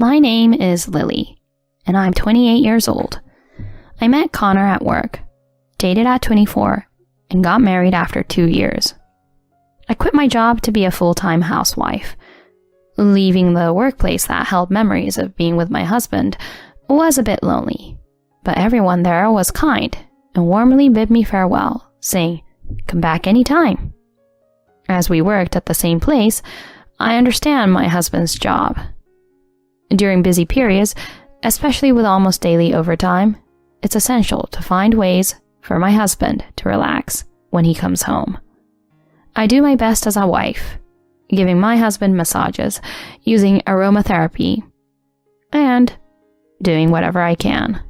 My name is Lily, and I'm 28 years old. I met Connor at work, dated at 24, and got married after 2 years. I quit my job to be a full-time housewife. Leaving the workplace that held memories of being with my husband was a bit lonely, but everyone there was kind and warmly bid me farewell, saying, "Come back anytime." As we worked at the same place, I understand my husband's job. During busy periods, especially with almost daily overtime, it's essential to find ways for my husband to relax when he comes home. I do my best as a wife, giving my husband massages, using aromatherapy, and doing whatever I can.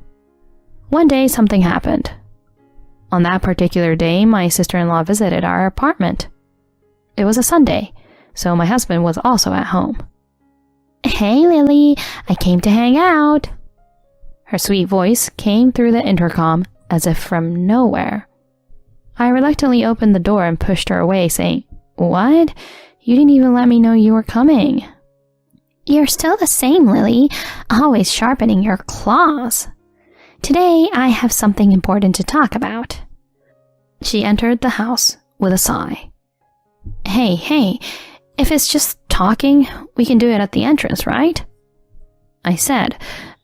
One day, something happened. On that particular day, my sister-in-law visited our apartment. It was a Sunday, so my husband was also at home. "Hey, Lily, I came to hang out." Her sweet voice came through the intercom as if from nowhere. I reluctantly opened the door and pushed her away, saying, "What? You didn't even let me know you were coming." "You're still the same, Lily, always sharpening your claws. Today, I have something important to talk about." She entered the house with a sigh. Hey, if it's just talking, we can do it at the entrance, right?" I said,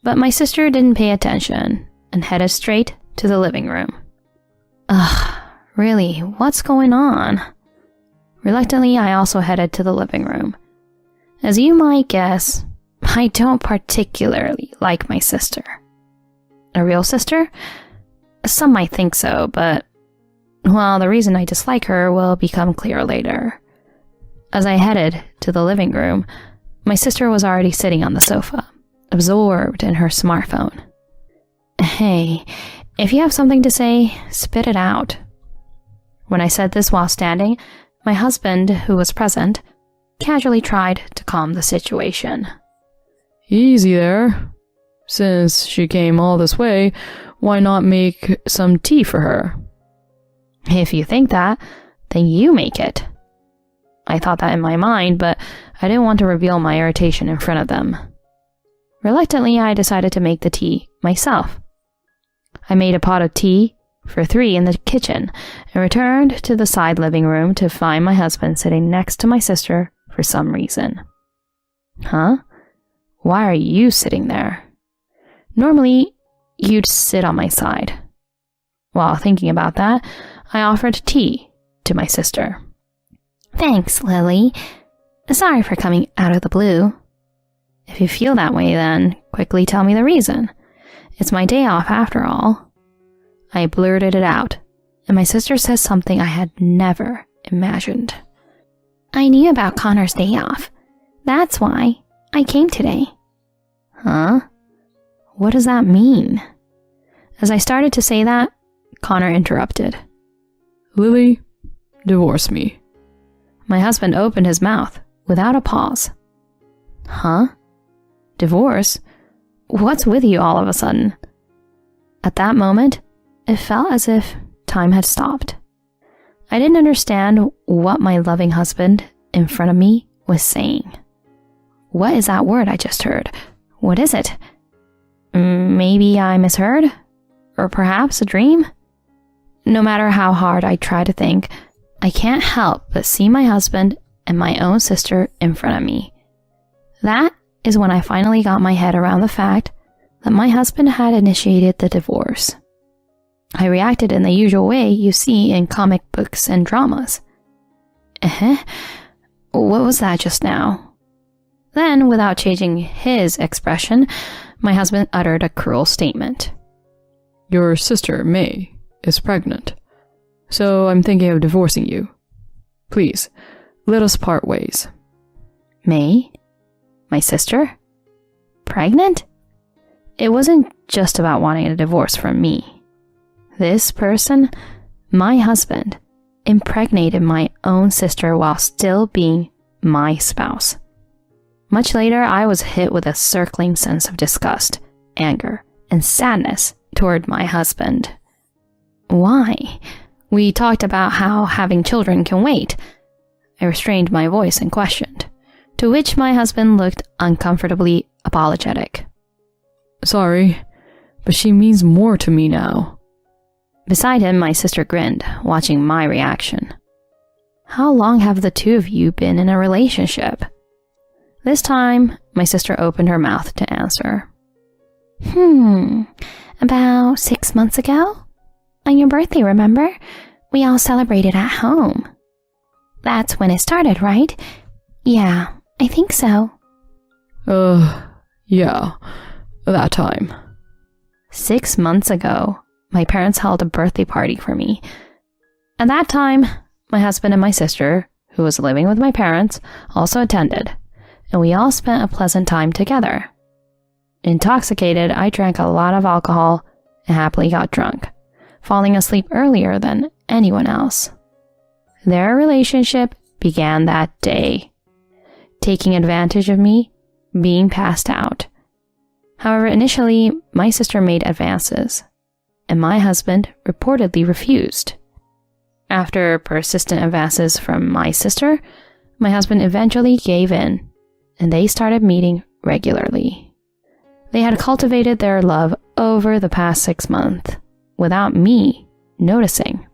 but my sister didn't pay attention and headed straight to the living room. Ugh, really, what's going on? Reluctantly, I also headed to the living room. As you might guess, I don't particularly like my sister. A real sister? Some might think so, but, well, the reason I dislike her will become clear later. As I headed to the living room, my sister was already sitting on the sofa, absorbed in her smartphone. "Hey, if you have something to say, spit it out." When I said this while standing, my husband, who was present, casually tried to calm the situation. "Easy there. Since she came all this way, why not make some tea for her?" "If you think that, then you make it." I thought that in my mind, but I didn't want to reveal my irritation in front of them. Reluctantly, I decided to make the tea myself. I made a pot of tea for 3 in the kitchen and returned to the side living room to find my husband sitting next to my sister for some reason. "Huh? Why are you sitting there? Normally, you'd sit on my side." While thinking about that, I offered tea to my sister. "Thanks, Lily. Sorry for coming out of the blue." "If you feel that way, then quickly tell me the reason. It's my day off after all." I blurted it out, and my sister said something I had never imagined. "I knew about Connor's day off. That's why I came today." "Huh? What does that mean?" As I started to say that, Connor interrupted. "Lily, divorce me." My husband opened his mouth without a pause. "Huh? Divorce? What's with you all of a sudden?" At that moment, it felt as if time had stopped. I didn't understand what my loving husband in front of me was saying. What is that word I just heard? What is it? Maybe I misheard? Or perhaps a dream? No matter how hard I try to think, I can't help but see my husband and my own sister in front of me. That is when I finally got my head around the fact that my husband had initiated the divorce. I reacted in the usual way you see in comic books and dramas. What was that just now? Then, without changing his expression, my husband uttered a cruel statement. "Your sister, May, is pregnant, so I'm thinking of divorcing you. Please, let us part ways." May? My sister? Pregnant? It wasn't just about wanting a divorce from me. This person, my husband, impregnated my own sister while still being my spouse. Much later, I was hit with a circling sense of disgust, anger, and sadness toward my husband. Why? We talked about how having children can wait. I restrained my voice and questioned, to which my husband looked uncomfortably apologetic. Sorry, but she means more to me now. Beside him, my sister grinned, watching my reaction. How long have the two of you been in a relationship? This time, my sister opened her mouth to answer. About 6 months ago? On your birthday, remember? We all celebrated at home. That's when it started, right? Yeah, I think so. Yeah, that time. 6 months ago, my parents held a birthday party for me. At that time, my husband and my sister, who was living with my parents, also attended, and we all spent a pleasant time together. Intoxicated, I drank a lot of alcohol and happily got drunk, falling asleep earlier than anyone else. Their relationship began that day, taking advantage of me being passed out. However, initially, my sister made advances, and my husband reportedly refused. After persistent advances from my sister, my husband eventually gave in, and they started meeting regularly. They had cultivated their love over the past 6 months, without me noticing.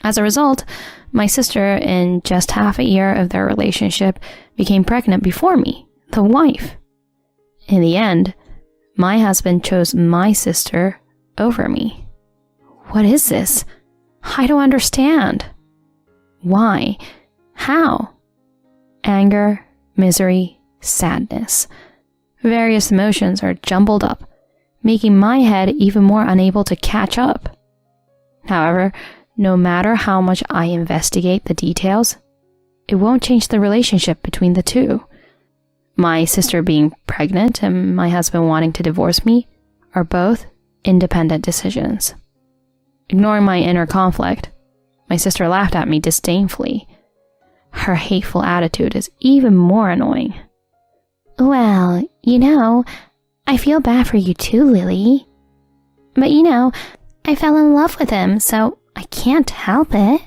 As a result, my sister, in just half a year of their relationship, became pregnant before me, the wife. In the end, my husband chose my sister over me. What is this? I don't understand. Why? How? Anger, misery, sadness. Various emotions are jumbled up, making my head even more unable to catch up. However, no matter how much I investigate the details, it won't change the relationship between the two. My sister being pregnant and my husband wanting to divorce me are both independent decisions. Ignoring my inner conflict, my sister laughed at me disdainfully. Her hateful attitude is even more annoying. Well, I feel bad for you too, Lily. But I fell in love with him, so I can't help it.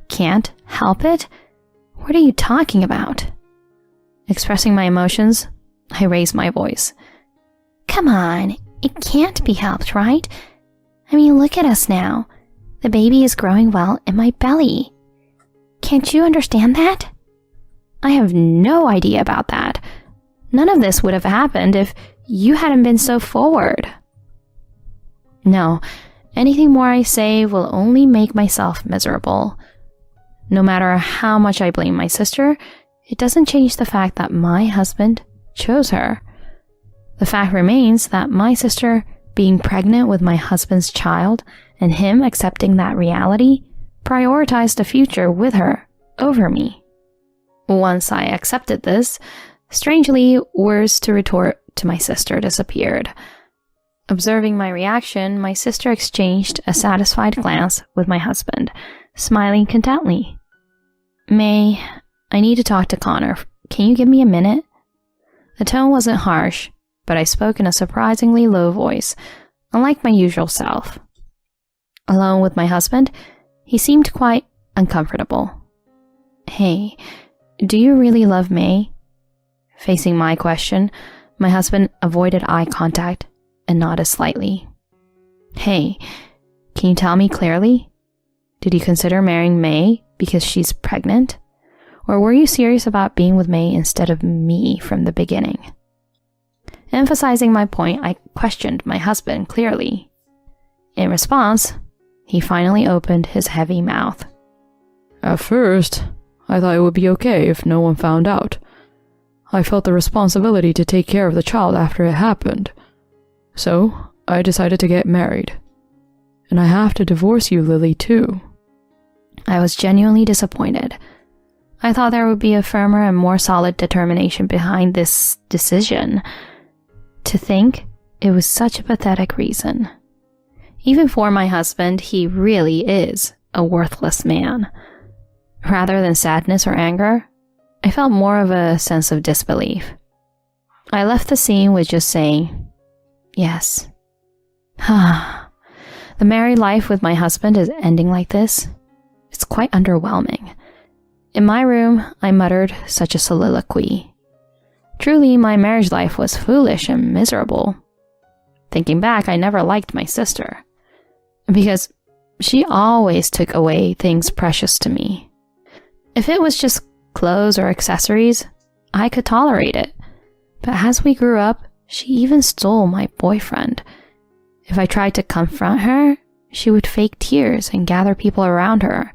Can't help it? What are you talking about? Expressing my emotions, I raised my voice. Come on, it can't be helped, right? I mean, look at us now. The baby is growing well in my belly. Can't you understand that? I have no idea about that. None of this would have happened if you hadn't been so forward. No, anything more I say will only make myself miserable. No matter how much I blame my sister, it doesn't change the fact that my husband chose her. The fact remains that my sister being pregnant with my husband's child and him accepting that reality prioritized the future with her over me. Once I accepted this, strangely, words to retort to my sister disappeared. Observing my reaction, my sister exchanged a satisfied glance with my husband, smiling contently. May, I need to talk to Connor. Can you give me a minute? The tone wasn't harsh, but I spoke in a surprisingly low voice, unlike my usual self. Alone with my husband, he seemed quite uncomfortable. Hey, do you really love May? Facing my question, my husband avoided eye contact and nodded slightly. Hey, can you tell me clearly? Did you consider marrying May because she's pregnant? Or were you serious about being with May instead of me from the beginning? Emphasizing my point, I questioned my husband clearly. In response, he finally opened his heavy mouth. At first, I thought it would be okay if no one found out. I felt the responsibility to take care of the child after it happened. So, I decided to get married. And I have to divorce you, Lily, too. I was genuinely disappointed. I thought there would be a firmer and more solid determination behind this decision. To think it was such a pathetic reason. Even for my husband, he really is a worthless man. Rather than sadness or anger, I felt more of a sense of disbelief. I left the scene with just saying, yes. The married life with my husband is ending like this. It's quite underwhelming. In my room, I muttered such a soliloquy. Truly, my marriage life was foolish and miserable. Thinking back, I never liked my sister, because she always took away things precious to me. If it was just clothes or accessories, I could tolerate it. But as we grew up, she even stole my boyfriend. If I tried to confront her, she would fake tears and gather people around her.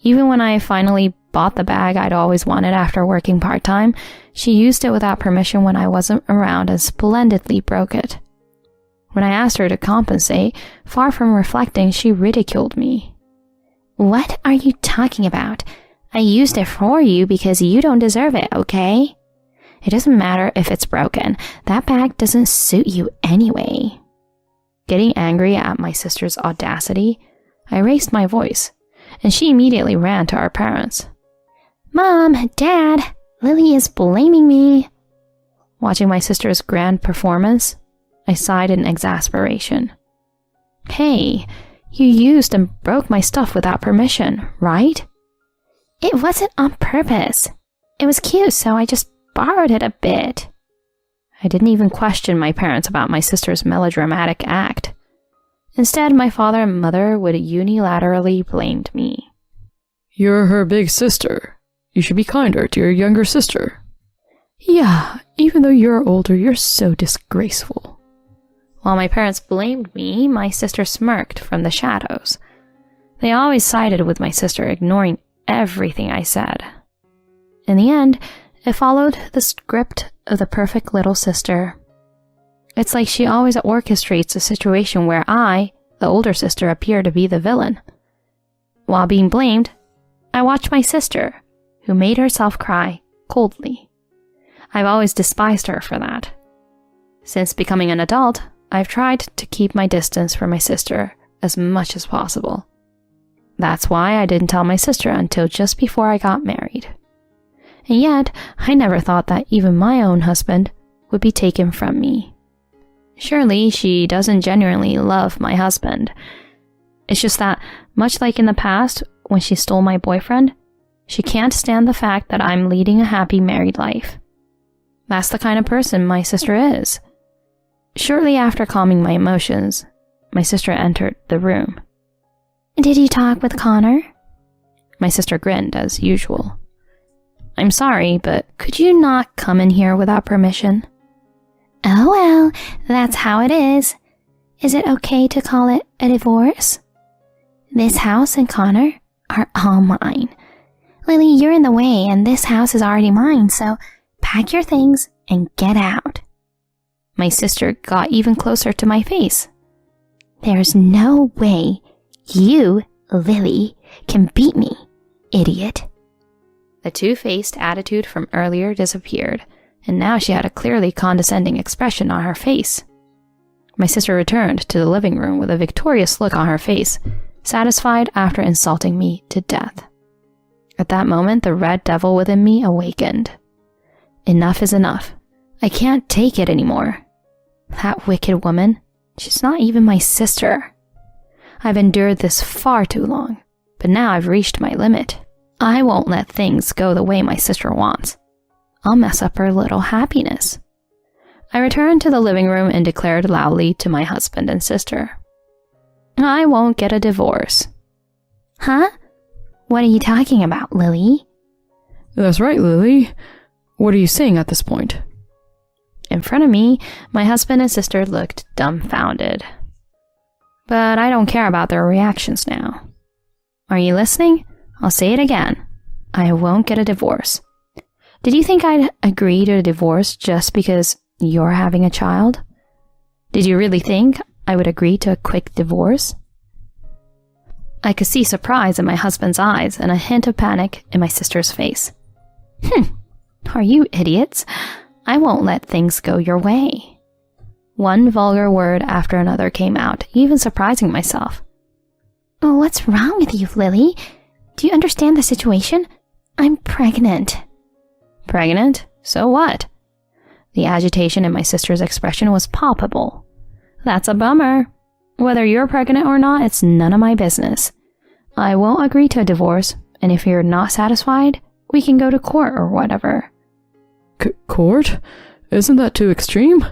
Even when I finally bought the bag I'd always wanted after working part-time, she used it without permission when I wasn't around and splendidly broke it. When I asked her to compensate, far from reflecting, she ridiculed me. What are you talking about? I used it for you because you don't deserve it, okay? It doesn't matter if it's broken. That bag doesn't suit you anyway. Getting angry at my sister's audacity, I raised my voice, and she immediately ran to our parents. Mom, Dad, Lily is blaming me. Watching my sister's grand performance, I sighed in exasperation. Hey, you used and broke my stuff without permission, right? It wasn't on purpose. It was cute, so I just borrowed it a bit. I didn't even question my parents about my sister's melodramatic act. Instead, my father and mother would unilaterally blame me. You're her big sister. You should be kinder to your younger sister. Yeah, even though you're older, you're so disgraceful. While my parents blamed me, my sister smirked from the shadows. They always sided with my sister, ignoring everything I said. In the end, it followed the script of the perfect little sister. It's like she always orchestrates a situation where I, the older sister, appear to be the villain. While being blamed, I watched my sister, who made herself cry coldly. I've always despised her for that. Since becoming an adult, I've tried to keep my distance from my sister as much as possible. That's why I didn't tell my sister until just before I got married. And yet, I never thought that even my own husband would be taken from me. Surely, she doesn't genuinely love my husband. It's just that, much like in the past, when she stole my boyfriend, she can't stand the fact that I'm leading a happy married life. That's the kind of person my sister is. Shortly after calming my emotions, my sister entered the room. Did you talk with Connor? My sister grinned as usual. I'm sorry, but could you not come in here without permission? Oh well, that's how it is. Is it okay to call it a divorce? This house and Connor are all mine. Lily, you're in the way and this house is already mine, so pack your things and get out. My sister got even closer to my face. There's no way you, Lily, can beat me, idiot. The two-faced attitude from earlier disappeared, and now she had a clearly condescending expression on her face. My sister returned to the living room with a victorious look on her face, satisfied after insulting me to death. At that moment, the red devil within me awakened. Enough is enough. I can't take it anymore. That wicked woman, she's not even my sister. I've endured this far too long, but now I've reached my limit. I won't let things go the way my sister wants. I'll mess up her little happiness. I returned to the living room and declared loudly to my husband and sister, I won't get a divorce. Huh? What are you talking about, Lily? That's right, Lily. What are you saying at this point? In front of me, my husband and sister looked dumbfounded. But I don't care about their reactions now. Are you listening? I'll say it again. I won't get a divorce. Did you think I'd agree to a divorce just because you're having a child? Did you really think I would agree to a quick divorce? I could see surprise in my husband's eyes and a hint of panic in my sister's face. Are you idiots? I won't let things go your way. One vulgar word after another came out, even surprising myself. Oh, what's wrong with you, Lily? Do you understand the situation? I'm pregnant. Pregnant? So what? The agitation in my sister's expression was palpable. That's a bummer. Whether you're pregnant or not, it's none of my business. I won't agree to a divorce, and if you're not satisfied, we can go to court or whatever. Court? Isn't that too extreme?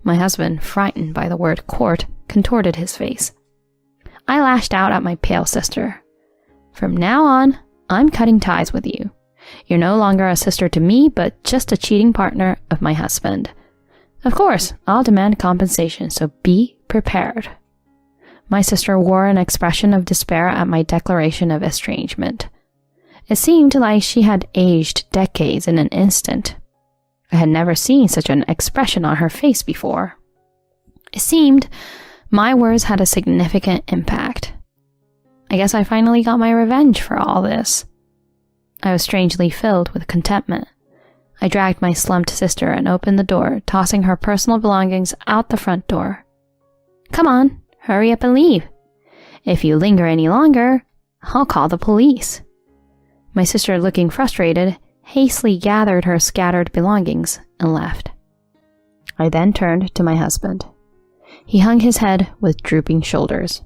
My husband, frightened by the word court, contorted his face. I lashed out at my pale sister. From now on, I'm cutting ties with you. You're no longer a sister to me, but just a cheating partner of my husband. Of course, I'll demand compensation, so be prepared. My sister wore an expression of despair at my declaration of estrangement. It seemed like she had aged decades in an instant. I had never seen such an expression on her face before. It seemed my words had a significant impact. I guess I finally got my revenge for all this. I was strangely filled with contentment. I dragged my slumped sister and opened the door, tossing her personal belongings out the front door. Come on, hurry up and leave. If you linger any longer, I'll call the police. My sister, looking frustrated, hastily gathered her scattered belongings and left. I then turned to my husband. He hung his head with drooping shoulders.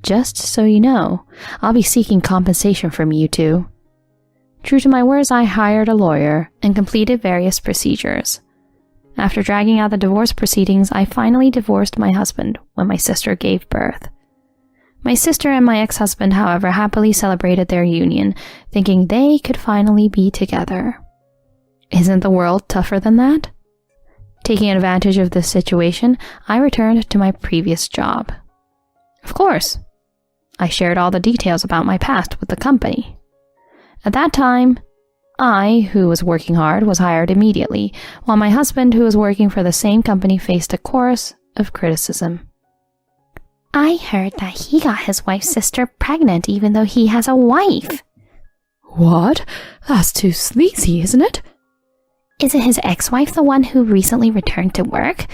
Just so you know, I'll be seeking compensation from you two. True to my words, I hired a lawyer and completed various procedures. After dragging out the divorce proceedings, I finally divorced my husband when my sister gave birth. My sister and my ex-husband, however, happily celebrated their union, thinking they could finally be together. Isn't the world tougher than that? Taking advantage of this situation, I returned to my previous job. Of course, I shared all the details about my past with the company. At that time, I, who was working hard, was hired immediately, while my husband, who was working for the same company, faced a chorus of criticism. I heard that he got his wife's sister pregnant even though he has a wife. What? That's too sleazy, isn't it? Isn't his ex-wife the one who recently returned to work?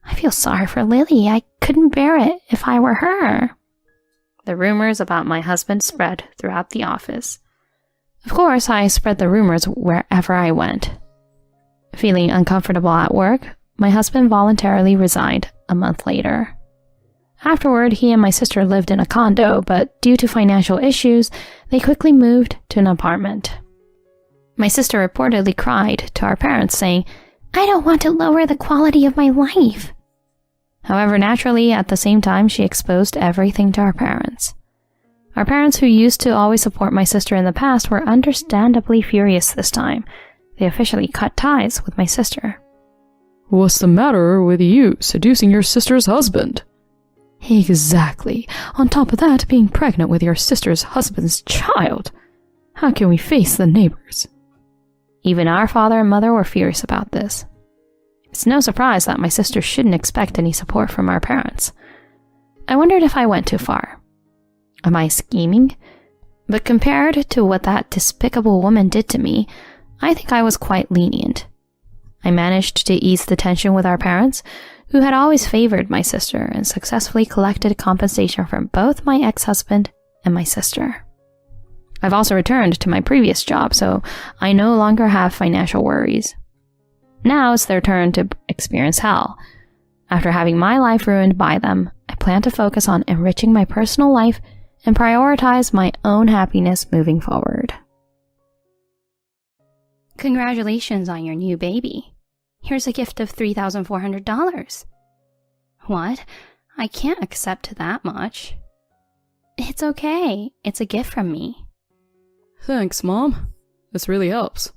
I feel sorry for Lily. I couldn't bear it if I were her. The rumors about my husband spread throughout the office. Of course, I spread the rumors wherever I went. Feeling uncomfortable at work, my husband voluntarily resigned a month later. Afterward, he and my sister lived in a condo, but due to financial issues, they quickly moved to an apartment. My sister reportedly cried to our parents, saying, "I don't want to lower the quality of my life." However, naturally, at the same time, she exposed everything to our parents. Our parents, who used to always support my sister in the past, were understandably furious this time. They officially cut ties with my sister. What's the matter with you seducing your sister's husband? Exactly. On top of that, being pregnant with your sister's husband's child. How can we face the neighbors? Even our father and mother were furious about this. It's no surprise that my sister shouldn't expect any support from our parents. I wondered if I went too far. Am I scheming? But compared to what that despicable woman did to me, I think I was quite lenient. I managed to ease the tension with our parents, who had always favored my sister, and successfully collected compensation from both my ex-husband and my sister. I've also returned to my previous job, so I no longer have financial worries. Now it's their turn to experience hell. After having my life ruined by them, I plan to focus on enriching my personal life and prioritize my own happiness moving forward. Congratulations on your new baby. Here's a gift of $3,400. What? I can't accept that much. It's okay. It's a gift from me. Thanks, Mom. This really helps.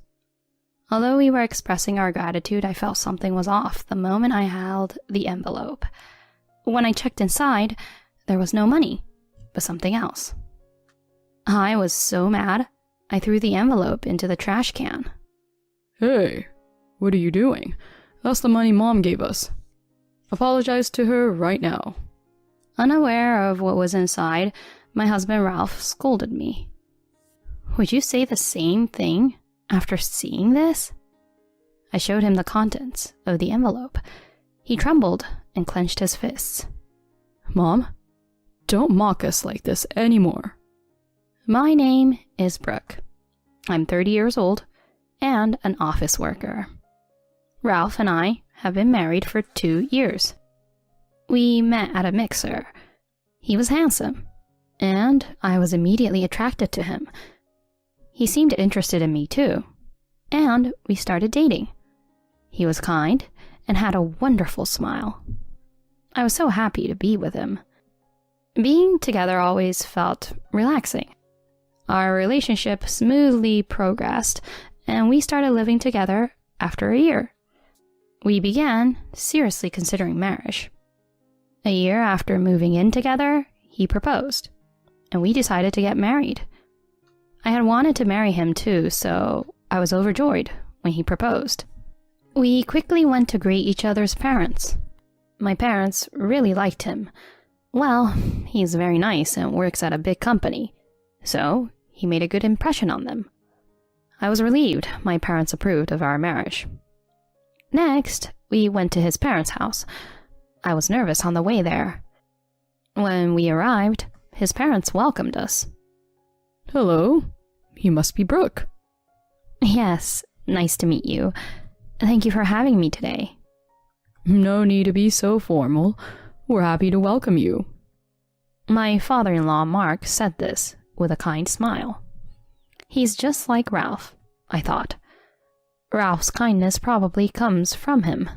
Although we were expressing our gratitude, I felt something was off the moment I held the envelope. When I checked inside, there was no money, but something else. I was so mad, I threw the envelope into the trash can. Hey, what are you doing? That's the money Mom gave us. Apologize to her right now. Unaware of what was inside, my husband Ralph scolded me. Would you say the same thing after seeing this? I showed him the contents of the envelope. He trembled and clenched his fists. Mom, don't mock us like this anymore. My name is Brooke. I'm 30 years old and an office worker. Ralph and I have been married for 2 years. We met at a mixer. He was handsome, and I was immediately attracted to him. He seemed interested in me too. and we started dating. He was kind and had a wonderful smile. I was so happy to be with him. Being together always felt relaxing. Our relationship smoothly progressed, and we started living together after a year. We began seriously considering marriage. A year after moving in together, he proposed, and we decided to get married. I had wanted to marry him too, so I was overjoyed when he proposed. We quickly went to greet each other's parents. My parents really liked him. Well, he's very nice and works at a big company, so he made a good impression on them. I was relieved my parents approved of our marriage. Next, we went to his parents' house. I was nervous on the way there. When we arrived, his parents welcomed us. Hello, you must be Brooke. Yes, nice to meet you. Thank you for having me today. No need to be so formal. We're happy to welcome you. My father-in-law, Mark, said this with a kind smile. He's just like Ralph, I thought. Ralph's kindness probably comes from him.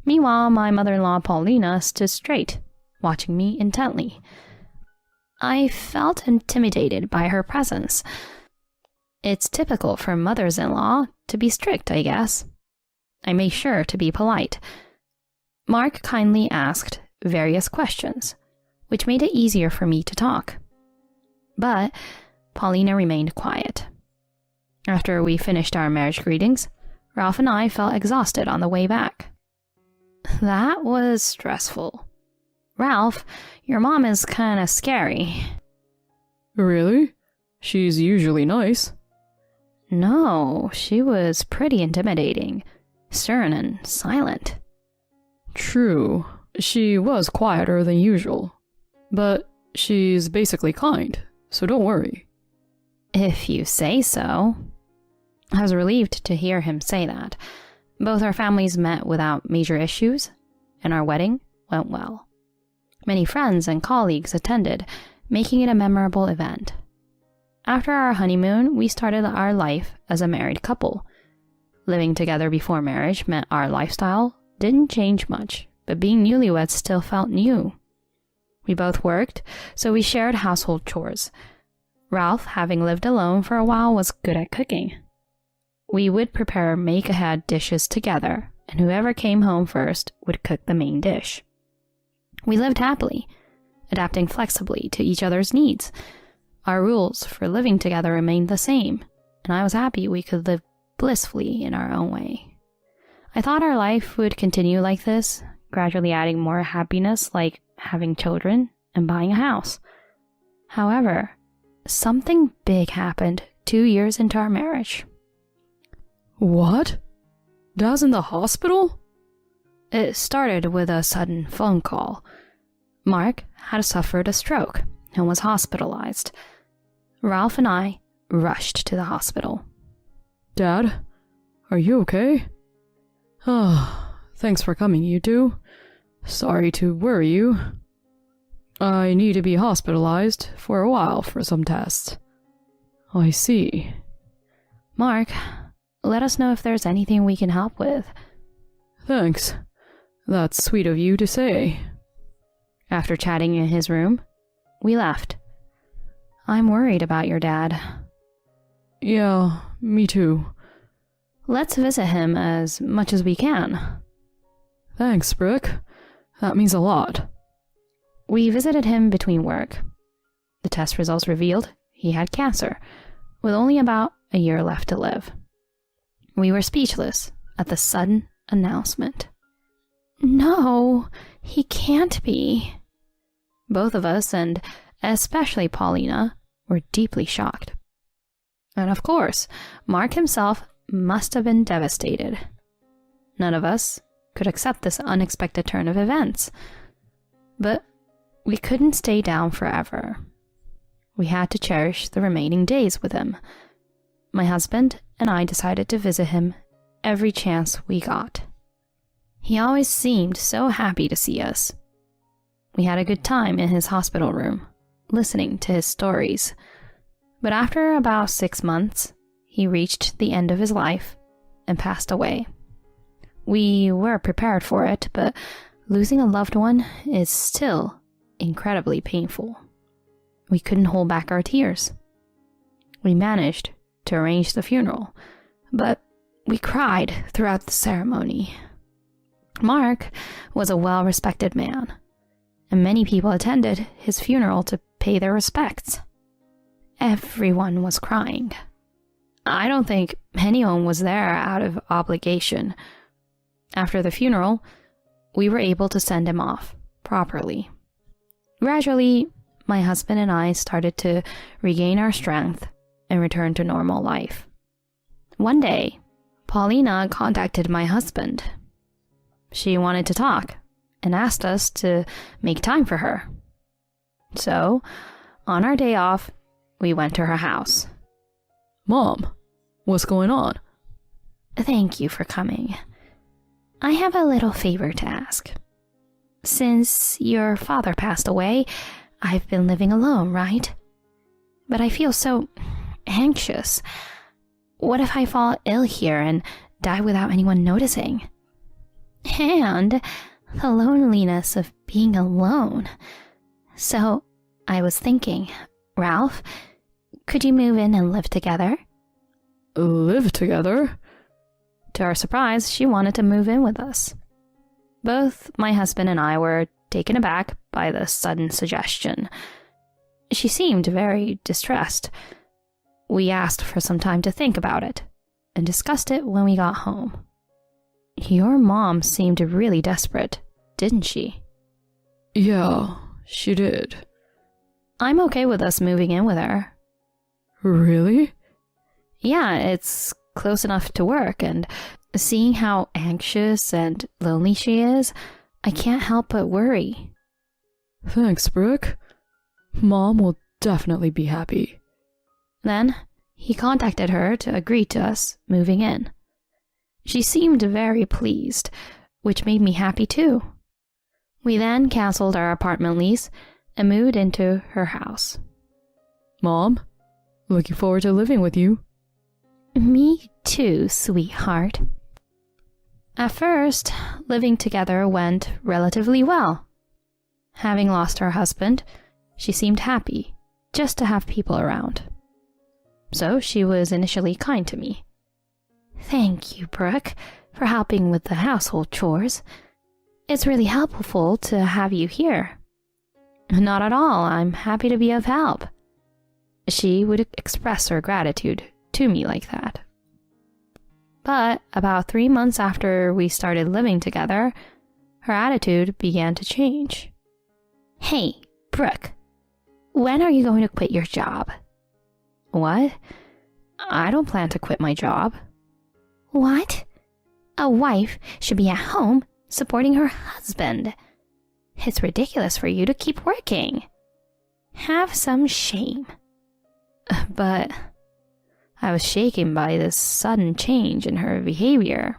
Meanwhile, my mother-in-law, Paulina, stood straight, watching me intently. I felt intimidated by her presence. It's typical for mothers-in-law to be strict, I guess. I made sure to be polite. Mark kindly asked various questions, which made it easier for me to talk. But Paulina remained quiet. After we finished our marriage greetings, Ralph and I felt exhausted on the way back. That was stressful. Ralph, your mom is kinda scary. Really? She's usually nice. No, she was pretty intimidating, stern and silent. True, she was quieter than usual. But she's basically kind, so don't worry. If you say so. I was relieved to hear him say that. Both our families met without major issues, and our wedding went well. Many friends and colleagues attended, making it a memorable event. After our honeymoon, we started our life as a married couple. Living together before marriage meant our lifestyle didn't change much, but being newlyweds still felt new. We both worked, so we shared household chores. Ralph, having lived alone for a while, was good at cooking. We would prepare make-ahead dishes together, and whoever came home first would cook the main dish. We lived happily, adapting flexibly to each other's needs. Our rules for living together remained the same, and I was happy we could live blissfully in our own way. I thought our life would continue like this, gradually adding more happiness like having children and buying a house. However, something big happened 2 years into our marriage. What? Dad's in the hospital? It started with a sudden phone call. Mark had suffered a stroke and was hospitalized. Ralph and I rushed to the hospital. Dad, are you okay? Thanks for coming, you two. Sorry to worry you. I need to be hospitalized for a while for some tests. I see. Mark, let us know if there's anything we can help with. Thanks. That's sweet of you to say. After chatting in his room, we left. I'm worried about your dad. Yeah, me too. Let's visit him as much as we can. Thanks, Brooke. That means a lot. We visited him between work. The test results revealed he had cancer, with only about a year left to live. We were speechless at the sudden announcement. No, he can't be. Both of us, and especially Paulina, were deeply shocked. And of course, Mark himself must have been devastated. None of us could accept this unexpected turn of events. But we couldn't stay down forever. We had to cherish the remaining days with him. My husband and I decided to visit him every chance we got. He always seemed so happy to see us. We had a good time in his hospital room, listening to his stories. But after about 6 months, he reached the end of his life and passed away. We were prepared for it, but losing a loved one is still incredibly painful. We couldn't hold back our tears. We managed to arrange the funeral, but we cried throughout the ceremony. Mark was a well-respected man, and many people attended his funeral to pay their respects. Everyone was crying. I don't think anyone was there out of obligation. After the funeral, we were able to send him off properly. Gradually, my husband and I started to regain our strength and return to normal life. One day, Paulina contacted my husband. She wanted to talk and asked us to make time for her. So, on our day off, we went to her house. Mom, what's going on? Thank you for coming. I have a little favor to ask. Since your father passed away, I've been living alone, right? But I feel so anxious. What if I fall ill here and die without anyone noticing? And the loneliness of being alone. So I was thinking, Ralph, could you move in and live together? Live together? To our surprise, she wanted to move in with us. Both my husband and I were taken aback by the sudden suggestion. She seemed very distressed. We asked for some time to think about it and discussed it when we got home. Your mom seemed really desperate, didn't she? Yeah, she did. I'm okay with us moving in with her. Really? Yeah, it's close enough to work, and seeing how anxious and lonely she is, I can't help but worry. Thanks, Brooke. Mom will definitely be happy. Then, he contacted her to agree to us moving in. She seemed very pleased, which made me happy too. We then canceled our apartment lease and moved into her house. Mom, looking forward to living with you. Me too, sweetheart. At first, living together went relatively well. Having lost her husband, she seemed happy just to have people around. So she was initially kind to me. Thank you, Brooke, for helping with the household chores. It's really helpful to have you here. Not at all. I'm happy to be of help. She would express her gratitude to me like that. But about 3 months after we started living together, her attitude began to change. Hey, Brooke, when are you going to quit your job? What? I don't plan to quit my job. What? A wife should be at home supporting her husband. It's ridiculous for you to keep working. Have some shame. But I was shaken by this sudden change in her behavior.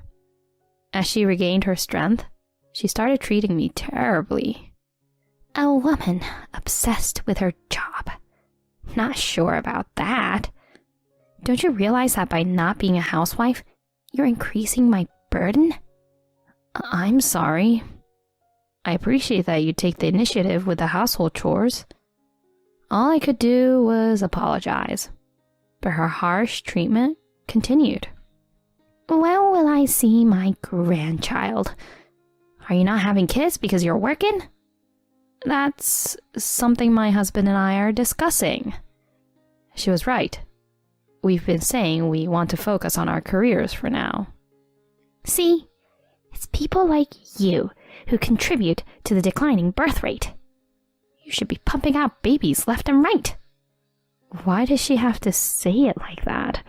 As she regained her strength, she started treating me terribly. A woman obsessed with her job. Not sure about that. Don't you realize that by not being a housewife, you're increasing my burden? I'm sorry. I appreciate that you take the initiative with the household chores. All I could do was apologize, but her harsh treatment continued. When will I see my grandchild? Are you not having kids because you're working? That's something my husband and I are discussing. She was right. We've been saying we want to focus on our careers for now. See, it's people like you who contribute to the declining birth rate. You should be pumping out babies left and right. Why does she have to say it like that?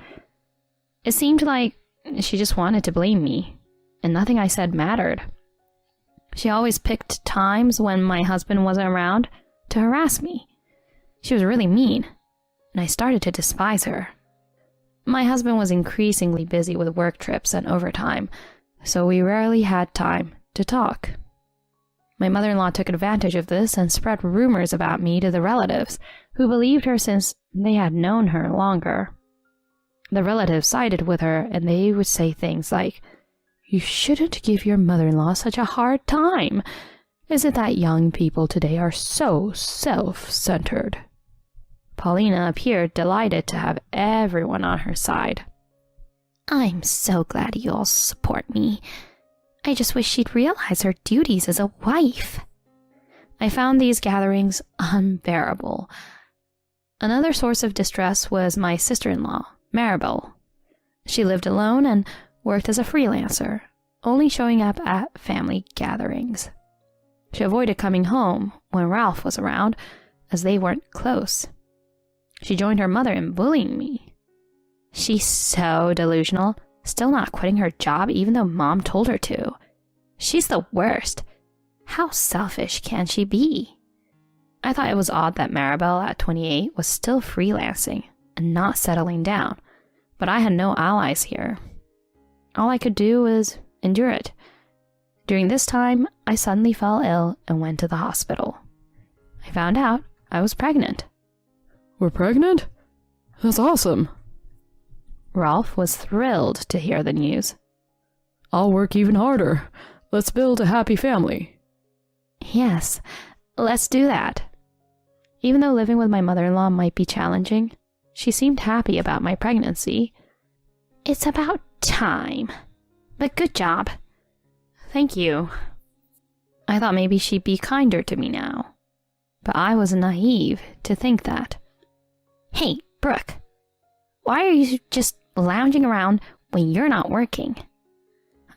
It seemed like she just wanted to blame me, and nothing I said mattered. She always picked times when my husband wasn't around to harass me. She was really mean, and I started to despise her. My husband was increasingly busy with work trips and overtime, so we rarely had time to talk. My mother-in-law took advantage of this and spread rumors about me to the relatives, who believed her since they had known her longer. The relatives sided with her, and they would say things like, "You shouldn't give your mother-in-law such a hard time. Is it that young people today are so self-centered?" Paulina appeared delighted to have everyone on her side. I'm so glad you all support me. I just wish she'd realize her duties as a wife. I found these gatherings unbearable. Another source of distress was my sister-in-law, Maribel. She lived alone and worked as a freelancer, only showing up at family gatherings. She avoided coming home when Ralph was around, as they weren't close. She joined her mother in bullying me. She's so delusional, still not quitting her job even though Mom told her to. She's the worst. How selfish can she be? I thought it was odd that Maribel at 28 was still freelancing and not settling down, but I had no allies here. All I could do was endure it. During this time, I suddenly fell ill and went to the hospital. I found out I was pregnant. We're pregnant? That's awesome. Ralph was thrilled to hear the news. I'll work even harder. Let's build a happy family. Yes, let's do that. Even though living with my mother-in-law might be challenging, she seemed happy about my pregnancy. It's about time. But good job. Thank you. I thought maybe she'd be kinder to me now, but I was naive to think that. Hey, Brooke, why are you just lounging around when you're not working?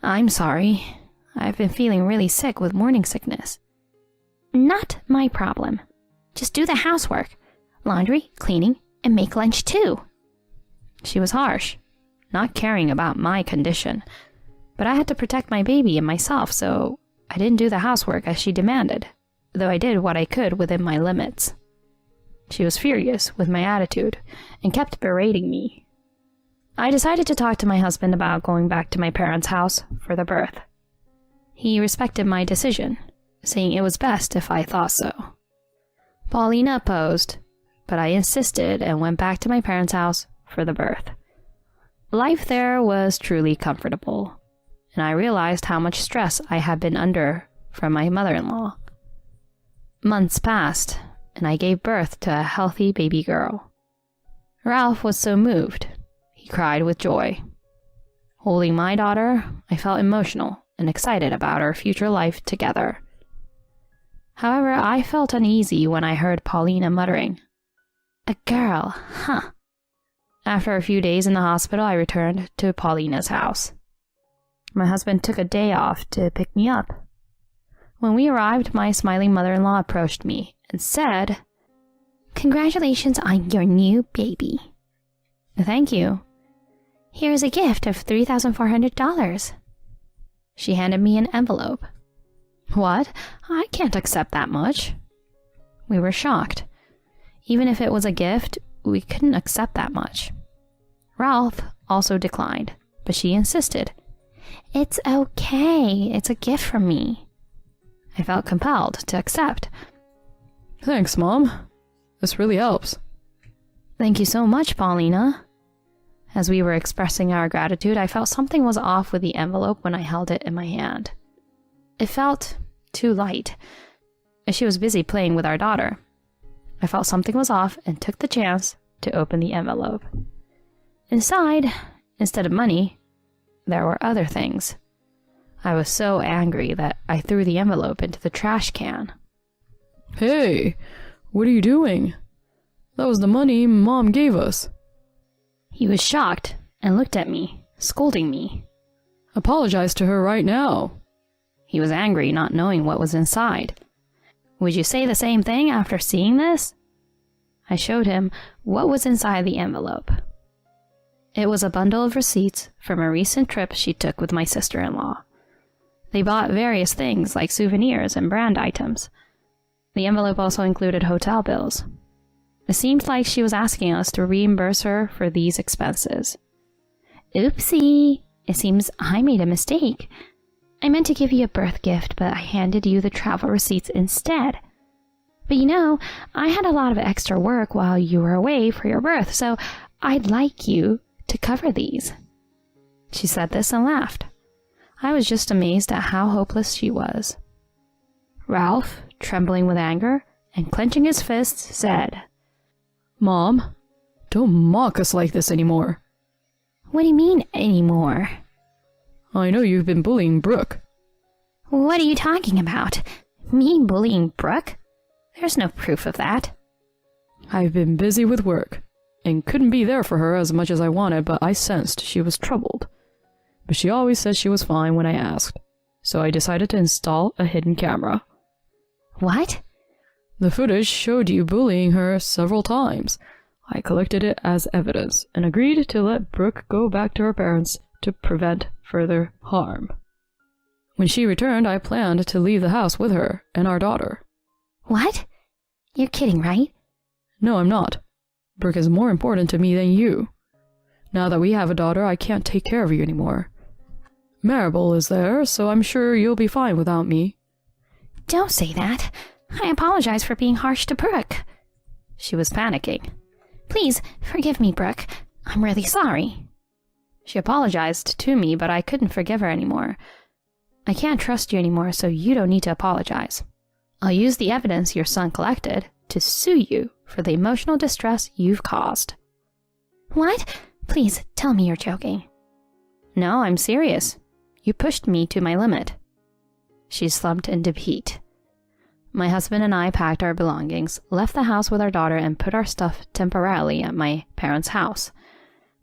I'm sorry. I've been feeling really sick with morning sickness. Not my problem. Just do the housework, laundry, cleaning, and make lunch too. She was harsh, not caring about my condition, but I had to protect my baby and myself, so I didn't do the housework as she demanded, though I did what I could within my limits. She was furious with my attitude and kept berating me. I decided to talk to my husband about going back to my parents' house for the birth. He respected my decision, saying it was best if I thought so. Paulina opposed, but I insisted and went back to my parents' house for the birth. Life there was truly comfortable, and I realized how much stress I had been under from my mother-in-law. Months passed, and I gave birth to a healthy baby girl. Ralph was so moved. He cried with joy. Holding my daughter, I felt emotional and excited about our future life together. However, I felt uneasy when I heard Paulina muttering, "A girl, huh?" After a few days in the hospital, I returned to Paulina's house. My husband took a day off to pick me up. When we arrived, my smiling mother-in-law approached me and said, "Congratulations on your new baby." "Thank you." "Here's a gift of $3,400. She handed me an envelope. "What? I can't accept that much." We were shocked. Even if it was a gift, we couldn't accept that much. Ralph also declined, but she insisted. "It's okay. It's a gift from me." I felt compelled to accept. Thanks, Mom. This really helps. Thank you so much, Paulina. As we were expressing our gratitude, I felt something was off with the envelope when I held it in my hand. It felt too light, as she was busy playing with our daughter. I felt something was off and took the chance to open the envelope. Inside, instead of money, there were other things. I was so angry that I threw the envelope into the trash can. Hey, what are you doing? That was the money Mom gave us. He was shocked and looked at me, scolding me. Apologize to her right now. He was angry, not knowing what was inside. Would you say the same thing after seeing this? I showed him what was inside the envelope. It was a bundle of receipts from a recent trip she took with my sister-in-law. They bought various things like souvenirs and brand items. The envelope also included hotel bills. It seemed like she was asking us to reimburse her for these expenses. Oopsie! It seems I made a mistake. I meant to give you a birth gift, but I handed you the travel receipts instead. But you know, I had a lot of extra work while you were away for your birth, so I'd like you to cover these." She said this and laughed. I was just amazed at how hopeless she was. Ralph, trembling with anger and clenching his fists, said, "Mom, don't mock us like this anymore." "What do you mean, anymore?" "I know you've been bullying Brooke." "What are you talking about? Me bullying Brooke? There's no proof of that." "I've been busy with work and couldn't be there for her as much as I wanted, but I sensed she was troubled. But she always said she was fine when I asked, so I decided to install a hidden camera." "What?" "The footage showed you bullying her several times. I collected it as evidence and agreed to let Brooke go back to her parents to prevent further harm. When she returned, I planned to leave the house with her and our daughter." "What? You're kidding, right?" "No, I'm not. Brooke is more important to me than you. Now that we have a daughter, I can't take care of you anymore. Marable is there, so I'm sure you'll be fine without me." "Don't say that. I apologize for being harsh to Brooke." She was panicking. "Please, forgive me, Brooke. I'm really sorry." She apologized to me, but I couldn't forgive her anymore. "I can't trust you anymore, so you don't need to apologize. I'll use the evidence your son collected to sue you for the emotional distress you've caused." "What? Please, tell me you're joking." "No, I'm serious. You pushed me to my limit." She slumped into heat. My husband and I packed our belongings, left the house with our daughter, and put our stuff temporarily at my parents' house.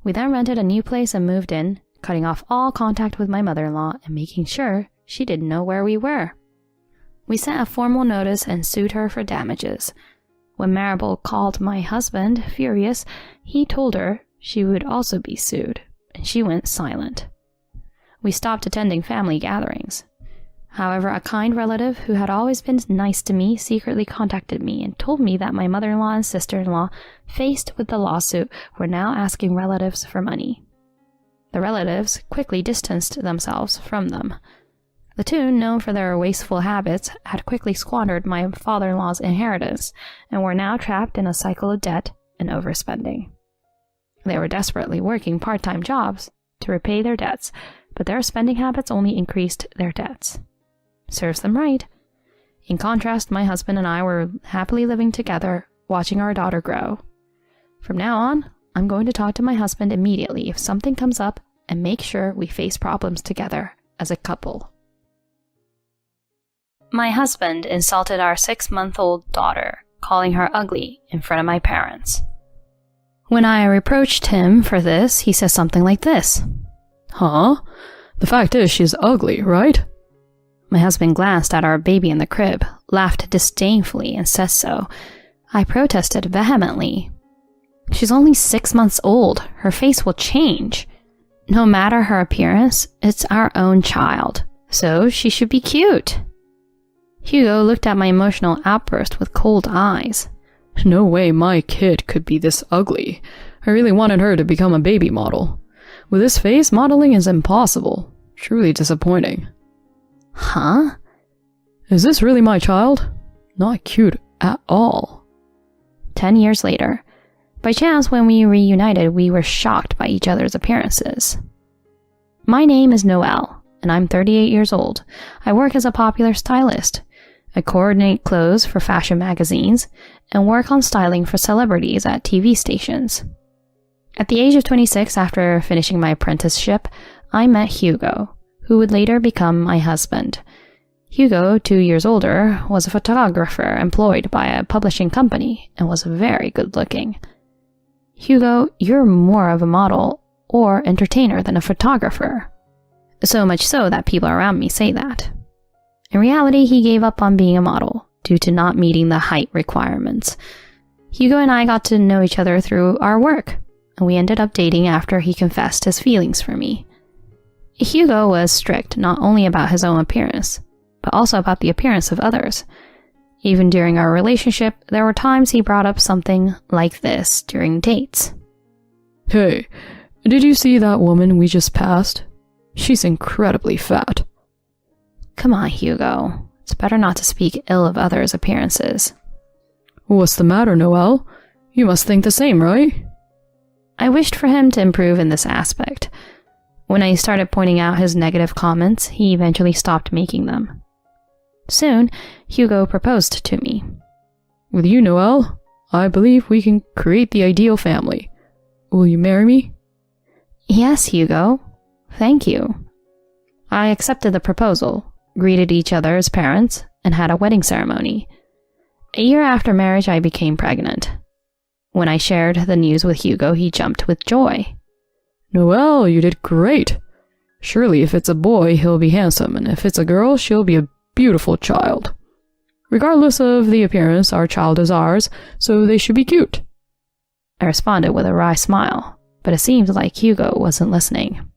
We then rented a new place and moved in, cutting off all contact with my mother-in-law and making sure she didn't know where we were. We sent a formal notice and sued her for damages. When Marable called my husband, furious, he told her she would also be sued, and she went silent. We stopped attending family gatherings. However, a kind relative who had always been nice to me secretly contacted me and told me that my mother-in-law and sister-in-law, faced with the lawsuit, were now asking relatives for money. The relatives quickly distanced themselves from them. The two, known for their wasteful habits, had quickly squandered my father-in-law's inheritance and were now trapped in a cycle of debt and overspending. They were desperately working part-time jobs to repay their debts, but their spending habits only increased their debts. Serves them right. In contrast, my husband and I were happily living together, watching our daughter grow. From now on, I'm going to talk to my husband immediately if something comes up and make sure we face problems together as a couple. My husband insulted our 6-month-old daughter, calling her ugly in front of my parents. When I reproached him for this, he says something like this. "Huh? The fact is she's ugly, right?" My husband glanced at our baby in the crib, laughed disdainfully, and says so. I protested vehemently. "She's only 6 months old. Her face will change. No matter her appearance, it's our own child, so she should be cute." Hugo looked at my emotional outburst with cold eyes. "No way my kid could be this ugly. I really wanted her to become a baby model. With this face, modeling is impossible. Truly disappointing." "Huh? Is this really my child? Not cute at all." 10 years later. By chance, when we reunited, we were shocked by each other's appearances. My name is Noelle, and I'm 38 years old. I work as a popular stylist. I coordinate clothes for fashion magazines and work on styling for celebrities at TV stations. At the age of 26, after finishing my apprenticeship, I met Hugo, who would later become my husband. Hugo, 2 years older, was a photographer employed by a publishing company and was very good-looking. "Hugo, you're more of a model or entertainer than a photographer." So much so that people around me say that. In reality, he gave up on being a model due to not meeting the height requirements. Hugo and I got to know each other through our work, and we ended up dating after he confessed his feelings for me. Hugo was strict not only about his own appearance, but also about the appearance of others. Even during our relationship, there were times he brought up something like this during dates. "Hey, did you see that woman we just passed? She's incredibly fat." Come on, Hugo. It's better not to speak ill of others' appearances. "What's the matter, Noelle? You must think the same, right?" I wished for him to improve in this aspect. When I started pointing out his negative comments, he eventually stopped making them. Soon, Hugo proposed to me. With you, Noelle, I believe we can create the ideal family. Will you marry me? Yes, Hugo. Thank you. I accepted the proposal, greeted each other as parents, and had a wedding ceremony. A year after marriage, I became pregnant. When I shared the news with Hugo, he jumped with joy. Noelle, you did great. Surely if it's a boy, he'll be handsome, and if it's a girl, she'll be a beautiful child. Regardless of the appearance, our child is ours, so they should be cute. I responded with a wry smile, but it seemed like Hugo wasn't listening.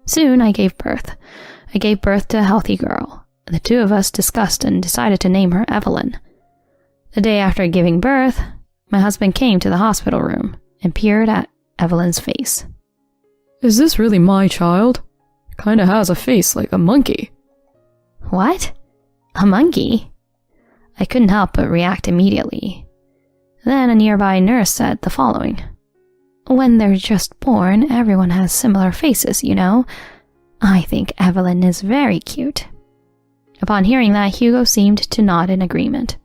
Soon I gave birth. I gave birth to a healthy girl. The two of us discussed and decided to name her Evelyn. The day after giving birth, my husband came to the hospital room and peered at Evelyn's face. Is this really my child? Kinda has a face like a monkey. What? A monkey? I couldn't help but react immediately. Then a nearby nurse said the following. When they're just born, everyone has similar faces, you know. I think Evelyn is very cute. Upon hearing that, Hugo seemed to nod in agreement.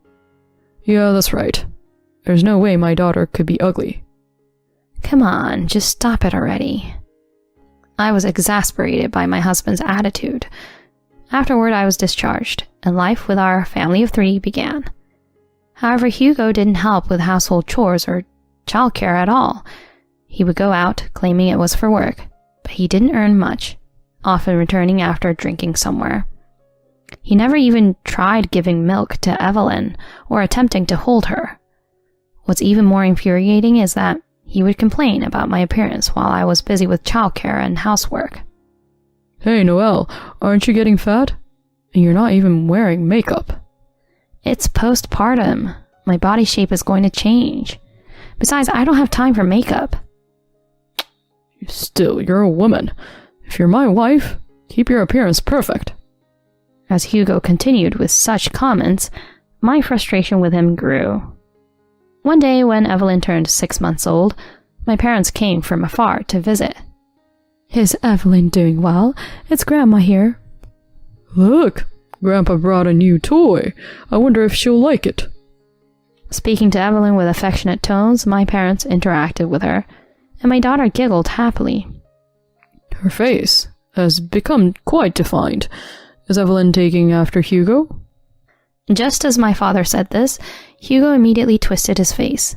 Yeah, that's right. There's no way my daughter could be ugly. Come on, just stop it already. I was exasperated by my husband's attitude. Afterward, I was discharged, and life with our family of 3 began. However, Hugo didn't help with household chores or childcare at all. He would go out, claiming it was for work, but he didn't earn much, often returning after drinking somewhere. He never even tried giving milk to Evelyn or attempting to hold her. What's even more infuriating is that he would complain about my appearance while I was busy with childcare and housework. Hey, Noelle, aren't you getting fat? And you're not even wearing makeup. It's postpartum. My body shape is going to change. Besides, I don't have time for makeup. Still, you're a woman. If you're my wife, keep your appearance perfect. As Hugo continued with such comments, my frustration with him grew. One day when Evelyn turned 6 months old, my parents came from afar to visit. Is Evelyn doing well? It's Grandma here. Look, Grandpa brought a new toy. I wonder if she'll like it. Speaking to Evelyn with affectionate tones, my parents interacted with her, and my daughter giggled happily. Her face has become quite defined. Is Evelyn taking after Hugo? Just as my father said this, Hugo immediately twisted his face.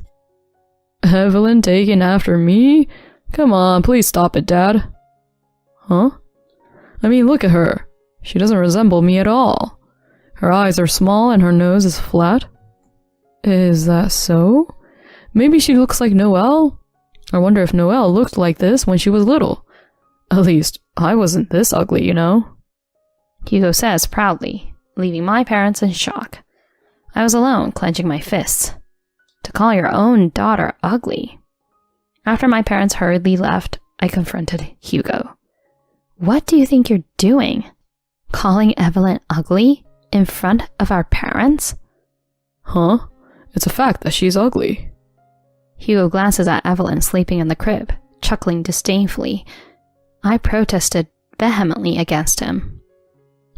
Evelyn taking after me? Come on, please stop it, Dad. Huh? I mean, look at her. She doesn't resemble me at all. Her eyes are small and her nose is flat. Is that so? Maybe she looks like Noelle? I wonder if Noelle looked like this when she was little. At least, I wasn't this ugly, you know? Hugo says proudly, leaving my parents in shock. I was alone, clenching my fists. To call your own daughter ugly. After my parents hurriedly left, I confronted Hugo. What do you think you're doing? Calling Evelyn ugly in front of our parents? Huh? It's a fact that she's ugly. Hugo glances at Evelyn sleeping in the crib, chuckling disdainfully. I protested vehemently against him.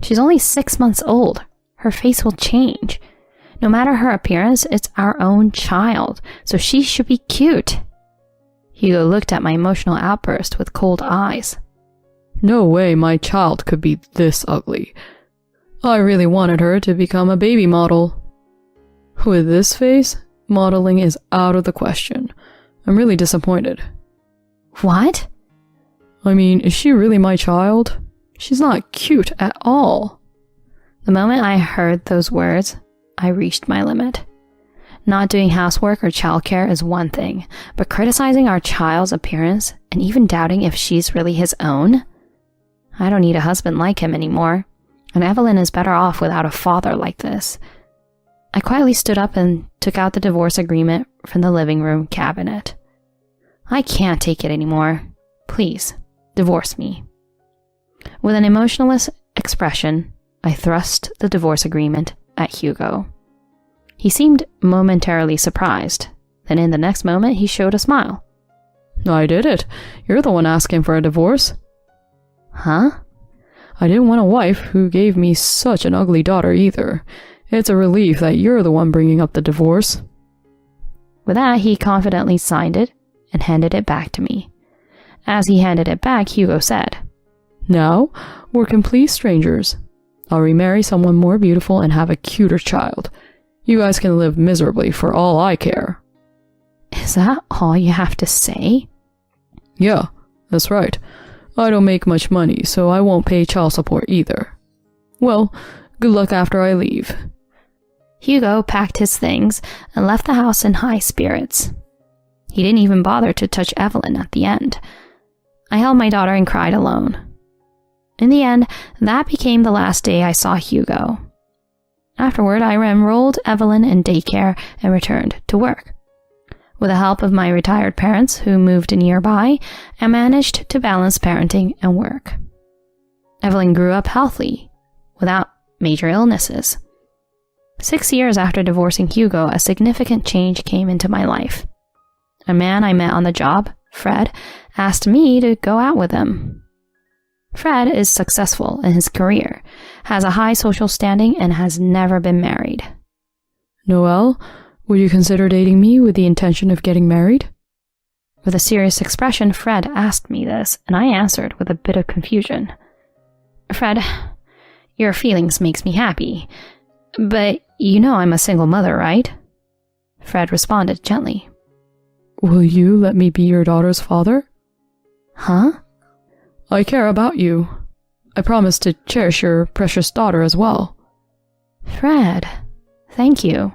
She's only 6 months old. Her face will change. No matter her appearance, it's our own child, so she should be cute. Hugo looked at my emotional outburst with cold eyes. No way my child could be this ugly. I really wanted her to become a baby model. With this face, modeling is out of the question. I'm really disappointed. What? I mean, is she really my child? She's not cute at all. The moment I heard those words, I reached my limit. Not doing housework or childcare is one thing, but criticizing our child's appearance and even doubting if she's really his own? I don't need a husband like him anymore, and Evelyn is better off without a father like this. I quietly stood up and took out the divorce agreement from the living room cabinet. I can't take it anymore. Please, divorce me. With an emotionless expression, I thrust the divorce agreement at Hugo. He seemed momentarily surprised. Then in the next moment, he showed a smile. I did it. You're the one asking for a divorce. Huh? I didn't want a wife who gave me such an ugly daughter either. It's a relief that you're the one bringing up the divorce. With that, he confidently signed it and handed it back to me. As he handed it back, Hugo said, Now, we're complete strangers. I'll remarry someone more beautiful and have a cuter child. You guys can live miserably for all I care. Is that all you have to say? Yeah, that's right. I don't make much money, so I won't pay child support either. Well, good luck after I leave. Hugo packed his things and left the house in high spirits. He didn't even bother to touch Evelyn at the end. I held my daughter and cried alone. In the end, that became the last day I saw Hugo. Afterward, I enrolled Evelyn in daycare and returned to work. With the help of my retired parents who moved nearby, I managed to balance parenting and work. Evelyn grew up healthy, without major illnesses. 6 years after divorcing Hugo, a significant change came into my life. A man I met on the job, Fred, asked me to go out with him. Fred is successful in his career, has a high social standing, and has never been married. Noelle, would you consider dating me with the intention of getting married? With a serious expression, Fred asked me this, and I answered with a bit of confusion. Fred, your feelings makes me happy, but you know I'm a single mother, right? Fred responded gently. Will you let me be your daughter's father? Huh? I care about you. I promise to cherish your precious daughter as well. Fred, thank you.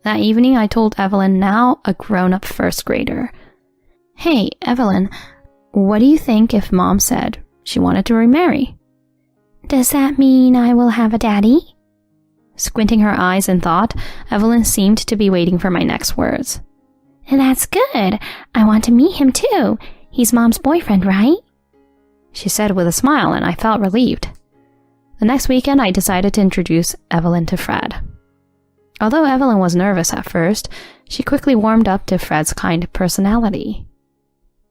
That evening, I told Evelyn, now a grown-up first grader. Hey, Evelyn, what do you think if Mom said she wanted to remarry? Does that mean I will have a daddy? Squinting her eyes in thought, Evelyn seemed to be waiting for my next words. That's good. I want to meet him too. He's Mom's boyfriend, right? She said with a smile, and I felt relieved. The next weekend, I decided to introduce Evelyn to Fred. Although Evelyn was nervous at first, she quickly warmed up to Fred's kind personality.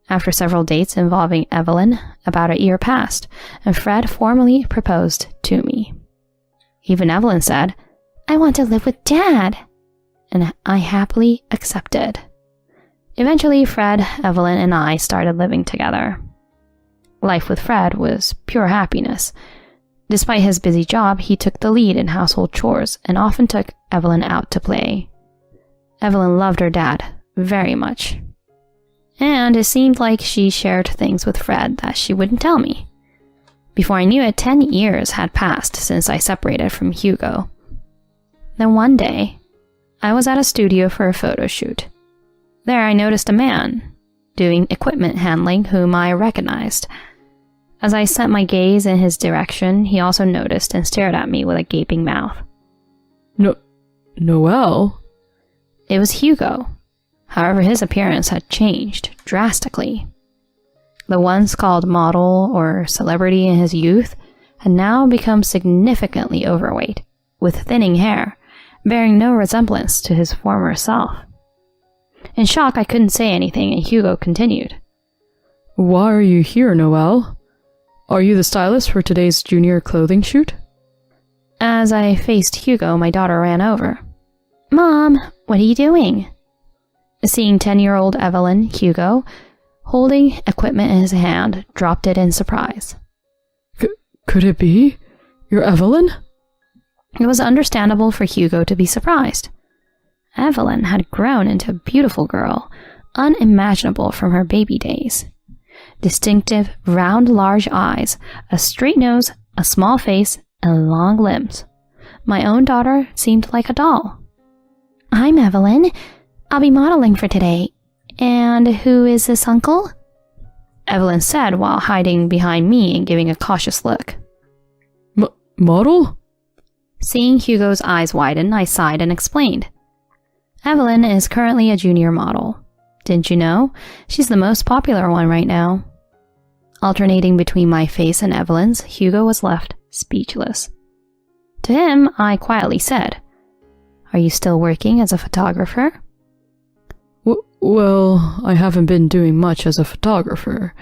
After several dates involving Evelyn, about a year passed, and Fred formally proposed to me. Even Evelyn said, I want to live with Dad. And I happily accepted. Eventually, Fred, Evelyn, and I started living together. Life with Fred was pure happiness. Despite his busy job, he took the lead in household chores and often took Evelyn out to play. Evelyn loved her dad very much. And it seemed like she shared things with Fred that she wouldn't tell me. Before I knew it, 10 years had passed since I separated from Hugo. Then one day, I was at a studio for a photo shoot. There I noticed a man doing equipment handling whom I recognized. As I sent my gaze in his direction, he also noticed and stared at me with a gaping mouth. Noelle? It was Hugo. However, his appearance had changed drastically. The once called model or celebrity in his youth had now become significantly overweight, with thinning hair, bearing no resemblance to his former self. In shock, I couldn't say anything, and Hugo continued. Why are you here, Noelle? Are you the stylist for today's junior clothing shoot? As I faced Hugo, my daughter ran over. Mom, what are you doing? Seeing 10-year-old Evelyn, Hugo, holding equipment in his hand, dropped it in surprise. Could it be? You're Evelyn? It was understandable for Hugo to be surprised. Evelyn had grown into a beautiful girl, unimaginable from her baby days. Distinctive, round, large eyes, a straight nose, a small face, and long limbs. My own daughter seemed like a doll. I'm Evelyn. I'll be modeling for today. And who is this uncle? Evelyn said while hiding behind me and giving a cautious look. Model? Seeing Hugo's eyes widen, I sighed and explained. Evelyn is currently a junior model. Didn't you know? She's the most popular one right now. Alternating between my face and Evelyn's, Hugo was left speechless. To him, I quietly said, Are you still working as a photographer? Well, I haven't been doing much as a photographer.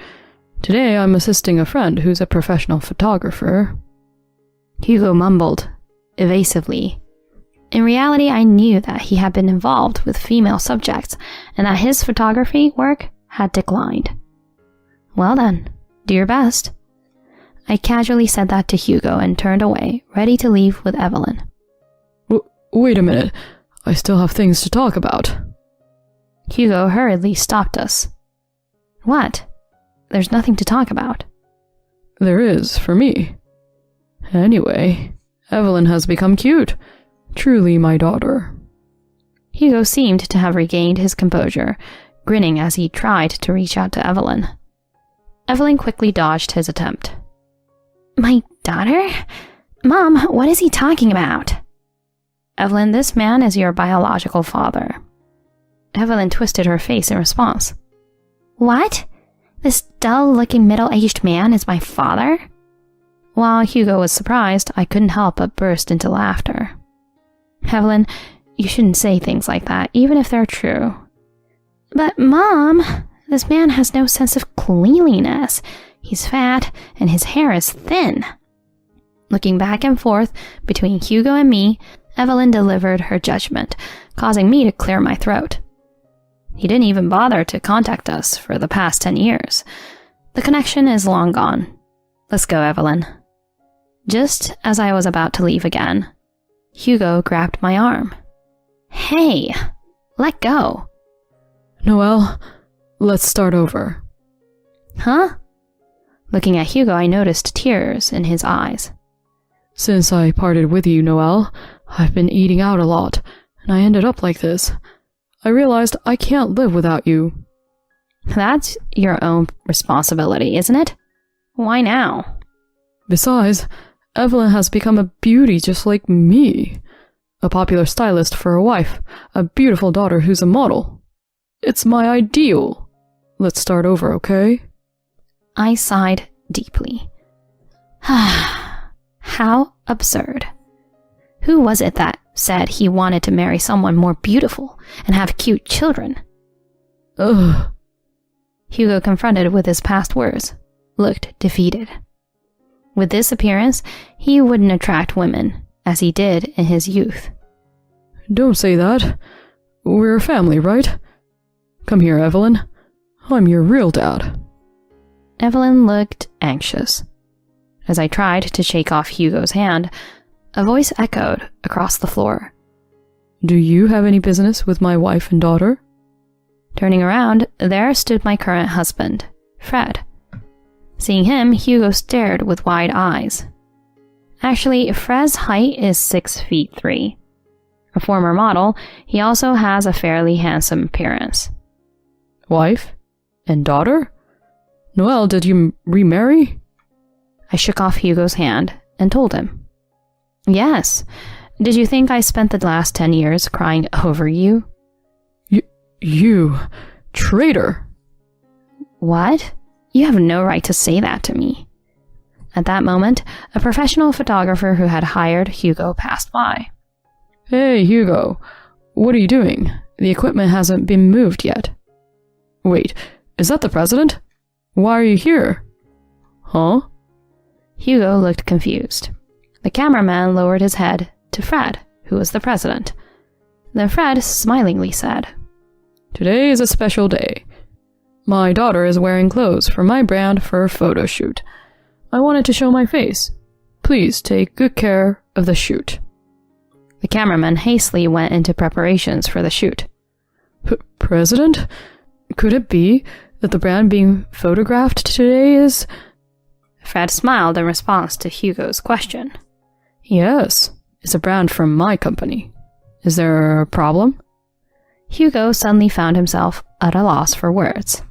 Today I'm assisting a friend who's a professional photographer. Hugo mumbled, evasively. In reality, I knew that he had been involved with female subjects and that his photography work had declined. Well then, do your best. I casually said that to Hugo and turned away, ready to leave with Evelyn. Wait a minute. I still have things to talk about. Hugo hurriedly stopped us. What? There's nothing to talk about. There is, for me. Anyway, Evelyn has become cute. Truly my daughter. Hugo seemed to have regained his composure, grinning as he tried to reach out to Evelyn. Evelyn quickly dodged his attempt. My daughter? Mom, what is he talking about? Evelyn, this man is your biological father. Evelyn twisted her face in response. What? This dull-looking middle-aged man is my father? While Hugo was surprised, I couldn't help but burst into laughter. Evelyn, you shouldn't say things like that, even if they're true. But Mom, this man has no sense of cleanliness. He's fat, and his hair is thin. Looking back and forth between Hugo and me, Evelyn delivered her judgment, causing me to clear my throat. He didn't even bother to contact us for the past 10 years. The connection is long gone. Let's go, Evelyn. Just as I was about to leave again, Hugo grabbed my arm. Hey, let go. Noelle, let's start over. Huh? Looking at Hugo, I noticed tears in his eyes. Since I parted with you, Noelle, I've been eating out a lot, and I ended up like this. I realized I can't live without you. That's your own responsibility, isn't it? Why now? Besides, Evelyn has become a beauty just like me. A popular stylist for a wife, a beautiful daughter who's a model. It's my ideal. Let's start over, okay? I sighed deeply. How absurd. Who was it that said he wanted to marry someone more beautiful and have cute children? Ugh. Hugo, confronted with his past words, looked defeated. With this appearance, he wouldn't attract women, as he did in his youth. Don't say that. We're a family, right? Come here, Evelyn. I'm your real dad. Evelyn looked anxious. As I tried to shake off Hugo's hand, a voice echoed across the floor. Do you have any business with my wife and daughter? Turning around, there stood my current husband, Fred. Seeing him, Hugo stared with wide eyes. Actually, Fred's height is 6'3". A former model, he also has a fairly handsome appearance. Wife? And daughter? Noelle, did you remarry? I shook off Hugo's hand and told him. Yes. Did you think I spent the last 10 years crying over you? You traitor! What? You have no right to say that to me. At that moment, a professional photographer who had hired Hugo passed by. Hey, Hugo. What are you doing? The equipment hasn't been moved yet. Wait, is that the president? Why are you here? Huh? Hugo looked confused. The cameraman lowered his head to Fred, who was the president. Then Fred smilingly said, Today is a special day. My daughter is wearing clothes for my brand for a photo shoot. I wanted to show my face. Please take good care of the shoot. The cameraman hastily went into preparations for the shoot. President? Could it be that the brand being photographed today is... Fred smiled in response to Hugo's question. Yes, it's a brand from my company. Is there a problem? Hugo suddenly found himself at a loss for words.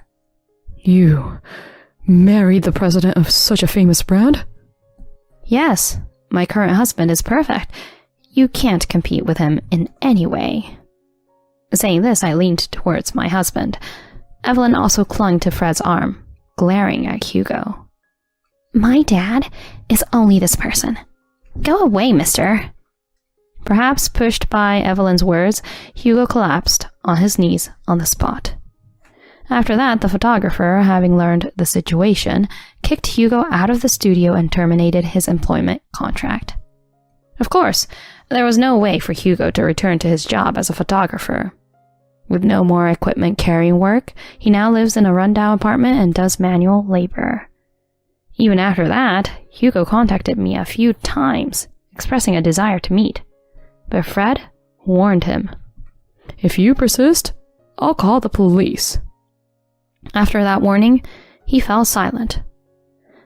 You married the president of such a famous brand? Yes, my current husband is perfect. You can't compete with him in any way. Saying this, I leaned towards my husband. Evelyn also clung to Fred's arm, glaring at Hugo. My dad is only this person. Go away, mister. Perhaps pushed by Evelyn's words, Hugo collapsed on his knees on the spot. After that, the photographer, having learned the situation, kicked Hugo out of the studio and terminated his employment contract. Of course, there was no way for Hugo to return to his job as a photographer. With no more equipment carrying work, he now lives in a rundown apartment and does manual labor. Even after that, Hugo contacted me a few times, expressing a desire to meet. But Fred warned him. If you persist, I'll call the police. After that warning, he fell silent.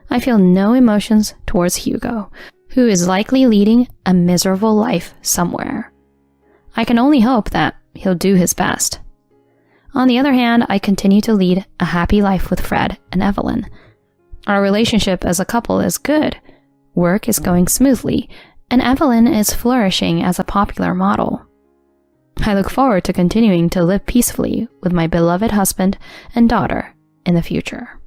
I feel no emotions towards Hugo, who is likely leading a miserable life somewhere. I can only hope that he'll do his best. On the other hand, I continue to lead a happy life with Fred and Evelyn. Our relationship as a couple is good. Work is going smoothly, and Evelyn is flourishing as a popular model. I look forward to continuing to live peacefully with my beloved husband and daughter in the future.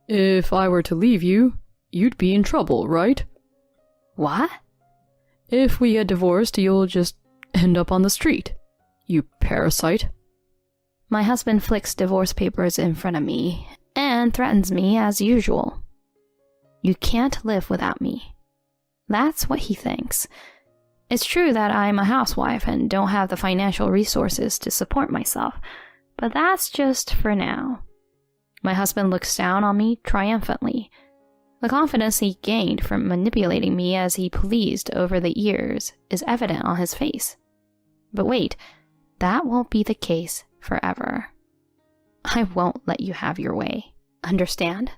If I were to leave you, you'd be in trouble, right? What? If we get divorced, you'll just end up on the street. You parasite. My husband flicks divorce papers in front of me and threatens me as usual. You can't live without me. That's what he thinks. It's true that I'm a housewife and don't have the financial resources to support myself, but that's just for now. My husband looks down on me triumphantly. The confidence he gained from manipulating me as he pleased over the years is evident on his face. But wait, that won't be the case forever. I won't let you have your way. Understand?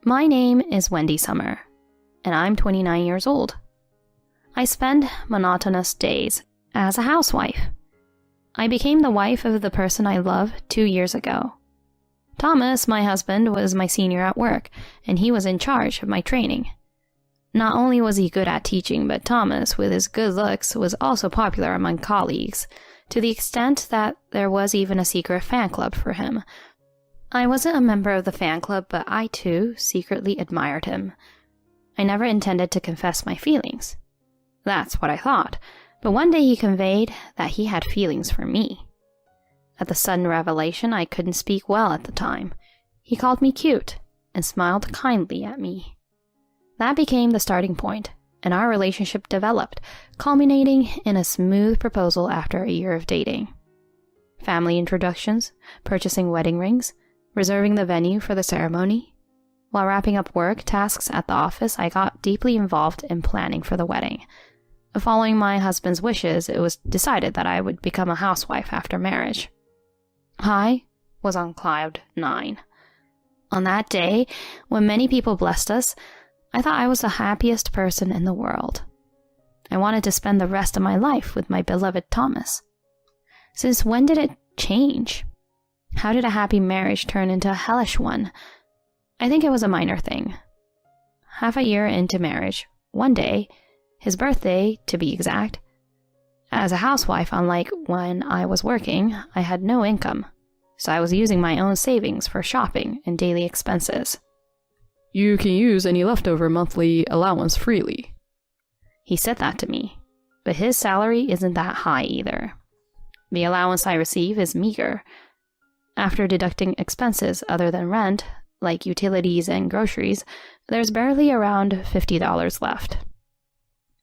My name is Wendy Summer, and I'm 29 years old. I spend monotonous days as a housewife. I became the wife of the person I love 2 years ago. Thomas, my husband, was my senior at work, and he was in charge of my training. Not only was he good at teaching, but Thomas, with his good looks, was also popular among colleagues, to the extent that there was even a secret fan club for him. I wasn't a member of the fan club, but I too secretly admired him. I never intended to confess my feelings. That's what I thought, but one day he conveyed that he had feelings for me. At the sudden revelation, I couldn't speak well at the time. He called me cute and smiled kindly at me. That became the starting point, and our relationship developed, culminating in a smooth proposal after a year of dating. Family introductions, purchasing wedding rings, reserving the venue for the ceremony. While wrapping up work tasks at the office, I got deeply involved in planning for the wedding. Following my husband's wishes, it was decided that I would become a housewife after marriage. I was on cloud 9. On that day, when many people blessed us, I thought I was the happiest person in the world. I wanted to spend the rest of my life with my beloved Thomas. Since when did it change? How did a happy marriage turn into a hellish one? I think it was a minor thing. Half a year into marriage, one day, his birthday to be exact, as a housewife, unlike when I was working, I had no income, so I was using my own savings for shopping and daily expenses. You can use any leftover monthly allowance freely. He said that to me, but his salary isn't that high either. The allowance I receive is meager. After deducting expenses other than rent, like utilities and groceries, there's barely around $50 left.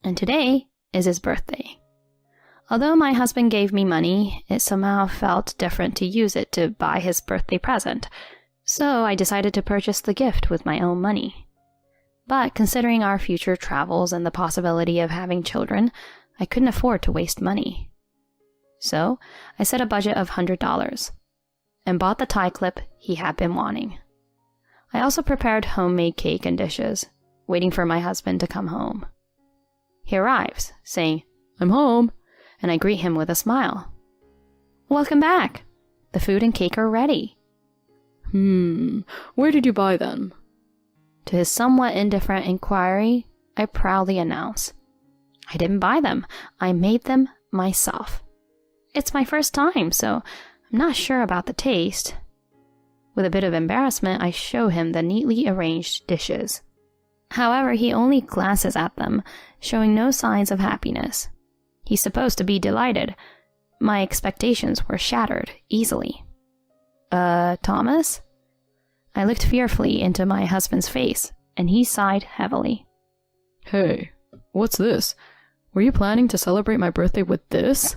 And today is his birthday. Although my husband gave me money, it somehow felt different to use it to buy his birthday present, so I decided to purchase the gift with my own money. But considering our future travels and the possibility of having children, I couldn't afford to waste money. So I set a budget of $100 and bought the tie clip he had been wanting. I also prepared homemade cake and dishes, waiting for my husband to come home. He arrives, saying, "I'm home," and I greet him with a smile. "Welcome back. The food and cake are ready." Where did you buy them? To his somewhat indifferent inquiry, I proudly announce, "I didn't buy them. I made them myself. It's my first time, so I'm not sure about the taste." With a bit of embarrassment, I show him the neatly arranged dishes. However, he only glances at them, showing no signs of happiness. He's supposed to be delighted. My expectations were shattered easily. Thomas? I looked fearfully into my husband's face, and he sighed heavily. Hey, what's this? Were you planning to celebrate my birthday with this?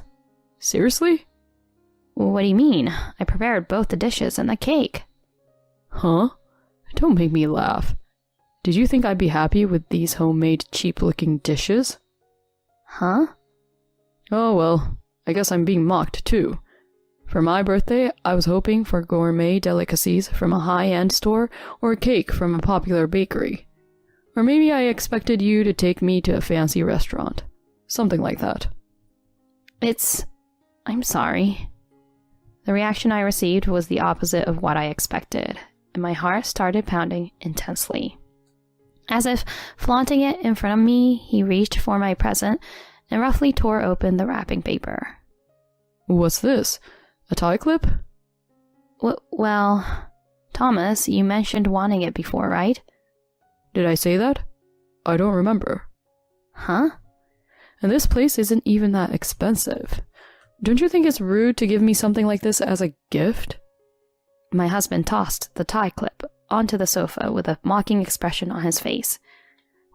Seriously? What do you mean? I prepared both the dishes and the cake. Huh? Don't make me laugh. Did you think I'd be happy with these homemade, cheap-looking dishes? Huh? Oh well, I guess I'm being mocked too. For my birthday, I was hoping for gourmet delicacies from a high-end store or cake from a popular bakery. Or maybe I expected you to take me to a fancy restaurant. Something like that. I'm sorry. The reaction I received was the opposite of what I expected, and my heart started pounding intensely. As if flaunting it in front of me, he reached for my present and roughly tore open the wrapping paper. What's this? A tie clip? Well, Thomas, you mentioned wanting it before, right? Did I say that? I don't remember. Huh? And this place isn't even that expensive. Don't you think it's rude to give me something like this as a gift? My husband tossed the tie clip onto the sofa with a mocking expression on his face.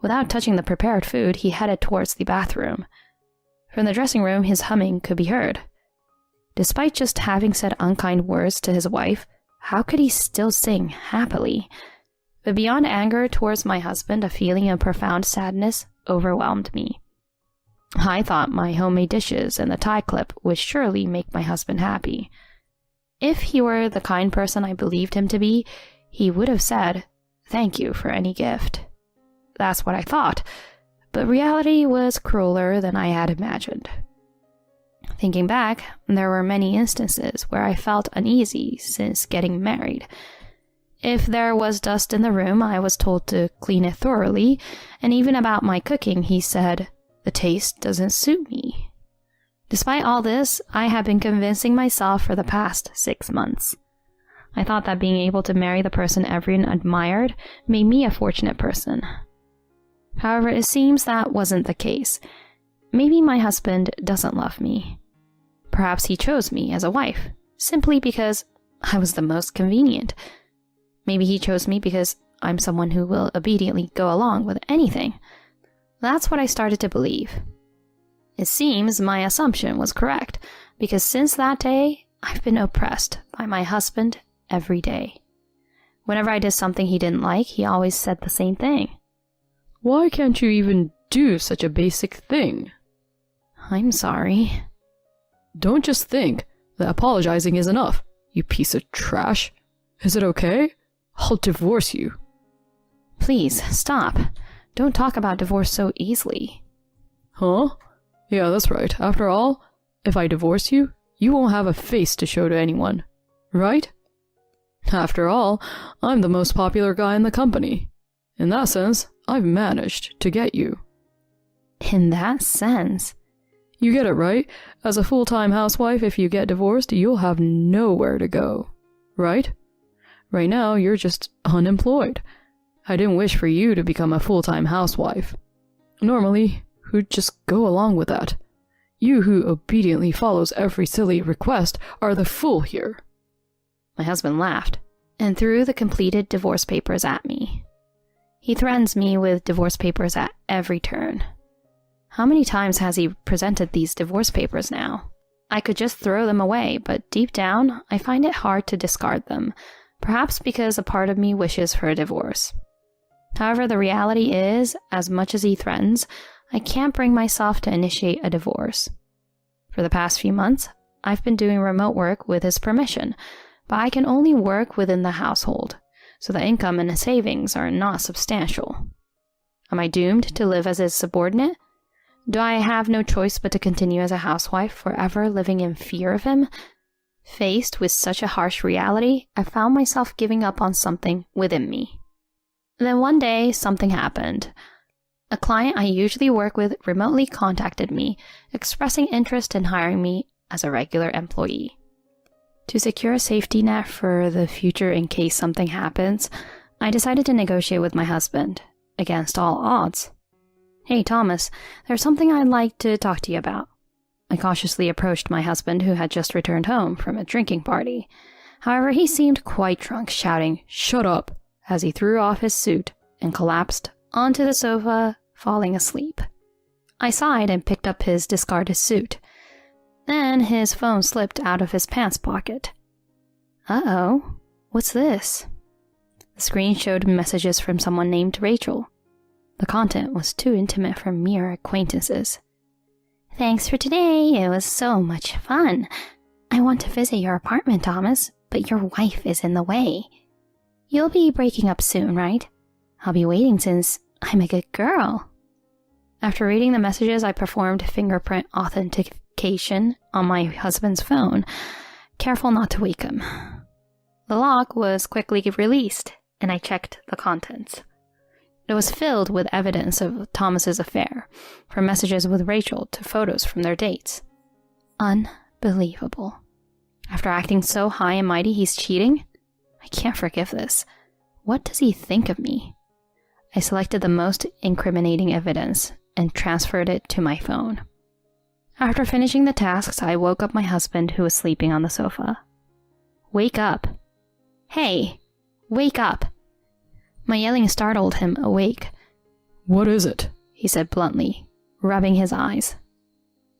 Without touching the prepared food, he headed towards the bathroom. From the dressing room, his humming could be heard. Despite just having said unkind words to his wife, how could he still sing happily? But beyond anger towards my husband, a feeling of profound sadness overwhelmed me. I thought my homemade dishes and the tie clip would surely make my husband happy. If he were the kind person I believed him to be, he would have said, "Thank you for any gift." That's what I thought, but reality was crueler than I had imagined. Thinking back, there were many instances where I felt uneasy since getting married. If there was dust in the room, I was told to clean it thoroughly, and even about my cooking, he said, "The taste doesn't suit me." Despite all this, I have been convincing myself for the past 6 months. I thought that being able to marry the person everyone admired made me a fortunate person. However, it seems that wasn't the case. Maybe my husband doesn't love me. Perhaps he chose me as a wife, simply because I was the most convenient. Maybe he chose me because I'm someone who will obediently go along with anything. That's what I started to believe. It seems my assumption was correct, because since that day, I've been oppressed by my husband every day. Whenever I did something he didn't like, he always said the same thing. Why can't you even do such a basic thing? I'm sorry. Don't just think that apologizing is enough, you piece of trash. Is it okay? I'll divorce you. Please, stop. Don't talk about divorce so easily. Huh? Yeah, that's right. After all, if I divorce you, you won't have a face to show to anyone, right? After all, I'm the most popular guy in the company. In that sense, I've managed to get you. In that sense? You get it, right? As a full-time housewife, if you get divorced, you'll have nowhere to go, right? Right now, you're just unemployed. I didn't wish for you to become a full-time housewife. Normally, who'd just go along with that? You who obediently follows every silly request are the fool here. My husband laughed and threw the completed divorce papers at me. He threatens me with divorce papers at every turn. How many times has he presented these divorce papers now? I could just throw them away, but deep down, I find it hard to discard them, perhaps because a part of me wishes for a divorce. However, the reality is, as much as he threatens, I can't bring myself to initiate a divorce. For the past few months, I've been doing remote work with his permission, but I can only work within the household, so the income and savings are not substantial. Am I doomed to live as his subordinate? Do I have no choice but to continue as a housewife, forever living in fear of him? Faced with such a harsh reality, I found myself giving up on something within me. Then one day, something happened. A client I usually work with remotely contacted me, expressing interest in hiring me as a regular employee. To secure a safety net for the future in case something happens, I decided to negotiate with my husband, against all odds. "Hey, Thomas, there's something I'd like to talk to you about." I cautiously approached my husband, who had just returned home from a drinking party. However, he seemed quite drunk, shouting, "Shut up," as he threw off his suit and collapsed onto the sofa, falling asleep. I sighed and picked up his discarded suit. Then his phone slipped out of his pants pocket. Uh-oh, what's this? The screen showed messages from someone named Rachel. The content was too intimate for mere acquaintances. "Thanks for today, it was so much fun. I want to visit your apartment, Thomas, but your wife is in the way. You'll be breaking up soon, right? I'll be waiting since I'm a good girl." After reading the messages, I performed fingerprint authentication on my husband's phone, careful not to wake him. The lock was quickly released, and I checked the contents. It was filled with evidence of Thomas's affair, from messages with Rachel to photos from their dates. Unbelievable. After acting so high and mighty he's cheating? I can't forgive this. What does he think of me? I selected the most incriminating evidence and transferred it to my phone. After finishing the tasks, I woke up my husband, who was sleeping on the sofa. "Wake up. Hey, wake up." My yelling startled him awake. "What is it?" he said bluntly, rubbing his eyes.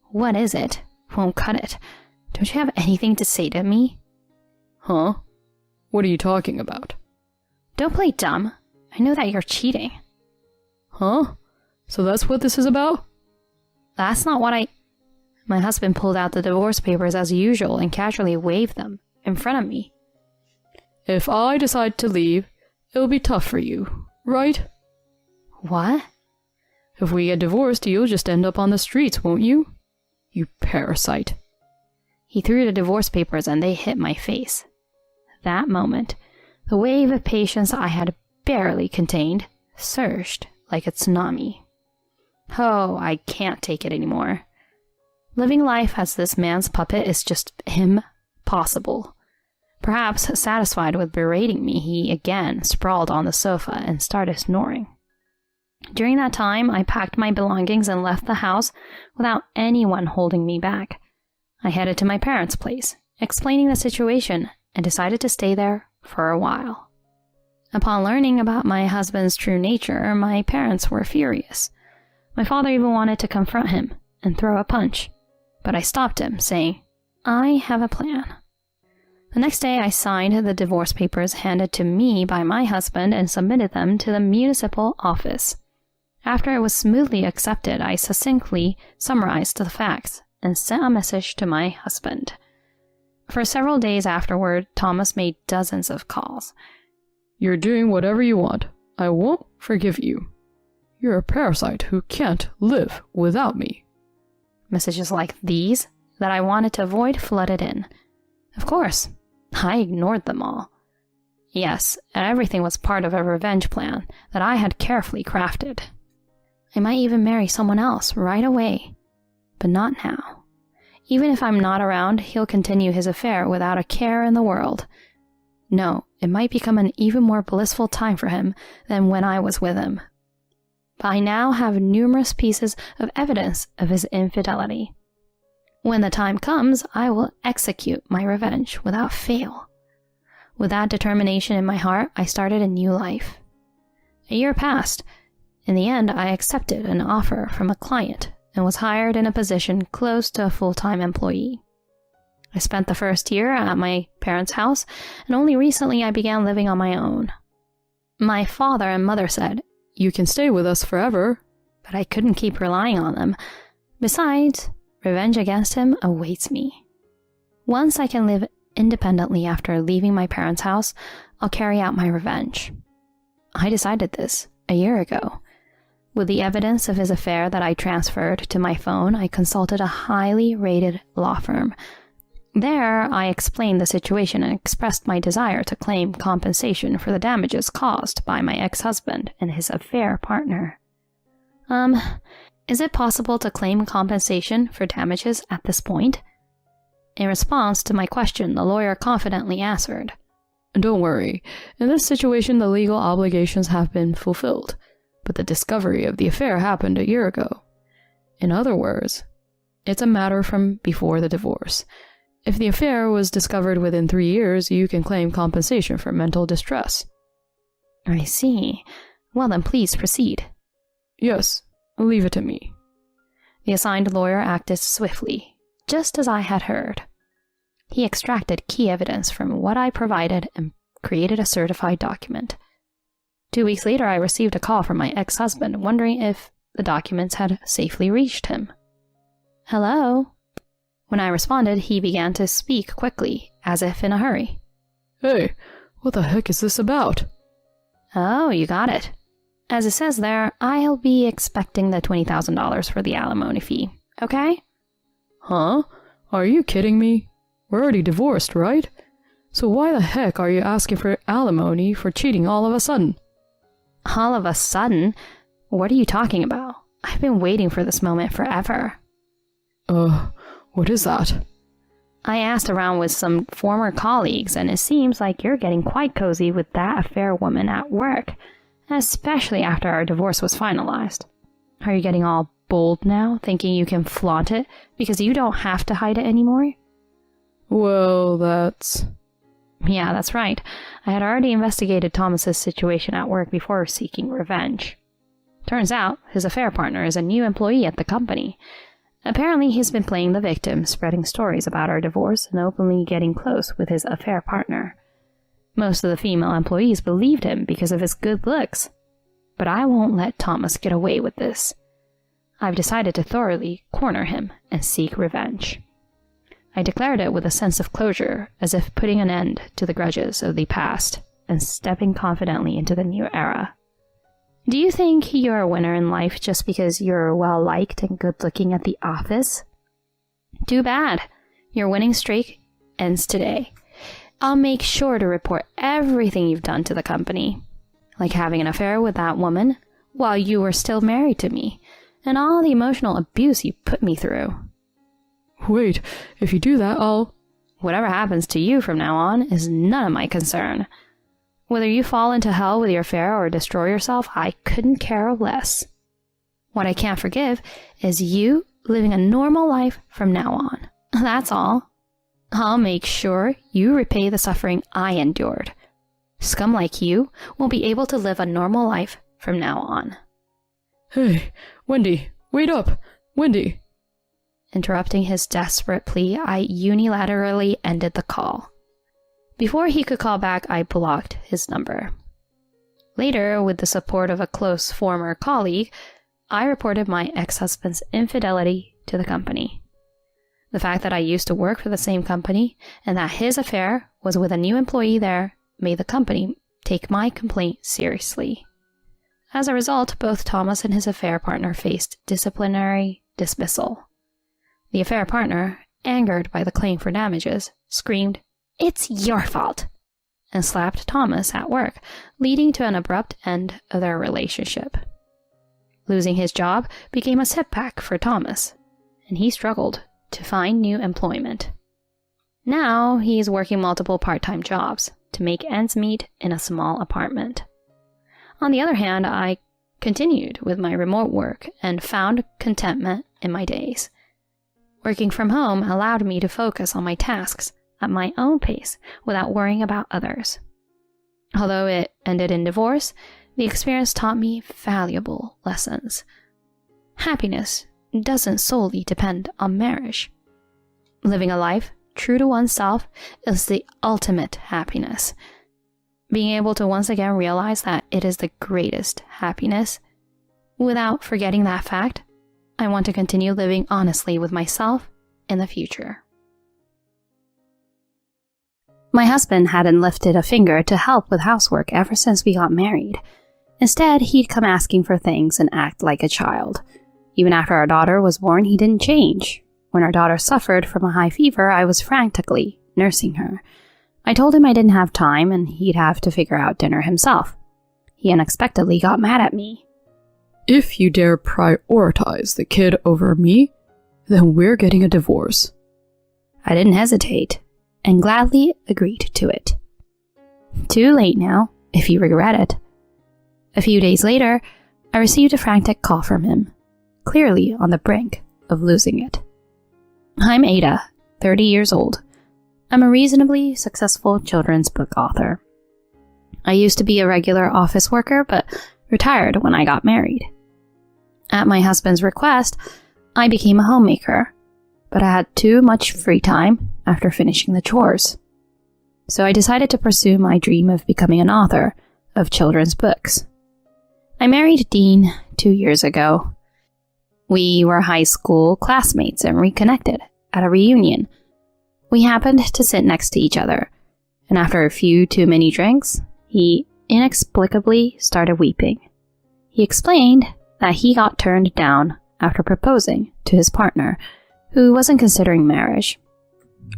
"What is it? Won't cut it. Don't you have anything to say to me?" "Huh? What are you talking about?" "Don't play dumb. I know that you're cheating." "Huh? So that's what this is about?" "That's not what I..." My husband pulled out the divorce papers as usual and casually waved them in front of me. "If I decide to leave, it'll be tough for you, right?" "What?" "If we get divorced, you'll just end up on the streets, won't you? You parasite." He threw the divorce papers and they hit my face. That moment, the wave of patience I had barely contained surged like a tsunami. Oh, I can't take it anymore. Living life as this man's puppet is just impossible. Perhaps satisfied with berating me, he again sprawled on the sofa and started snoring. During that time, I packed my belongings and left the house without anyone holding me back. I headed to my parents' place, explaining the situation, and decided to stay there for a while. Upon learning about my husband's true nature, my parents were furious. My father even wanted to confront him and throw a punch, but I stopped him, saying, "I have a plan." The next day, I signed the divorce papers handed to me by my husband and submitted them to the municipal office. After it was smoothly accepted, I succinctly summarized the facts and sent a message to my husband. For several days afterward, Thomas made dozens of calls. "You're doing whatever you want. I won't forgive you. You're a parasite who can't live without me." Messages like these that I wanted to avoid flooded in. Of course, I ignored them all. Yes, and everything was part of a revenge plan that I had carefully crafted. I might even marry someone else right away, but not now. Even if I'm not around, he'll continue his affair without a care in the world. No, it might become an even more blissful time for him than when I was with him. But I now have numerous pieces of evidence of his infidelity. When the time comes, I will execute my revenge without fail. With that determination in my heart, I started a new life. A year passed. In the end, I accepted an offer from a client and was hired in a position close to a full-time employee. I spent the first year at my parents' house, and only recently I began living on my own. My father and mother said, "You can stay with us forever." but I couldn't keep relying on them. Besides, revenge against him awaits me. Once I can live independently after leaving my parents' house, I'll carry out my revenge. I decided this a year ago. With the evidence of his affair that I transferred to my phone, I consulted a highly rated law firm. There, I explained the situation and expressed my desire to claim compensation for the damages caused by my ex-husband and his affair partner. Is it possible to claim compensation for damages at this point? In response to my question, the lawyer confidently answered, "Don't worry. In this situation, the legal obligations have been fulfilled. but the discovery of the affair happened a year ago. In other words, it's a matter from before the divorce. If the affair was discovered within 3 years, you can claim compensation for mental distress. I see. Well then, please proceed. Yes, leave it to me. The assigned lawyer acted swiftly, just as I had heard. He extracted key evidence from what I provided and created a certified document. 2 weeks later, I received a call from my ex-husband wondering if the documents had safely reached him. Hello? When I responded, he began to speak quickly, as if in a hurry. Hey, what the heck is this about? Oh, you got it. As it says there, I'll be expecting the $20,000 for the alimony fee, okay? Huh? Are you kidding me? We're already divorced, right? So why the heck are you asking for alimony for cheating all of a sudden? All of a sudden? What are you talking about? I've been waiting for this moment forever. What is that? I asked around with some former colleagues, and it seems like you're getting quite cozy with that affair woman at work, especially after our divorce was finalized. Are you getting all bold now, thinking you can flaunt it because you don't have to hide it anymore? Well, that's... Yeah, that's right. I had already investigated Thomas's situation at work before seeking revenge. Turns out, his affair partner is a new employee at the company. Apparently, he's been playing the victim, spreading stories about our divorce and openly getting close with his affair partner. Most of the female employees believed him because of his good looks. But I won't let Thomas get away with this. I've decided to thoroughly corner him and seek revenge. I declared it with a sense of closure, as if putting an end to the grudges of the past and stepping confidently into the new era. Do you think you're a winner in life just because you're well-liked and good-looking at the office? Too bad. Your winning streak ends today. I'll make sure to report everything you've done to the company, like having an affair with that woman while you were still married to me, and all the emotional abuse you put me through. Wait, if you do that, I'll... Whatever happens to you from now on is none of my concern. Whether you fall into hell with your affair or destroy yourself, I couldn't care less. What I can't forgive is you living a normal life from now on. That's all. I'll make sure you repay the suffering I endured. Scum like you won't be able to live a normal life from now on. Hey, Wendy, wait up! Wendy! Interrupting his desperate plea, I unilaterally ended the call. Before he could call back, I blocked his number. Later, with the support of a close former colleague, I reported my ex-husband's infidelity to the company. The fact that I used to work for the same company and that his affair was with a new employee there made the company take my complaint seriously. As a result, both Thomas and his affair partner faced disciplinary dismissal. The affair partner, angered by the claim for damages, screamed, "It's your fault!" and slapped Thomas at work, leading to an abrupt end of their relationship. Losing his job became a setback for Thomas, and he struggled to find new employment. Now he's working multiple part-time jobs to make ends meet in a small apartment. On the other hand, I continued with my remote work and found contentment in my days. Working from home allowed me to focus on my tasks at my own pace without worrying about others. Although it ended in divorce, the experience taught me valuable lessons. Happiness doesn't solely depend on marriage. Living a life true to oneself is the ultimate happiness. Being able to once again realize that it is the greatest happiness. Without forgetting that fact, I want to continue living honestly with myself in the future. My husband hadn't lifted a finger to help with housework ever since we got married. Instead, he'd come asking for things and act like a child. Even after our daughter was born, he didn't change. When our daughter suffered from a high fever, I was frantically nursing her. I told him I didn't have time and he'd have to figure out dinner himself. He unexpectedly got mad at me. If you dare prioritize the kid over me, then we're getting a divorce. I didn't hesitate and gladly agreed to it. Too late now, if you regret it. A few days later, I received a frantic call from him, clearly on the brink of losing it. I'm Ada, 30 years old. I'm a reasonably successful children's book author. I used to be a regular office worker, but retired when I got married. At my husband's request, I became a homemaker, but I had too much free time after finishing the chores. So I decided to pursue my dream of becoming an author of children's books. I married Dean 2 years ago. We were high school classmates and reconnected at a reunion. We happened to sit next to each other, and after a few too many drinks, he inexplicably started weeping. He explained that he got turned down after proposing to his partner, who wasn't considering marriage.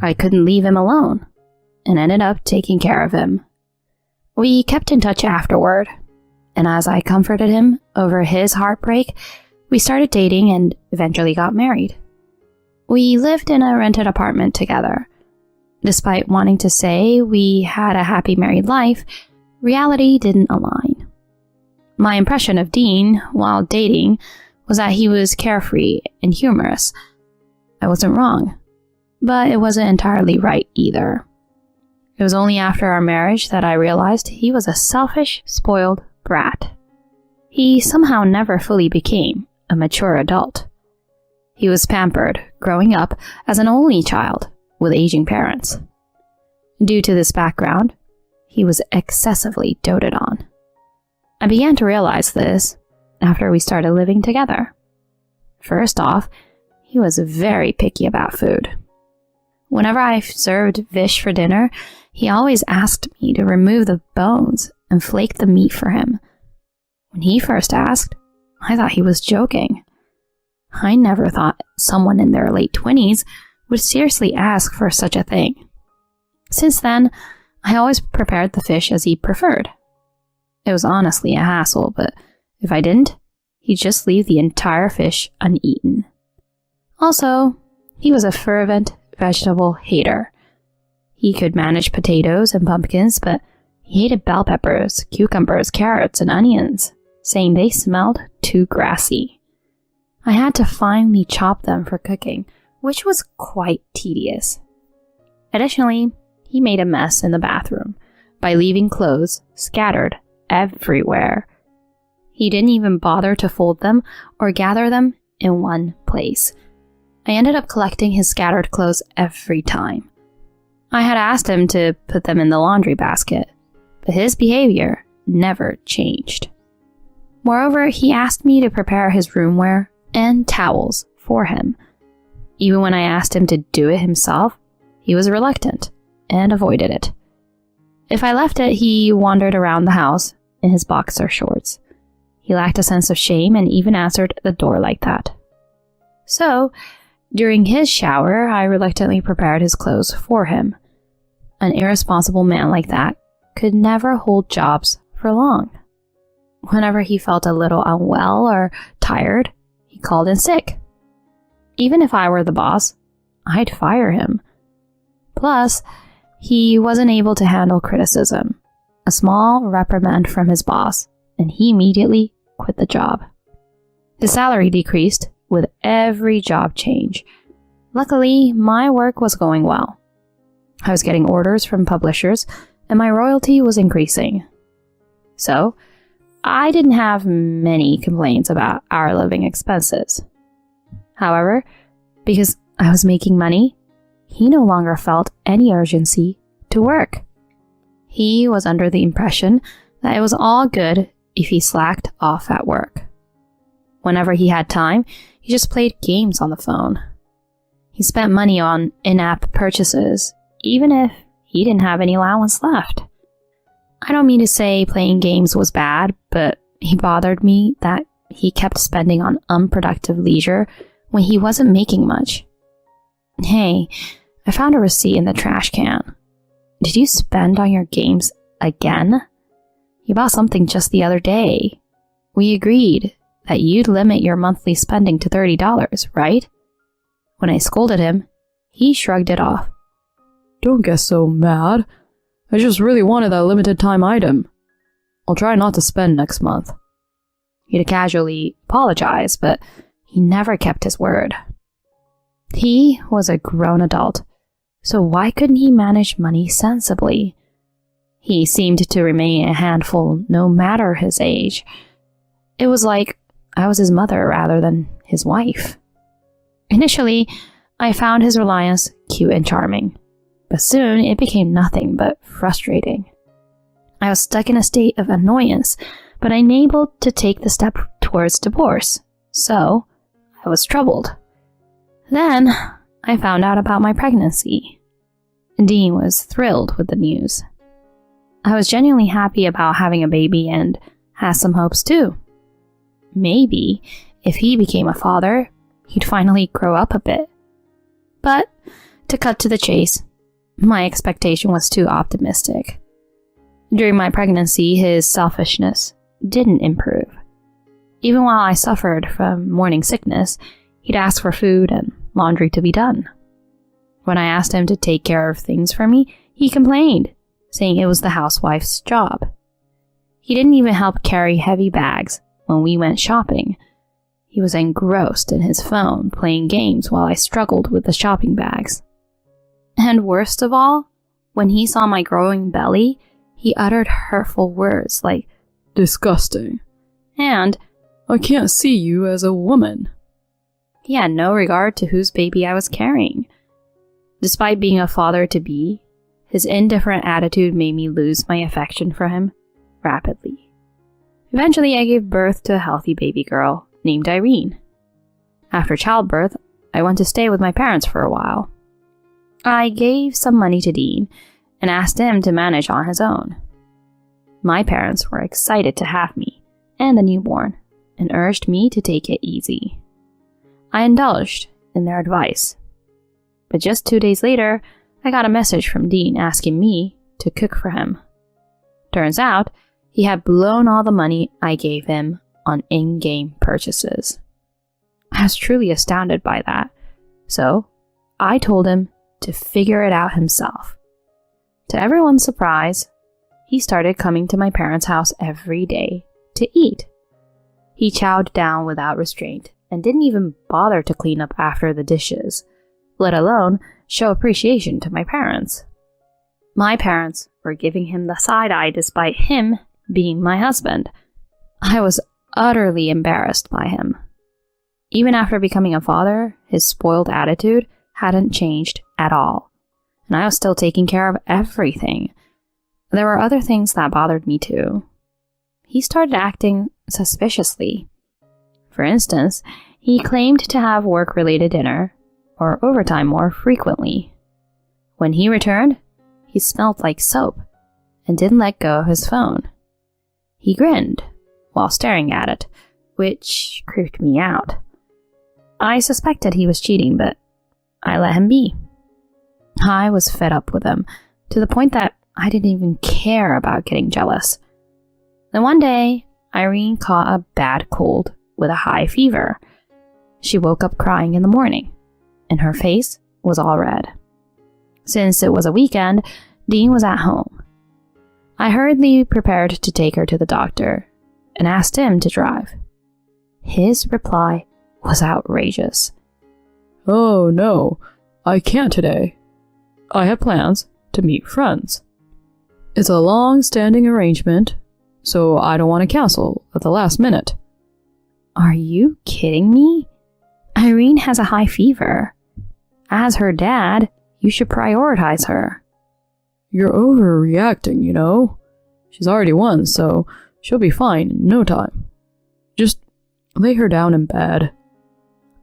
I couldn't leave him alone, and ended up taking care of him. We kept in touch afterward, and as I comforted him over his heartbreak, we started dating and eventually got married. We lived in a rented apartment together. Despite wanting to say we had a happy married life, reality didn't align. My impression of Dean while dating was that he was carefree and humorous. I wasn't wrong, but it wasn't entirely right either. It was only after our marriage that I realized he was a selfish, spoiled brat. He somehow never fully became a mature adult. He was pampered growing up as an only child with aging parents. Due to this background, he was excessively doted on. I began to realize this after we started living together. First off, he was very picky about food. Whenever I served fish for dinner, he always asked me to remove the bones and flake the meat for him. When he first asked, I thought he was joking. I never thought someone in their late 20s would seriously ask for such a thing. Since then, I always prepared the fish as he preferred. It was honestly a hassle, but if I didn't, he'd just leave the entire fish uneaten. Also, he was a fervent vegetable hater. He could manage potatoes and pumpkins, but he hated bell peppers, cucumbers, carrots, and onions, saying they smelled too grassy. I had to finally chop them for cooking, which was quite tedious. Additionally, he made a mess in the bathroom by leaving clothes scattered everywhere. He didn't even bother to fold them or gather them in one place. I ended up collecting his scattered clothes every time. I had asked him to put them in the laundry basket, but his behavior never changed. Moreover, he asked me to prepare his roomwear and towels for him. Even when I asked him to do it himself, he was reluctant and avoided it. If I left it, he wandered around the house in his boxer shorts. He lacked a sense of shame and even answered the door like that. So, during his shower, I reluctantly prepared his clothes for him. An irresponsible man like that could never hold jobs for long. Whenever he felt a little unwell or tired, he called in sick. Even if I were the boss, I'd fire him. Plus, he wasn't able to handle criticism. A small reprimand from his boss, and he immediately quit the job. His salary decreased with every job change. Luckily, my work was going well. I was getting orders from publishers, and my royalty was increasing. So, I didn't have many complaints about our living expenses. However, because I was making money, he no longer felt any urgency to work. He was under the impression that it was all good if he slacked off at work. Whenever he had time, he just played games on the phone. He spent money on in-app purchases, even if he didn't have any allowance left. I don't mean to say playing games was bad, but he bothered me that he kept spending on unproductive leisure when he wasn't making much. Hey, I found a receipt in the trash can. Did you spend on your games again? You bought something just the other day. We agreed that you'd limit your monthly spending to $30, right? When I scolded him, he shrugged it off. Don't get so mad. I just really wanted that limited time item. I'll try not to spend next month. He'd casually apologize, but he never kept his word. He was a grown adult, so why couldn't he manage money sensibly? He seemed to remain a handful no matter his age. It was like I was his mother rather than his wife. Initially, I found his reliance cute and charming, but soon it became nothing but frustrating. I was stuck in a state of annoyance, but unable to take the step towards divorce, so I was troubled. Then, I found out about my pregnancy. Dean was thrilled with the news. I was genuinely happy about having a baby and had some hopes too. Maybe, if he became a father, he'd finally grow up a bit. But, to cut to the chase, my expectation was too optimistic. During my pregnancy, his selfishness didn't improve. Even while I suffered from morning sickness, he'd ask for food and laundry to be done. When I asked him to take care of things for me, he complained, saying it was the housewife's job. He didn't even help carry heavy bags when we went shopping. He was engrossed in his phone, playing games while I struggled with the shopping bags. And worst of all, when he saw my growing belly, he uttered hurtful words like, "Disgusting," and, "I can't see you as a woman." He had no regard to whose baby I was carrying. Despite being a father-to-be, his indifferent attitude made me lose my affection for him rapidly. Eventually, I gave birth to a healthy baby girl named Irene. After childbirth, I went to stay with my parents for a while. I gave some money to Dean and asked him to manage on his own. My parents were excited to have me and the newborn and urged me to take it easy. I indulged in their advice. But just 2 days later, I got a message from Dean asking me to cook for him. Turns out, he had blown all the money I gave him on in-game purchases. I was truly astounded by that, so I told him to figure it out himself. To everyone's surprise, he started coming to my parents' house every day to eat. He chowed down without restraint and didn't even bother to clean up after the dishes, let alone show appreciation to my parents. My parents were giving him the side eye despite him being my husband. I was utterly embarrassed by him. Even after becoming a father, his spoiled attitude hadn't changed at all, and I was still taking care of everything. There were other things that bothered me too. He started acting suspiciously. For instance, he claimed to have work-related dinner or overtime more frequently. When he returned, he smelled like soap and didn't let go of his phone. He grinned while staring at it, which creeped me out. I suspected he was cheating, but I let him be. I was fed up with him, to the point that I didn't even care about getting jealous. Then one day, Irene caught a bad cold with a high fever. She woke up crying in the morning, and her face was all red. Since it was a weekend, Dean was at home. I hurriedly prepared to take her to the doctor and asked him to drive. His reply was outrageous. "Oh no, I can't today. I have plans to meet friends. It's a long-standing arrangement, so I don't want to cancel at the last minute." Are you kidding me? Irene has a high fever. As her dad, you should prioritize her. "You're overreacting, you know. She's already won, so she'll be fine in no time. Just lay her down in bed."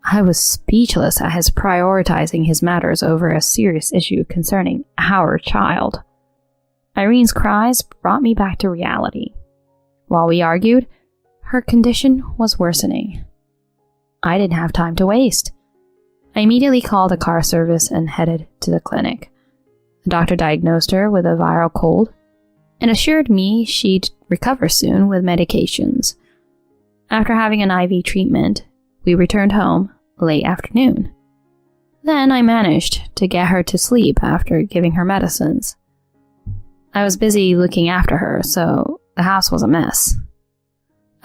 I was speechless at his prioritizing his matters over a serious issue concerning our child. Irene's cries brought me back to reality. While we argued, her condition was worsening. I didn't have time to waste. I immediately called a car service and headed to the clinic. The doctor diagnosed her with a viral cold and assured me she'd recover soon with medications. After having an IV treatment, we returned home late afternoon. Then I managed to get her to sleep after giving her medicines. I was busy looking after her, so the house was a mess.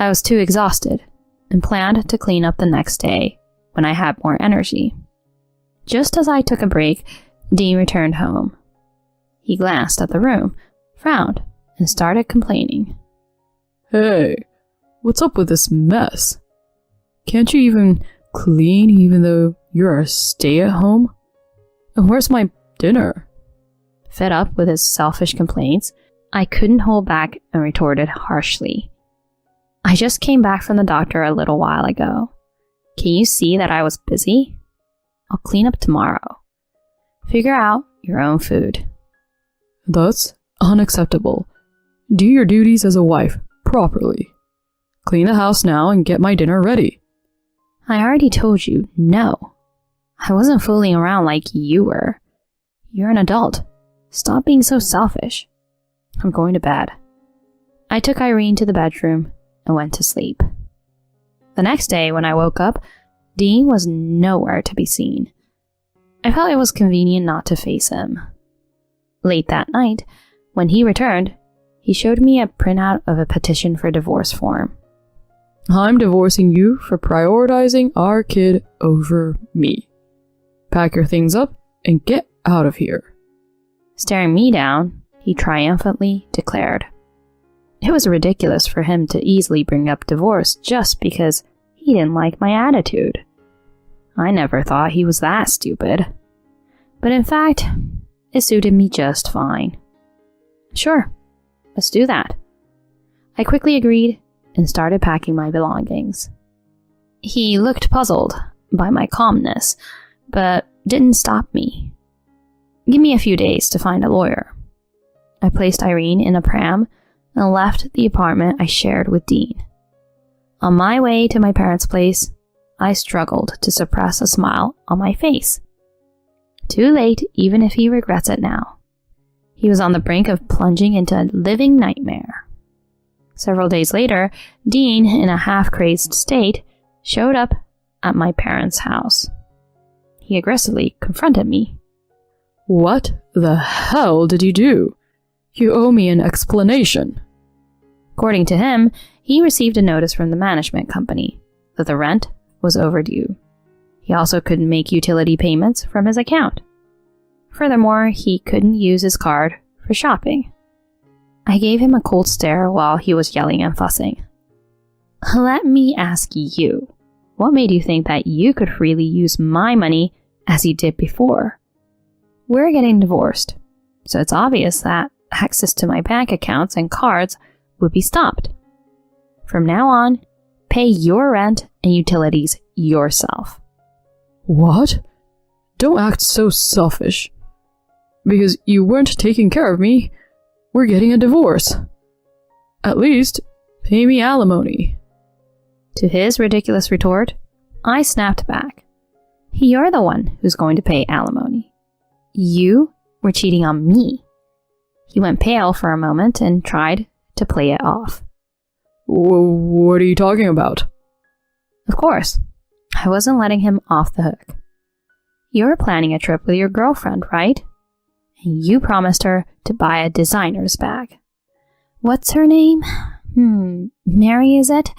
I was too exhausted and planned to clean up the next day when I had more energy. Just as I took a break, Dean returned home. He glanced at the room, frowned, and started complaining. Hey, what's up with this mess? Can't you even clean even though you're a stay-at-home? And where's my dinner? Fed up with his selfish complaints, I couldn't hold back and retorted harshly. I just came back from the doctor a little while ago. Can you see that I was busy? I'll clean up tomorrow. Figure out your own food. That's unacceptable. Do your duties as a wife properly. Clean the house now and get my dinner ready. I already told you no. I wasn't fooling around like you were. You're an adult. Stop being so selfish. I'm going to bed. I took Irene to the bedroom and went to sleep. The next day, when I woke up, Dean was nowhere to be seen. I felt it was convenient not to face him. Late that night, when he returned, he showed me a printout of a petition for divorce form. I'm divorcing you for prioritizing our kid over me. Pack your things up and get out of here. Staring me down, he triumphantly declared. It was ridiculous for him to easily bring up divorce just because he didn't like my attitude. I never thought he was that stupid. But in fact, it suited me just fine. Sure, let's do that. I quickly agreed and started packing my belongings. He looked puzzled by my calmness, but didn't stop me. Give me a few days to find a lawyer. I placed Irene in a pram and left the apartment I shared with Dean. On my way to my parents' place, I struggled to suppress a smile on my face. Too late, even if he regrets it now. He was on the brink of plunging into a living nightmare. Several days later, Dean, in a half-crazed state, showed up at my parents' house. He aggressively confronted me. What the hell did you do? You owe me an explanation. According to him, he received a notice from the management company that the rent was overdue. He also couldn't make utility payments from his account. Furthermore, he couldn't use his card for shopping. I gave him a cold stare while he was yelling and fussing. Let me ask you, what made you think that you could freely use my money as you did before? We're getting divorced, so it's obvious that access to my bank accounts and cards would be stopped. From now on, pay your rent and utilities yourself. What? Don't act so selfish. Because you weren't taking care of me, we're getting a divorce. At least, pay me alimony. To his ridiculous retort, I snapped back. You're the one who's going to pay alimony. You were cheating on me. He went pale for a moment and tried to play it off. What are you talking about? Of course, I wasn't letting him off the hook. You're planning a trip with your girlfriend, right? And you promised her to buy a designer's bag. What's her name? Mary, is it?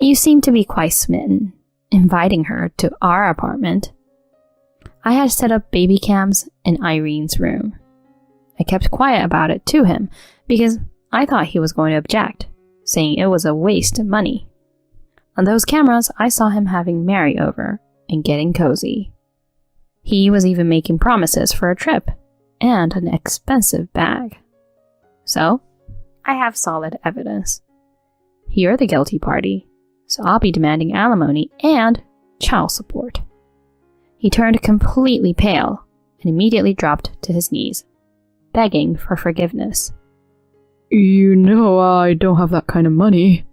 You seem to be quite smitten, inviting her to our apartment. I had set up baby cams in Irene's room. I kept quiet about it to him because I thought he was going to object, saying it was a waste of money. On those cameras, I saw him having Mary over and getting cozy. He was even making promises for a trip and an expensive bag. So, I have solid evidence. You're the guilty party, so I'll be demanding alimony and child support. He turned completely pale and immediately dropped to his knees, begging for forgiveness. You know I don't have that kind of money.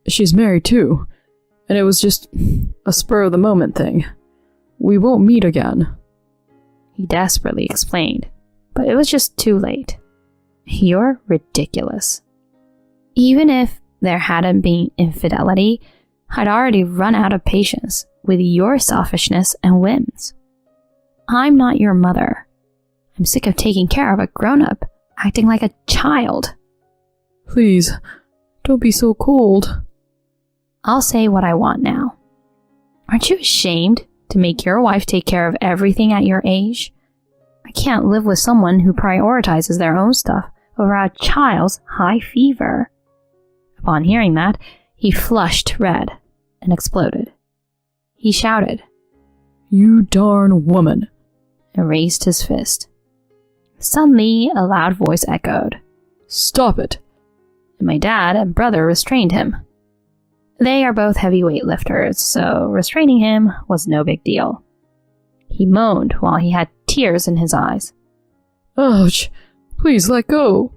She's married too, and it was just a spur-of-the-moment thing. We won't meet again. He desperately explained, but it was just too late. You're ridiculous. Even if there hadn't been infidelity, I'd already run out of patience with your selfishness and whims. I'm not your mother. I'm sick of taking care of a grown-up, acting like a child. Please, don't be so cold. I'll say what I want now. Aren't you ashamed to make your wife take care of everything at your age? I can't live with someone who prioritizes their own stuff over a child's high fever." Upon hearing that, he flushed red and exploded. He shouted, "You darn woman!" and raised his fist. Suddenly, a loud voice echoed, "Stop it!" and my dad and brother restrained him. They are both heavyweight lifters, so restraining him was no big deal. He moaned while he had tears in his eyes. "Ouch! Please let go!"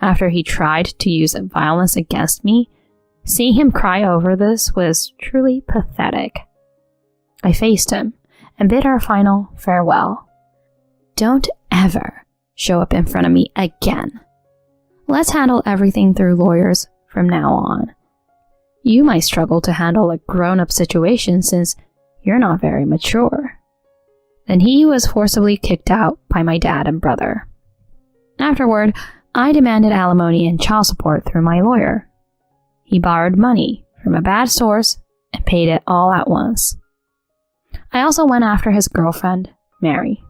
After he tried to use violence against me, seeing him cry over this was truly pathetic. I faced him and bid our final farewell. "Don't ever show up in front of me again. Let's handle everything through lawyers from now on. You might struggle to handle a grown-up situation since you're not very mature." Then he was forcibly kicked out by my dad and brother. Afterward, I demanded alimony and child support through my lawyer. He borrowed money from a bad source and paid it all at once. I also went after his girlfriend, Mary.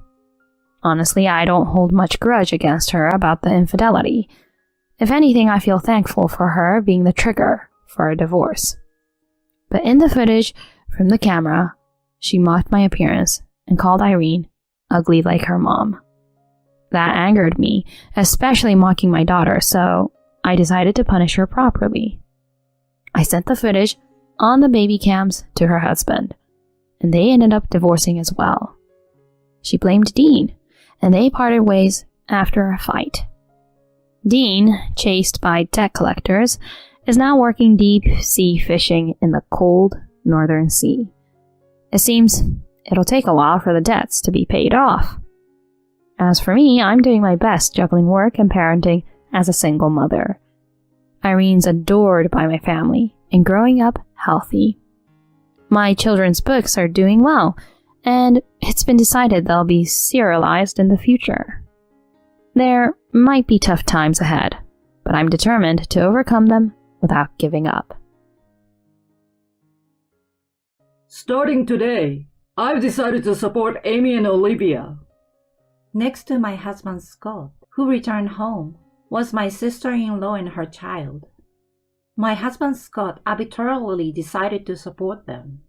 Honestly, I don't hold much grudge against her about the infidelity. If anything, I feel thankful for her being the trigger for a divorce. But in the footage from the camera, she mocked my appearance and called Irene ugly like her mom. That angered me, especially mocking my daughter, so I decided to punish her properly. I sent the footage on the baby cams to her husband, and they ended up divorcing as well. She blamed Dean, and they parted ways after a fight. Dean, chased by debt collectors, is now working deep sea fishing in the cold northern sea. It seems it'll take a while for the debts to be paid off. As for me, I'm doing my best juggling work and parenting as a single mother. Irene's adored by my family and growing up healthy. My children's books are doing well, and it's been decided they'll be serialized in the future. There might be tough times ahead, but I'm determined to overcome them without giving up. Starting today, I've decided to support Amy and Olivia. Next to my husband Scott, who returned home, was my sister-in-law and her child. My husband Scott arbitrarily decided to support them,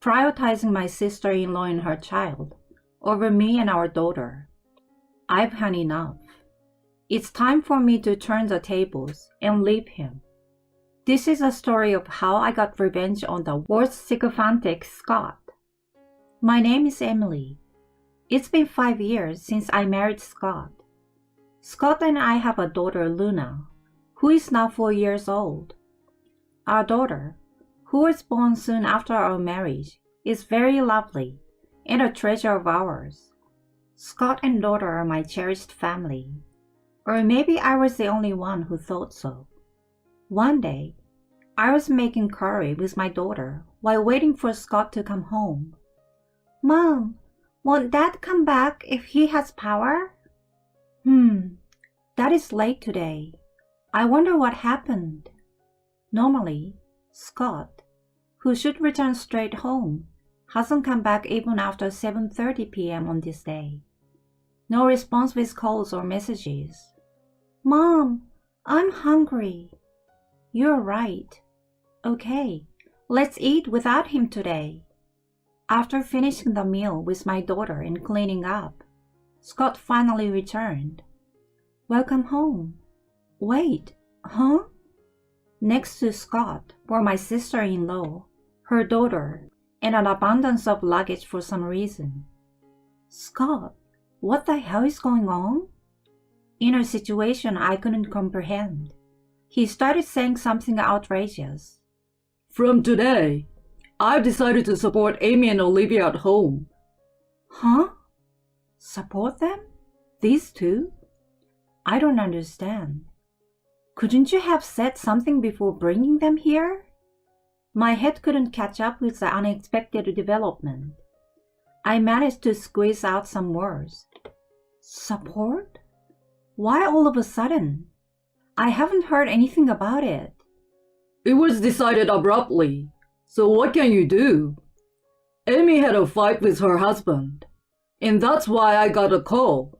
prioritizing my sister-in-law and her child over me and our daughter. I've had enough. It's time for me to turn the tables and leave him. This is a story of how I got revenge on the worst sycophantic Scott. My name is Emily. It's been 5 years since I married Scott. Scott and I have a daughter, Luna, who is now 4 years old. Our daughter, who was born soon after our marriage, is very lovely and a treasure of ours. Scott and daughter are my cherished family. Or maybe I was the only one who thought so. One day, I was making curry with my daughter while waiting for Scott to come home. "Mom, won't Dad come back if he has power?" Dad is late today. I wonder what happened. Normally, Scott, who should return straight home, hasn't come back even after 7:30 p.m. on this day. No response with calls or messages. "Mom, I'm hungry." "You're right. Okay, let's eat without him today." After finishing the meal with my daughter and cleaning up, Scott finally returned. "Welcome home." "Wait, huh?" Next to Scott were my sister-in-law, her daughter, and an abundance of luggage for some reason. "Scott, what the hell is going on?" In a situation I couldn't comprehend, he started saying something outrageous. From today, I've decided to support Amy and Olivia at home. Huh? Support them? These two? I don't understand. Couldn't you have said something before bringing them here? My head couldn't catch up with the unexpected development. I managed to squeeze out some words. Support? Why all of a sudden? I haven't heard anything about it. It was decided abruptly, so what can you do? Amy had a fight with her husband, and that's why I got a call.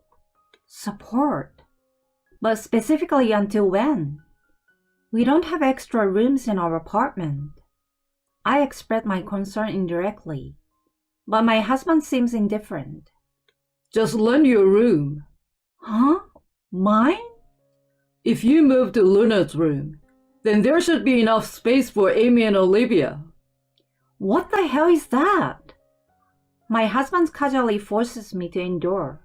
Support? But specifically until when? We don't have extra rooms in our apartment. I expressed my concern indirectly, but my husband seems indifferent. Just lend your room. Huh? Mine? If you move to Luna's room, then there should be enough space for Amy and Olivia. What the hell is that? My husband casually forces me to endure.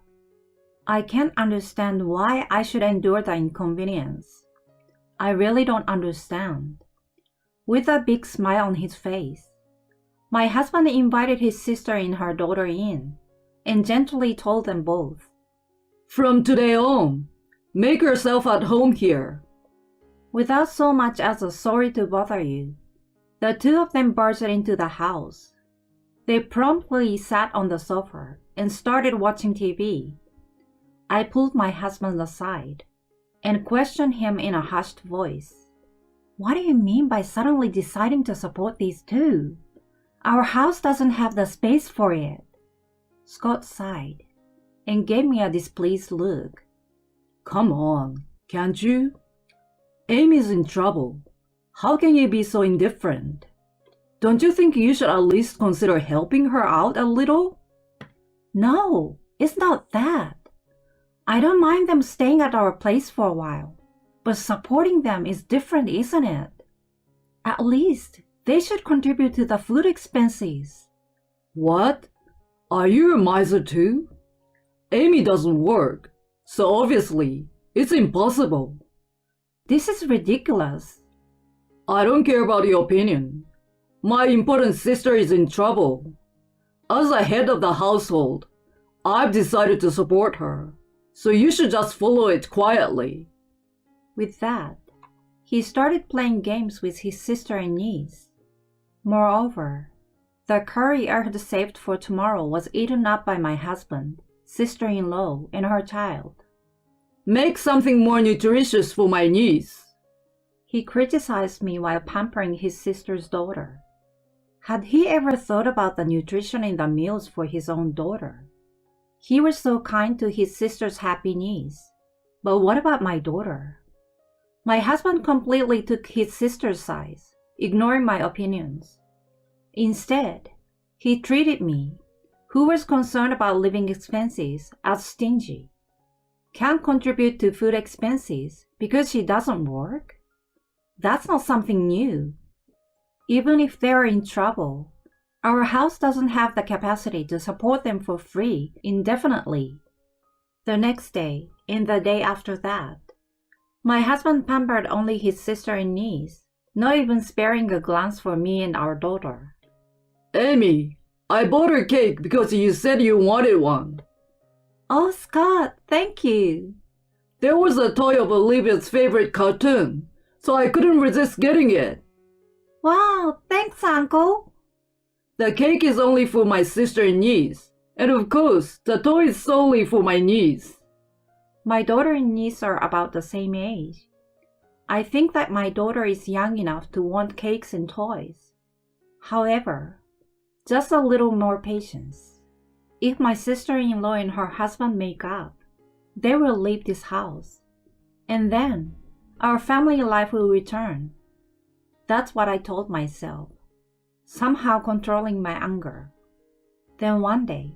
I can't understand why I should endure the inconvenience. I really don't understand. With a big smile on his face, my husband invited his sister and her daughter in, and gently told them both, From today on, make yourself at home here. without so much as a sorry to bother you, the two of them barged into the house. They promptly sat on the sofa and started watching TV. I pulled my husband aside and questioned him in a hushed voice. What do you mean by suddenly deciding to support these two? Our house doesn't have the space for it. Scott sighed and gave me a displeased look. Come on, can't you? Amy's in trouble. How can you be so indifferent? Don't you think you should at least consider helping her out a little? No, it's not that. I don't mind them staying at our place for a while, but supporting them is different, isn't it? At least they should contribute to the food expenses. What? Are you a miser too? Amy doesn't work, so obviously it's impossible. This is ridiculous. I don't care about your opinion. My important sister is in trouble. As the head of the household, I've decided to support her, so you should just follow it quietly. With that, he started playing games with his sister and niece. Moreover, the curry I had saved for tomorrow was eaten up by my husband, sister-in-law, and her child. Make something more nutritious for my niece. He criticized me while pampering his sister's daughter. Had he ever thought about the nutrition in the meals for his own daughter? He was so kind to his sister's happy niece. But what about my daughter? My husband completely took his sister's side, ignoring my opinions. Instead, he treated me, who was concerned about living expenses, as stingy. Can't contribute to food expenses because she doesn't work? That's not something new. Even if they're in trouble, our house doesn't have the capacity to support them for free indefinitely. The next day, and the day after that, my husband pampered only his sister and niece, not even sparing a glance for me and our daughter. Amy, I bought her cake because you said you wanted one. Oh, Scott, thank you. There was a toy of Olivia's favorite cartoon, so I couldn't resist getting it. Wow, thanks, Uncle. The cake is only for my sister and niece, and of course, the toy is solely for my niece. My daughter and niece are about the same age. I think that my daughter is young enough to want cakes and toys. However, just a little more patience. If my sister-in-law and her husband make up, they will leave this house. And then, our family life will return. That's what I told myself, somehow controlling my anger. Then one day,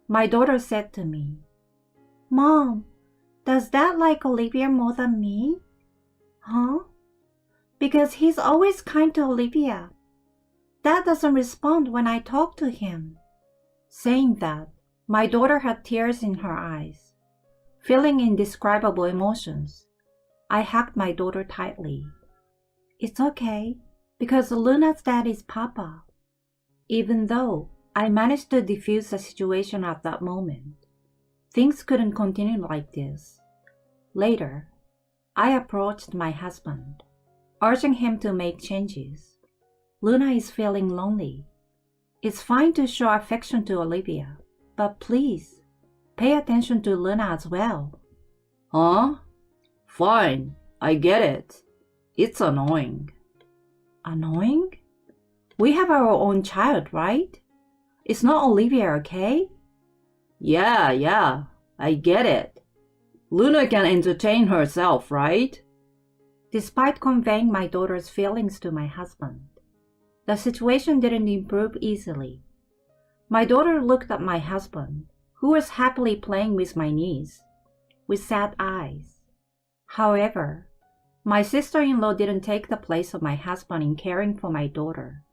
my daughter said to me, Mom, does Dad like Olivia more than me? Huh? Because he's always kind to Olivia. Dad doesn't respond when I talk to him. Saying that, my daughter had tears in her eyes. Feeling indescribable emotions, I hugged my daughter tightly. It's okay, because Luna's dad is Papa. Even though I managed to defuse the situation at that moment, things couldn't continue like this. Later, I approached my husband, urging him to make changes. Luna is feeling lonely. It's fine to show affection to Olivia, but please, pay attention to Luna as well. Huh? Fine, I get it. It's annoying. Annoying? We have our own child, right? It's not Olivia, okay? Yeah, I get it. Luna can entertain herself, right? Despite conveying my daughter's feelings to my husband, the situation didn't improve easily. My daughter looked at my husband, who was happily playing with my niece, with sad eyes. However, my sister-in-law didn't take the place of my husband in caring for my daughter.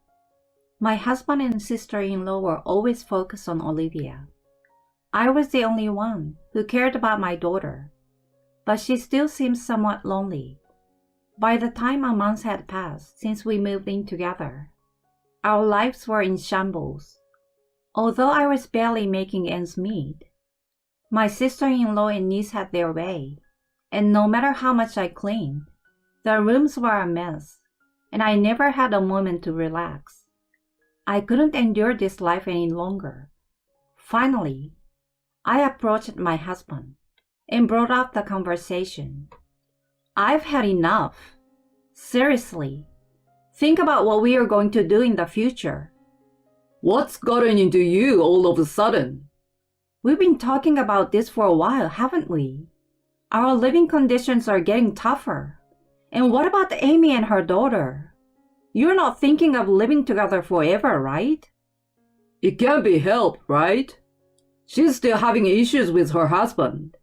My husband and sister-in-law were always focused on Olivia. I was the only one who cared about my daughter, but she still seemed somewhat lonely. By the time a month had passed since we moved in together, our lives were in shambles. Although I was barely making ends meet, my sister-in-law and niece had their way, and no matter how much I cleaned, the rooms were a mess, and I never had a moment to relax. I couldn't endure this life any longer. Finally, I approached my husband and brought up the conversation. I've had enough. Seriously, think about what we are going to do in the future. What's gotten into you all of a sudden? We've been talking about this for a while, haven't we? Our living conditions are getting tougher. And what about Amy and her daughter? You're not thinking of living together forever, right? It can't be helped, right? She's still having issues with her husband.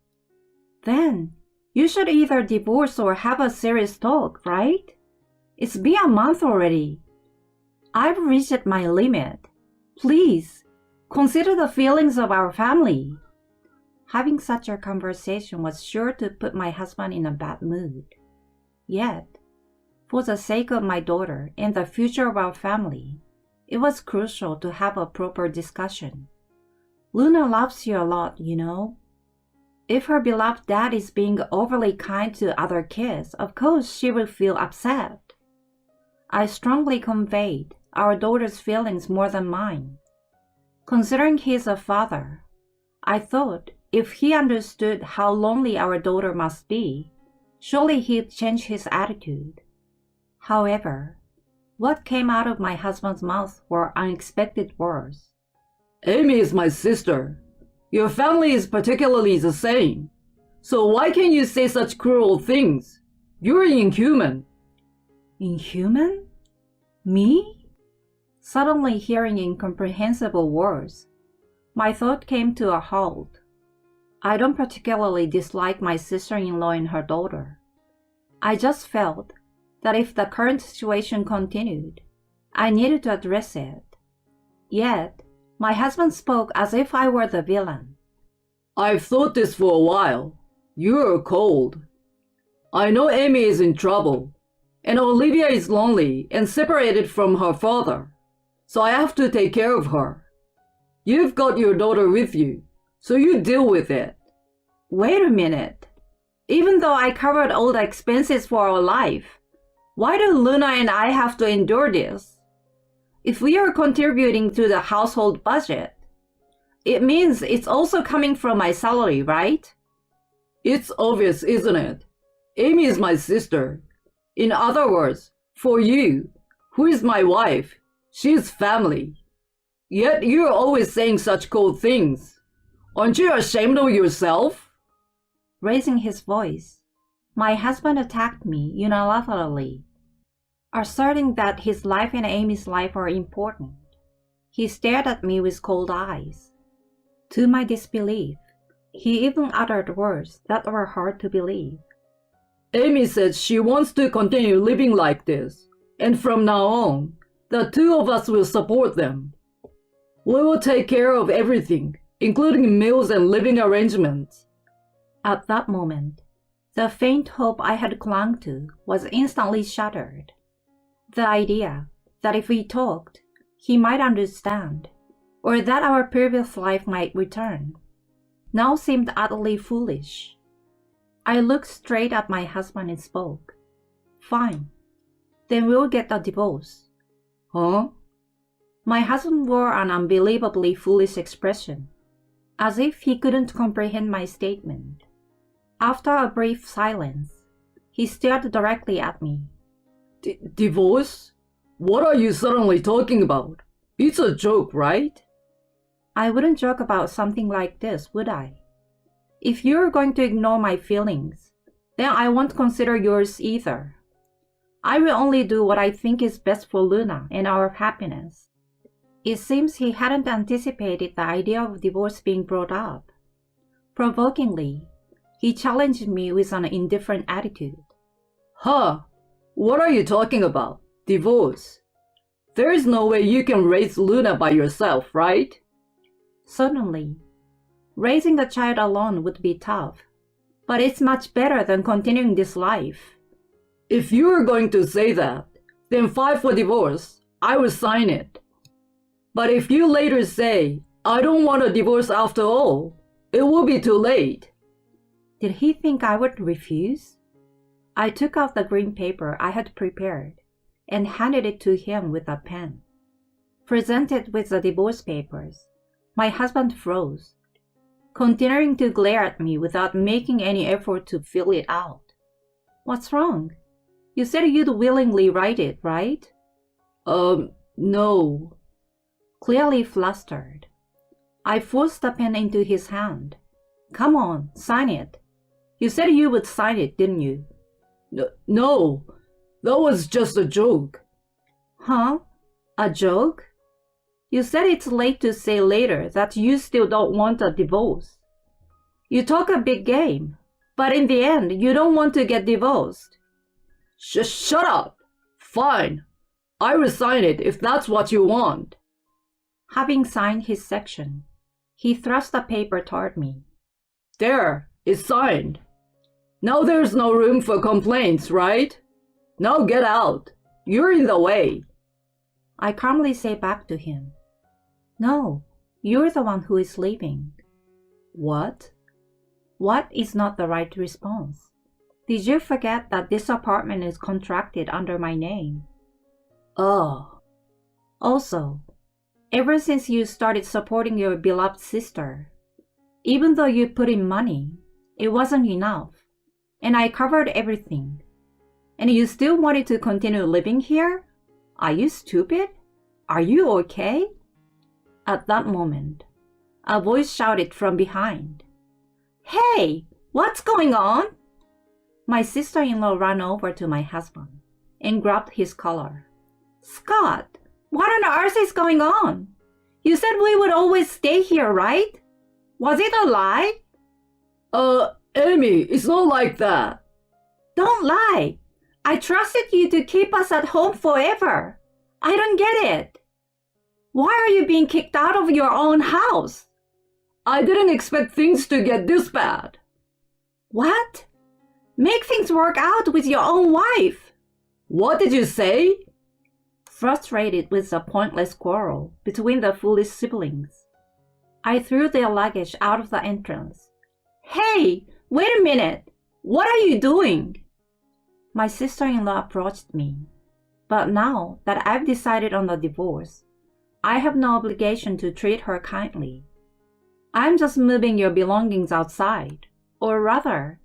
Then, you should either divorce or have a serious talk, right? It's been a month already. I've reached my limit. Please, consider the feelings of our family. Having such a conversation was sure to put my husband in a bad mood. Yet, for the sake of my daughter and the future of our family, it was crucial to have a proper discussion. Luna loves you a lot, you know. If her beloved dad is being overly kind to other kids, of course she will feel upset. I strongly conveyed our daughter's feelings more than mine. Considering he's a father, I thought if he understood how lonely our daughter must be, surely he'd change his attitude. However, what came out of my husband's mouth were unexpected words. Amy is my sister. Your family is particularly the same. So why can you say such cruel things? You're inhuman. Inhuman? Me? Suddenly hearing incomprehensible words, my thought came to a halt. I don't particularly dislike my sister-in-law and her daughter. I just felt that if the current situation continued, I needed to address it. Yet, my husband spoke as if I were the villain. I've thought this for a while. You're cold. I know Amy is in trouble, and Olivia is lonely and separated from her father, so I have to take care of her. You've got your daughter with you, so you deal with it. Wait a minute. Even though I covered all the expenses for our life, why do Luna and I have to endure this? If we are contributing to the household budget, it means it's also coming from my salary, right? It's obvious, isn't it? Amy is my sister. In other words, for you, who is my wife, she's family. Yet you're always saying such cold things. Aren't you ashamed of yourself? Raising his voice, my husband attacked me unilaterally, asserting that his life and Amy's life are important. He stared at me with cold eyes. To my disbelief, he even uttered words that were hard to believe. Amy says she wants to continue living like this, and from now on, the two of us will support them. We will take care of everything, including meals and living arrangements. At that moment, the faint hope I had clung to was instantly shattered. The idea that if we talked, he might understand, or that our previous life might return, now seemed utterly foolish. I looked straight at my husband and spoke. Fine. Then we'll get a divorce. Huh? My husband wore an unbelievably foolish expression, as if he couldn't comprehend my statement. After a brief silence, he stared directly at me. Divorce? What are you suddenly talking about? It's a joke, right? I wouldn't joke about something like this, would I? If you're going to ignore my feelings, then I won't consider yours either. I will only do what I think is best for Luna and our happiness. It seems he hadn't anticipated the idea of divorce being brought up. Provokingly, he challenged me with an indifferent attitude. Huh? What are you talking about? Divorce? There is no way you can raise Luna by yourself, right? Certainly. Raising a child alone would be tough, but it's much better than continuing this life. If you are going to say that, then file for divorce. I will sign it. But if you later say, I don't want a divorce after all, it will be too late. Did he think I would refuse? I took out the green paper I had prepared and handed it to him with a pen. Presented with the divorce papers, my husband froze, continuing to glare at me without making any effort to fill it out. What's wrong? You said you'd willingly write it, right? No. Clearly flustered, I forced the pen into his hand. Come on, sign it. You said you would sign it, didn't you? No, that was just a joke. Huh? A joke? You said it's late to say later that you still don't want a divorce. You talk a big game, but in the end, you don't want to get divorced. Shut up! Fine. I will sign it if that's what you want. Having signed his section, he thrust the paper toward me. There, it's signed. Now there's no room for complaints, right? Now get out. You're in the way. I calmly say back to him, No, you're the one who is leaving. What? What is not the right response? Did you forget that this apartment is contracted under my name? Oh. Also, ever since you started supporting your beloved sister, even though you put in money, it wasn't enough, and I covered everything. And you still wanted to continue living here? Are you stupid? Are you okay? At that moment, a voice shouted from behind, Hey, what's going on? My sister-in-law ran over to my husband and grabbed his collar. Scott, what on earth is going on? You said we would always stay here, right? Was it a lie? Amy, it's not like that. Don't lie. I trusted you to keep us at home forever. I don't get it. Why are you being kicked out of your own house? I didn't expect things to get this bad. What? Make things work out with your own wife. What did you say? Frustrated with the pointless quarrel between the foolish siblings, I threw their luggage out of the entrance. Hey, wait a minute. What are you doing? My sister-in-law approached me, but now that I've decided on the divorce, I have no obligation to treat her kindly. I'm just moving your belongings outside. Or rather,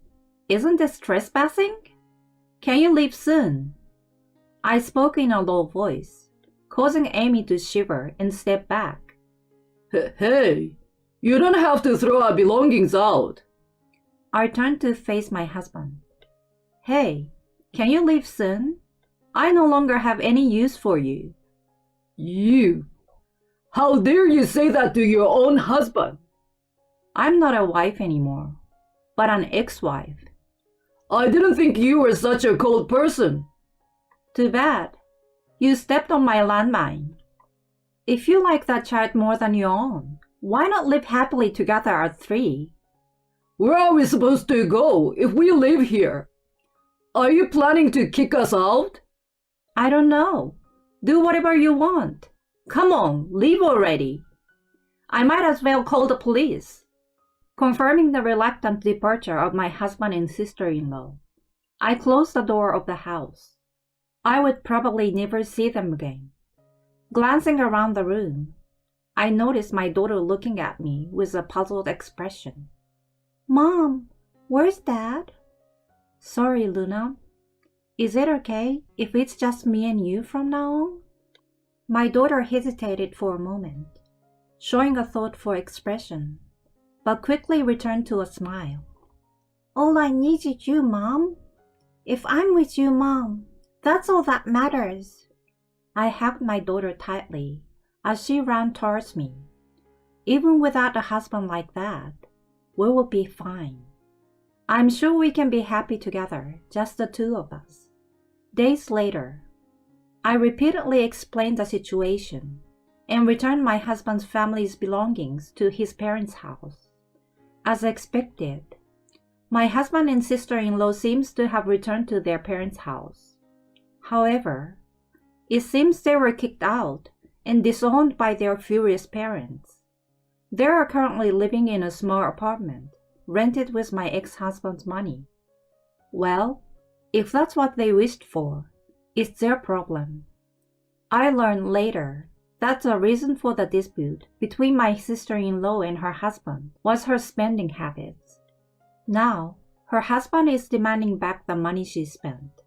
isn't this trespassing? Can you leave soon? I spoke in a low voice, causing Amy to shiver and step back. Hey, you don't have to throw our belongings out. I turned to face my husband. Hey, can you leave soon? I no longer have any use for you. You? How dare you say that to your own husband? I'm not a wife anymore, but an ex-wife. I didn't think you were such a cold person. Too bad. You stepped on my landmine. If you like that child more than your own, why not live happily together at 3? Where are we supposed to go if we live here? Are you planning to kick us out? I don't know. Do whatever you want. Come on, leave already. I might as well call the police. Confirming the reluctant departure of my husband and sister-in-law, I closed the door of the house. I would probably never see them again. Glancing around the room, I noticed my daughter looking at me with a puzzled expression. Mom, where's Dad? Sorry, Luna. Is it okay if it's just me and you from now on? My daughter hesitated for a moment, showing a thoughtful expression, but quickly returned to a smile. All I need is you, Mom. If I'm with you, Mom, that's all that matters. I hugged my daughter tightly as she ran towards me. Even without a husband like that, we will be fine. I'm sure we can be happy together, just the two of us. Days later, I repeatedly explained the situation and returned my husband's family's belongings to his parents' house. As expected, my husband and sister-in-law seems to have returned to their parents' house. However, it seems they were kicked out and disowned by their furious parents. They are currently living in a small apartment, rented with my ex-husband's money. Well, if that's what they wished for, it's their problem. I learned later that the reason for the dispute between my sister-in-law and her husband was her spending habits. Now, her husband is demanding back the money she spent.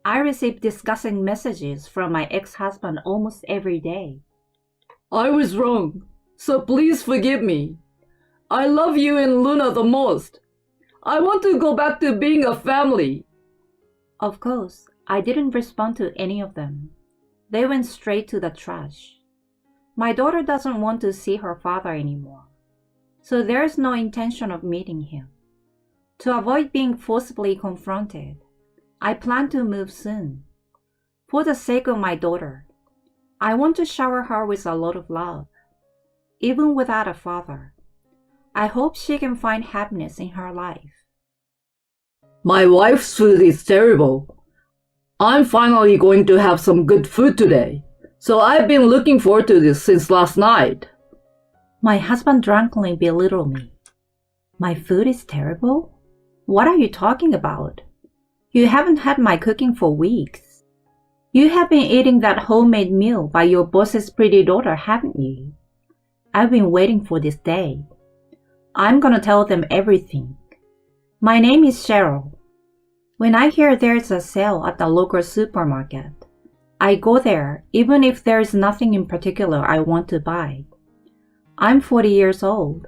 I receive disgusting messages from my ex-husband almost every day. I was wrong, so please forgive me. I love you and Luna the most. I want to go back to being a family. Of course, I didn't respond to any of them. They went straight to the trash. My daughter doesn't want to see her father anymore, so there's no intention of meeting him. To avoid being forcibly confronted, I plan to move soon. For the sake of my daughter, I want to shower her with a lot of love. Even without a father, I hope she can find happiness in her life. My wife's food is terrible. I'm finally going to have some good food today, so I've been looking forward to this since last night. My husband drunkenly belittled me. My food is terrible? What are you talking about? You haven't had my cooking for weeks. You have been eating that homemade meal by your boss's pretty daughter, haven't you? I've been waiting for this day. I'm gonna tell them everything. My name is Cheryl. When I hear there's a sale at the local supermarket, I go there even if there's nothing in particular I want to buy. I'm 40 years old.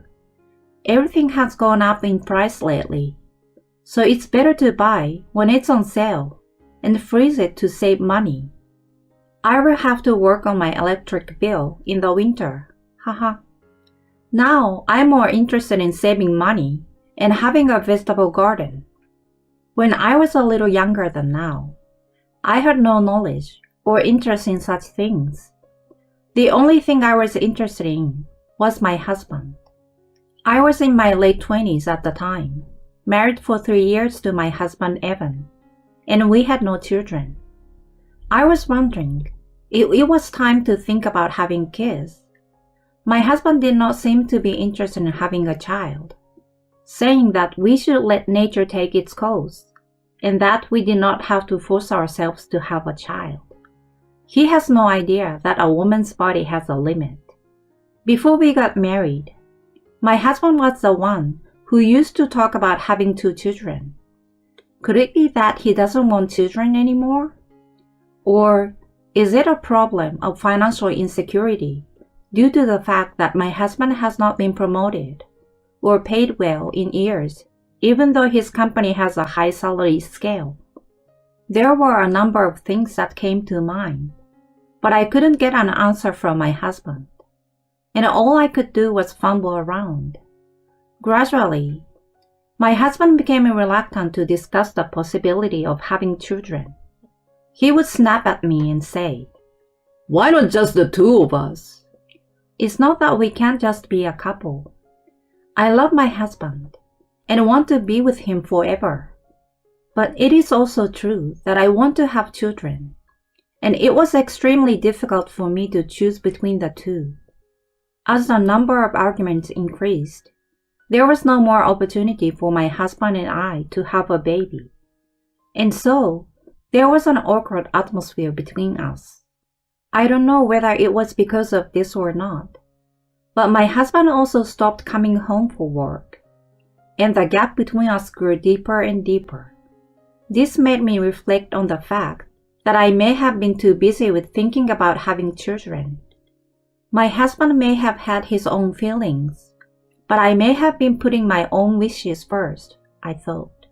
Everything has gone up in price lately, so it's better to buy when it's on sale and freeze it to save money. I will have to work on my electric bill in the winter. Haha. Now I'm more interested in saving money and having a vegetable garden. When I was a little younger than now, I had no knowledge or interest in such things. The only thing I was interested in was my husband. I was in my late 20s at the time, married for 3 years to my husband Evan, and we had no children. I was wondering if it was time to think about having kids. My husband did not seem to be interested in having a child, saying that we should let nature take its course, and that we did not have to force ourselves to have a child. He has no idea that a woman's body has a limit. Before we got married, my husband was the one who used to talk about having 2 children. Could it be that he doesn't want children anymore? Or is it a problem of financial insecurity due to the fact that my husband has not been promoted or paid well in years, even though his company has a high salary scale? There were a number of things that came to mind, but I couldn't get an answer from my husband, and all I could do was fumble around. Gradually, my husband became reluctant to discuss the possibility of having children. He would snap at me and say, Why not just the 2 of us? It's not that we can't just be a couple. I love my husband and want to be with him forever. But it is also true that I want to have children, and it was extremely difficult for me to choose between the 2. As the number of arguments increased, there was no more opportunity for my husband and I to have a baby. And so, there was an awkward atmosphere between us. I don't know whether it was because of this or not, but my husband also stopped coming home for work, and the gap between us grew deeper and deeper. This made me reflect on the fact that I may have been too busy with thinking about having children. My husband may have had his own feelings, but I may have been putting my own wishes first, I thought.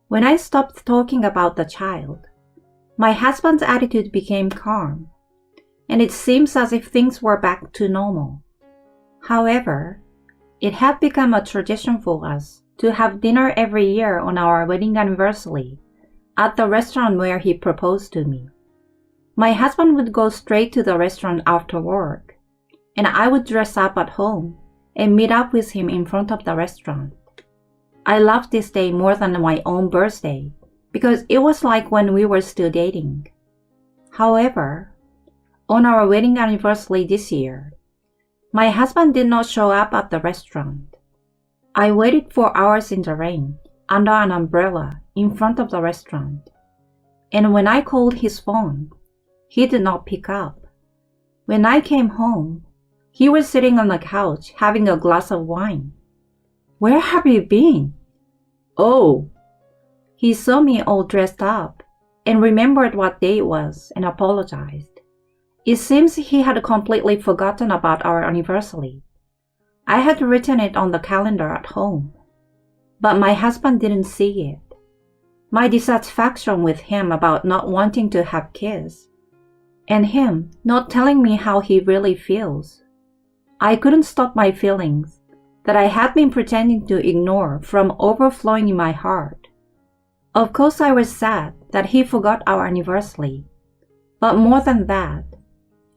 When I stopped talking about the child, my husband's attitude became calm, and it seems as if things were back to normal. However, it had become a tradition for us to have dinner every year on our wedding anniversary at the restaurant where he proposed to me. My husband would go straight to the restaurant after work, and I would dress up at home and meet up with him in front of the restaurant. I loved this day more than my own birthday because it was like when we were still dating. However, on our wedding anniversary this year, my husband did not show up at the restaurant. I waited for hours in the rain under an umbrella in front of the restaurant, and when I called his phone, he did not pick up. When I came home, he was sitting on the couch having a glass of wine. "Where have you been?" "Oh." He saw me all dressed up and remembered what day it was and apologized. It seems he had completely forgotten about our anniversary. I had written it on the calendar at home, but my husband didn't see it. My dissatisfaction with him about not wanting to have kids, and him not telling me how he really feels. I couldn't stop my feelings that I had been pretending to ignore from overflowing in my heart. Of course, I was sad that he forgot our anniversary, but more than that,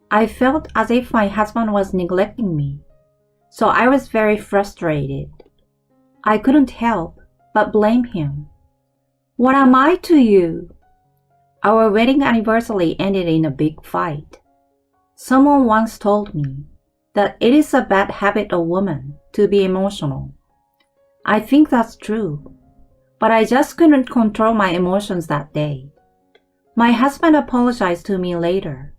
I felt as if my husband was neglecting me, so I was very frustrated. I couldn't help but blame him. "What am I to you?" Our wedding anniversary ended in a big fight. Someone once told me that it is a bad habit of women to be emotional. I think that's true, but I just couldn't control my emotions that day. My husband apologized to me later,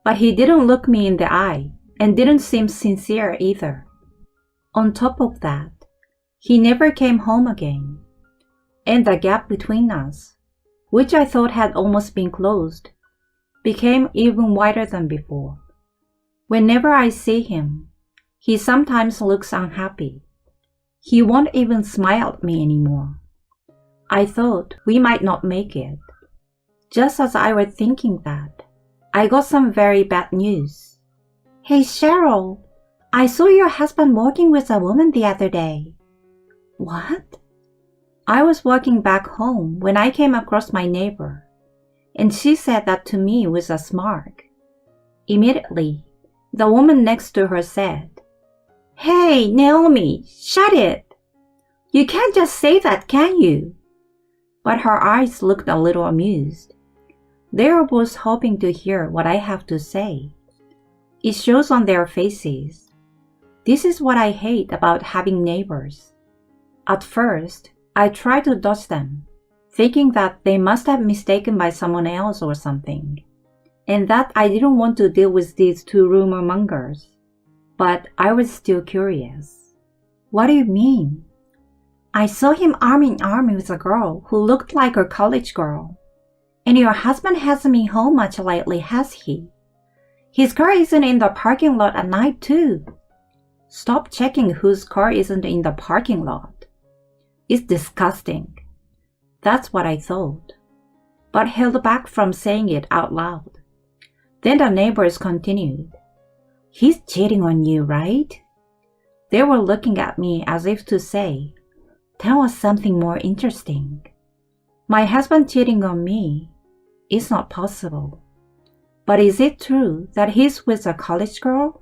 but he didn't look me in the eye and didn't seem sincere either. On top of that, he never came home again, and the gap between us, which I thought had almost been closed, became even wider than before. Whenever I see him, he sometimes looks unhappy. He won't even smile at me anymore. I thought we might not make it. Just as I was thinking that, I got some very bad news. "Hey Cheryl, I saw your husband walking with a woman the other day." "What?" I was walking back home when I came across my neighbor, and she said that to me with a smirk. Immediately, the woman next to her said, "Hey, Naomi, shut it! You can't just say that, can you?" But her eyes looked a little amused. They were both hoping to hear what I have to say. It shows on their faces. This is what I hate about having neighbors. At first, I tried to dodge them, thinking that they must have mistaken by someone else or something, and that I didn't want to deal with these two rumor mongers. But I was still curious. "What do you mean?" "I saw him arm in arm with a girl who looked like a college girl. And your husband hasn't been home much lately, has he? His car isn't in the parking lot at night, too." Stop checking whose car isn't in the parking lot. It's disgusting. That's what I thought, but held back from saying it out loud. Then the neighbors continued. "He's cheating on you, right?" They were looking at me as if to say, "Tell us something more interesting." My husband cheating on me is not possible. But is it true that he's with a college girl?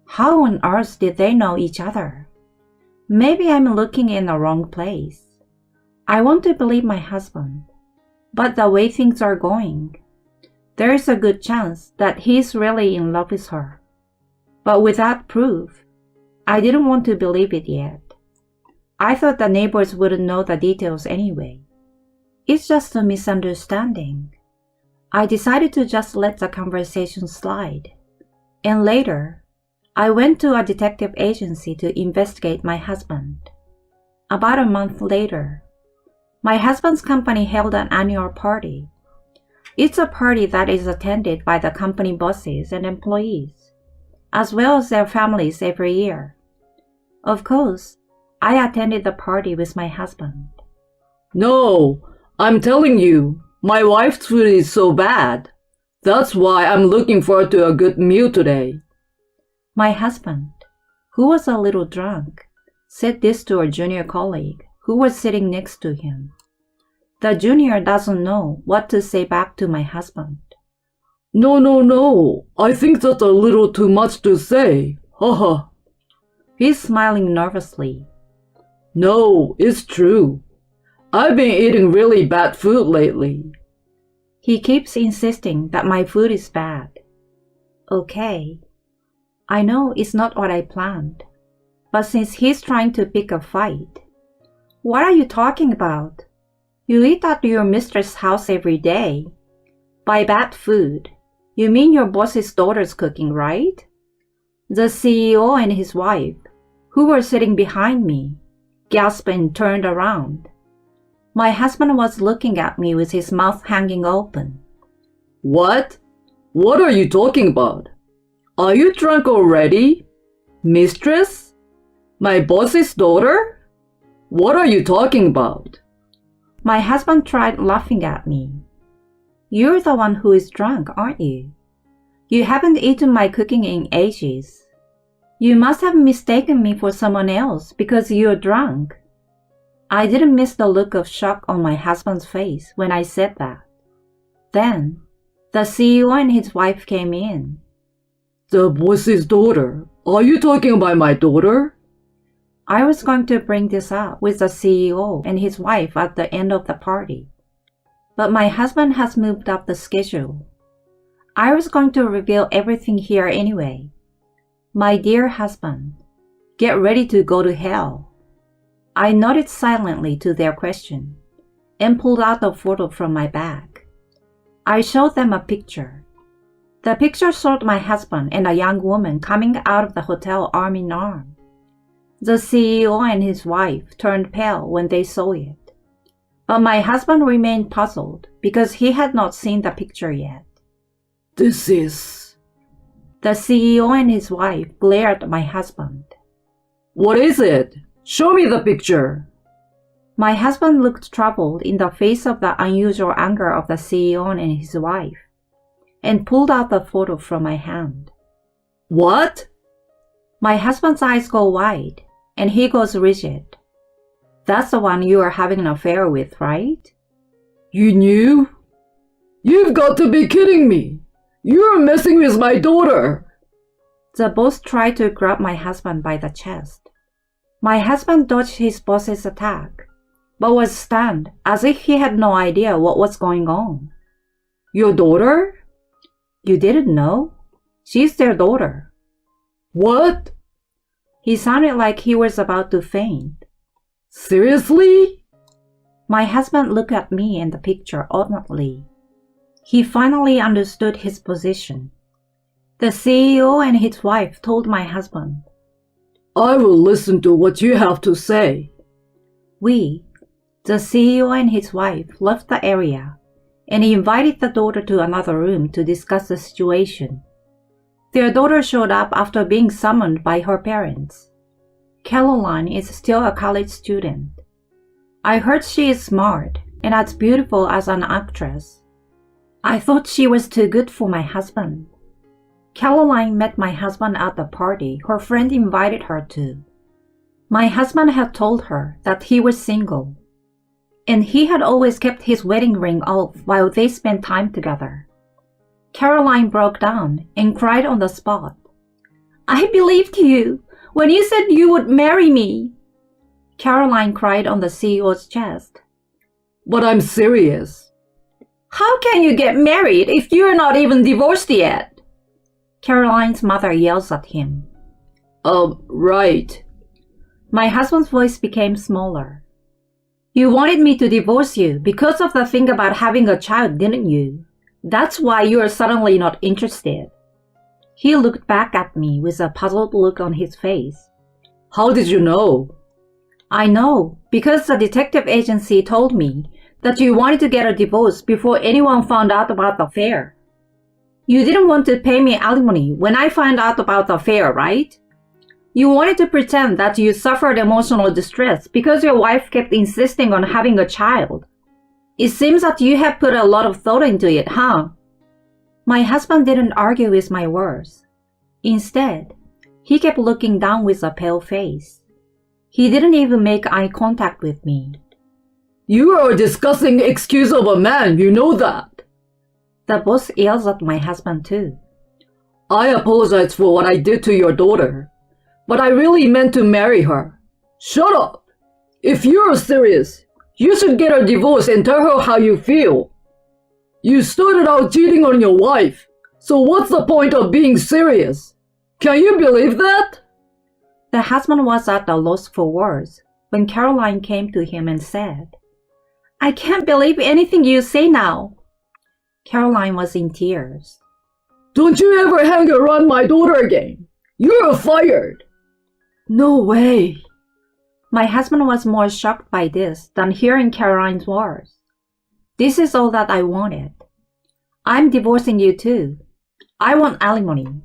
How on earth did they know each other? Maybe I'm looking in the wrong place. I want to believe my husband, but the way things are going, there is a good chance that he's really in love with her. But without proof, I didn't want to believe it yet. I thought the neighbors wouldn't know the details anyway. It's just a misunderstanding. I decided to just let the conversation slide. And later, I went to a detective agency to investigate my husband. About a month later, my husband's company held an annual party. It's a party that is attended by the company bosses and employees, as well as their families every year. Of course, I attended the party with my husband. No, I'm telling you, my wife's food is so bad. That's why I'm looking forward to a good meal today. My husband, who was a little drunk, said this to a junior colleague who was sitting next to him. The junior doesn't know what to say back to my husband. No. I think that's a little too much to say. Haha. He's smiling nervously. No, it's true. I've been eating really bad food lately. He keeps insisting that my food is bad. Okay. I know it's not what I planned. But since he's trying to pick a fight, what are you talking about? You eat at your mistress' house every day. By bad food, you mean your boss's daughter's cooking, right? The CEO and his wife, who were sitting behind me, gasped and turned around. My husband was looking at me with his mouth hanging open. What? What are you talking about? Are you drunk already? Mistress? My boss's daughter? What are you talking about? My husband tried laughing at me. You're the one who is drunk, aren't you? You haven't eaten my cooking in ages. You must have mistaken me for someone else because you're drunk. I didn't miss the look of shock on my husband's face when I said that. Then, the CEO and his wife came in. The boss's daughter? Are you talking about my daughter? I was going to bring this up with the CEO and his wife at the end of the party. But my husband has moved up the schedule. I was going to reveal everything here anyway. My dear husband, get ready to go to hell. I nodded silently to their question and pulled out a photo from my bag. I showed them a picture. The picture showed my husband and a young woman coming out of the hotel arm in arm. The CEO and his wife turned pale when they saw it. But my husband remained puzzled because he had not seen the picture yet. This is... The CEO and his wife glared at my husband. What is it? Show me the picture. My husband looked troubled in the face of the unusual anger of the CEO and his wife, and pulled out the photo from my hand. What? My husband's eyes go wide, and he goes rigid. That's the one you are having an affair with, right? You knew? You've got to be kidding me. You're messing with my daughter. The boss tried to grab my husband by the chest. My husband dodged his boss's attack, but was stunned as if he had no idea what was going on. Your daughter? You didn't know? She's their daughter. What? He sounded like he was about to faint. Seriously? My husband looked at me and the picture oddly. He finally understood his position. The CEO and his wife told my husband, I will listen to what you have to say. We, the CEO and his wife, left the area and invited the daughter to another room to discuss the situation. Their daughter showed up after being summoned by her parents. Caroline is still a college student. I heard she is smart and as beautiful as an actress. I thought she was too good for my husband. Caroline met my husband at the party her friend invited her to. My husband had told her that he was single, and he had always kept his wedding ring off while they spent time together. Caroline broke down and cried on the spot. I believed you when you said you would marry me. Caroline cried on the CEO's chest. But I'm serious. How can you get married if you're not even divorced yet? Caroline's mother yells at him. Right. My husband's voice became smaller. You wanted me to divorce you because of the thing about having a child, didn't you? That's why you are suddenly not interested. He looked back at me with a puzzled look on his face. How did you know? I know, because the detective agency told me that you wanted to get a divorce before anyone found out about the affair. You didn't want to pay me alimony when I found out about the affair, right? You wanted to pretend that you suffered emotional distress because your wife kept insisting on having a child. It seems that you have put a lot of thought into it, huh? My husband didn't argue with my words. Instead, he kept looking down with a pale face. He didn't even make eye contact with me. You are a disgusting excuse of a man, you know that. The boss yells at my husband too. I apologize for what I did to your daughter, but I really meant to marry her. Shut up! If you're serious, you should get a divorce and tell her how you feel. You started out cheating on your wife, so what's the point of being serious? Can you believe that? The husband was at a loss for words when Caroline came to him and said, I can't believe anything you say now. Caroline was in tears. Don't you ever hang around my daughter again. You're fired. No way. My husband was more shocked by this than hearing Caroline's words. This is all that I wanted. I'm divorcing you too. I want alimony.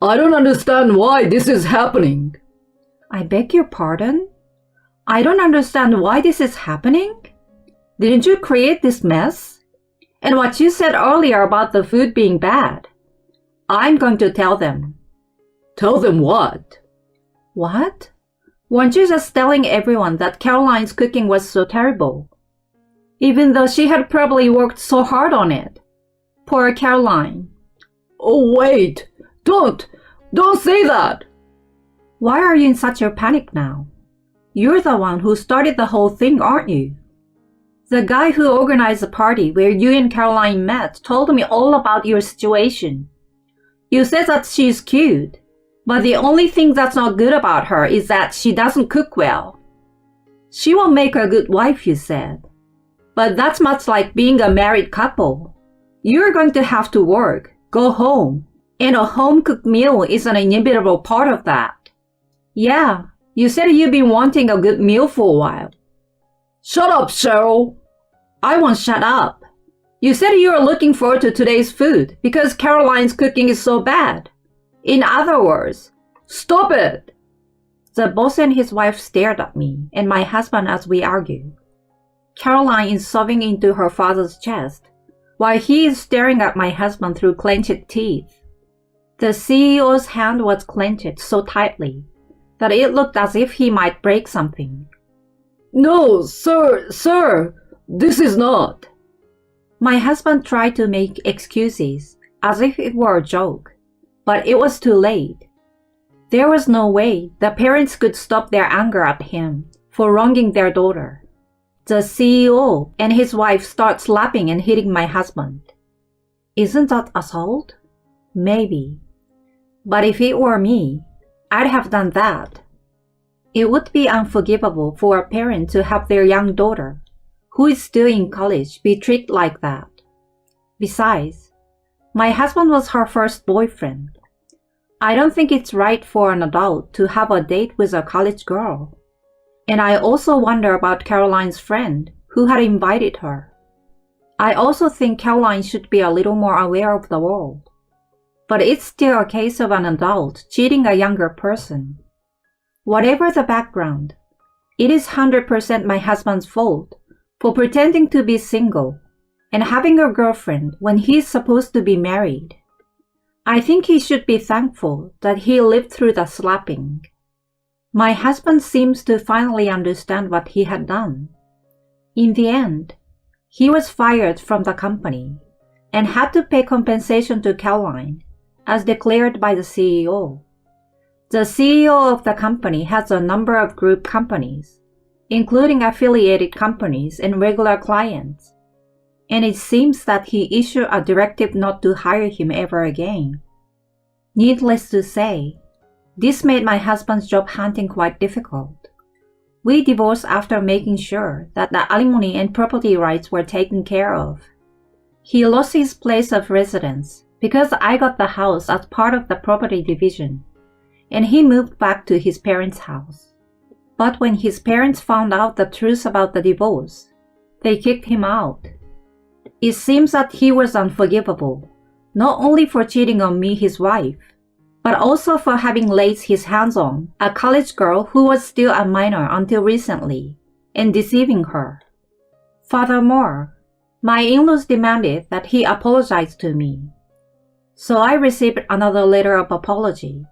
I don't understand why this is happening. I beg your pardon? I don't understand why this is happening. Didn't you create this mess? And what you said earlier about the food being bad. I'm going to tell them. Tell them what? What? Weren't you just telling everyone that Caroline's cooking was so terrible? Even though she had probably worked so hard on it. Poor Caroline. Oh, wait. Don't say that. Why are you in such a panic now? You're the one who started the whole thing, aren't you? The guy who organized the party where you and Caroline met told me all about your situation. You said that she's cute, but the only thing that's not good about her is that she doesn't cook well. She will make a good wife, you said. But that's much like being a married couple. You're going to have to work, go home, and a home-cooked meal is an inevitable part of that. Yeah, you said you've been wanting a good meal for a while. Shut up, Cheryl. I won't shut up. You said you were looking forward to today's food because Caroline's cooking is so bad. In other words, stop it. The boss and his wife stared at me and my husband as we argued. Caroline is sobbing into her father's chest, while he is staring at my husband through clenched teeth. The CEO's hand was clenched so tightly that it looked as if he might break something. No, sir, this is not. My husband tried to make excuses, as if it were a joke, but it was too late. There was no way the parents could stop their anger at him for wronging their daughter. The CEO and his wife start slapping and hitting my husband. Isn't that assault? Maybe. But if it were me, I'd have done that. It would be unforgivable for a parent to have their young daughter, who is still in college, be treated like that. Besides, my husband was her first boyfriend. I don't think it's right for an adult to have a date with a college girl. And I also wonder about Caroline's friend, who had invited her. I also think Caroline should be a little more aware of the world. But it's still a case of an adult cheating a younger person. Whatever the background, it is 100% my husband's fault for pretending to be single and having a girlfriend when he's supposed to be married. I think he should be thankful that he lived through the slapping. My husband seems to finally understand what he had done. In the end, he was fired from the company and had to pay compensation to Caroline, as declared by the CEO. The CEO of the company has a number of group companies, including affiliated companies and regular clients, and it seems that he issued a directive not to hire him ever again. Needless to say, this made my husband's job hunting quite difficult. We divorced after making sure that the alimony and property rights were taken care of. He lost his place of residence because I got the house as part of the property division, and he moved back to his parents' house. But when his parents found out the truth about the divorce, They kicked him out. It seems that he was unforgivable, not only for cheating on me, his wife, but also for having laid his hands on a college girl who was still a minor until recently, and deceiving her. Furthermore, my in-laws demanded that he apologize to me. So I received another letter of apology.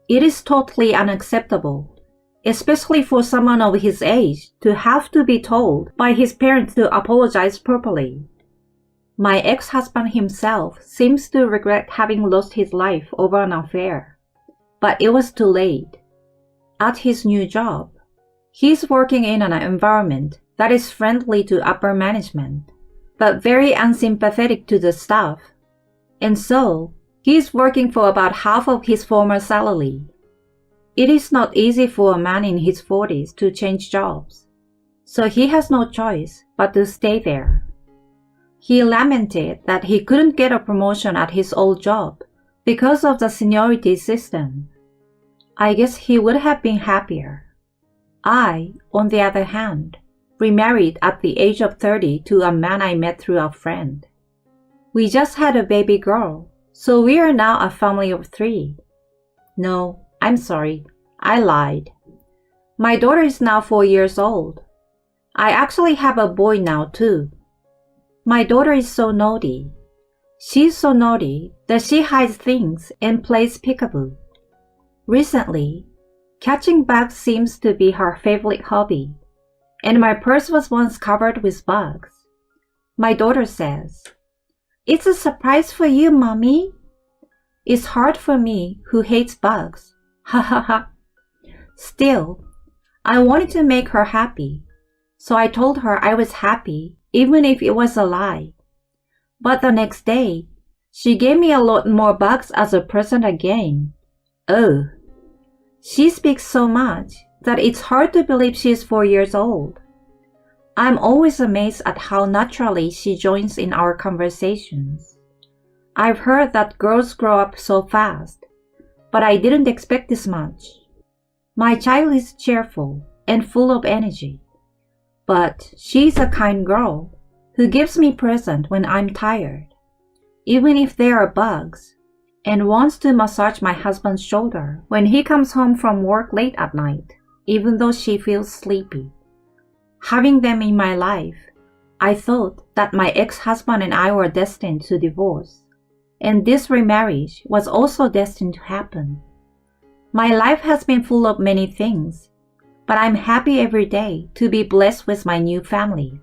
It is totally unacceptable, especially for someone of his age to have to be told by his parents to apologize properly. My ex-husband himself seems to regret having lost his life over an affair, but it was too late. At his new job, he's working in an environment that is friendly to upper management, but very unsympathetic to the staff, and so he's working for about half of his former salary. It is not easy for a man in his 40s to change jobs, so he has no choice but to stay there. He lamented that he couldn't get a promotion at his old job because of the seniority system. I guess he would have been happier. I, on the other hand, remarried at the age of 30 to a man I met through a friend. We just had a baby girl, so we are now a family of 3. No, I'm sorry, I lied. My daughter is now 4 years old. I actually have a boy now too. My daughter is so naughty. She's so naughty that she hides things and plays peekaboo. Recently, catching bugs seems to be her favorite hobby, and my purse was once covered with bugs. My daughter says, "It's a surprise for you, Mommy." It's hard for me, who hates bugs. Ha ha ha. Still, I wanted to make her happy, so I told her I was happy even if it was a lie. But the next day, she gave me a lot more bugs as a present again. Oh. She speaks so much that it's hard to believe she's 4 years old. I'm always amazed at how naturally she joins in our conversations. I've heard that girls grow up so fast, but I didn't expect this much. My child is cheerful and full of energy, but she's a kind girl who gives me presents when I'm tired, even if there are bugs, and wants to massage my husband's shoulder when he comes home from work late at night, even though she feels sleepy. Having them in my life, I thought that my ex-husband and I were destined to divorce, and this remarriage was also destined to happen. My life has been full of many things, but I'm happy every day to be blessed with my new family.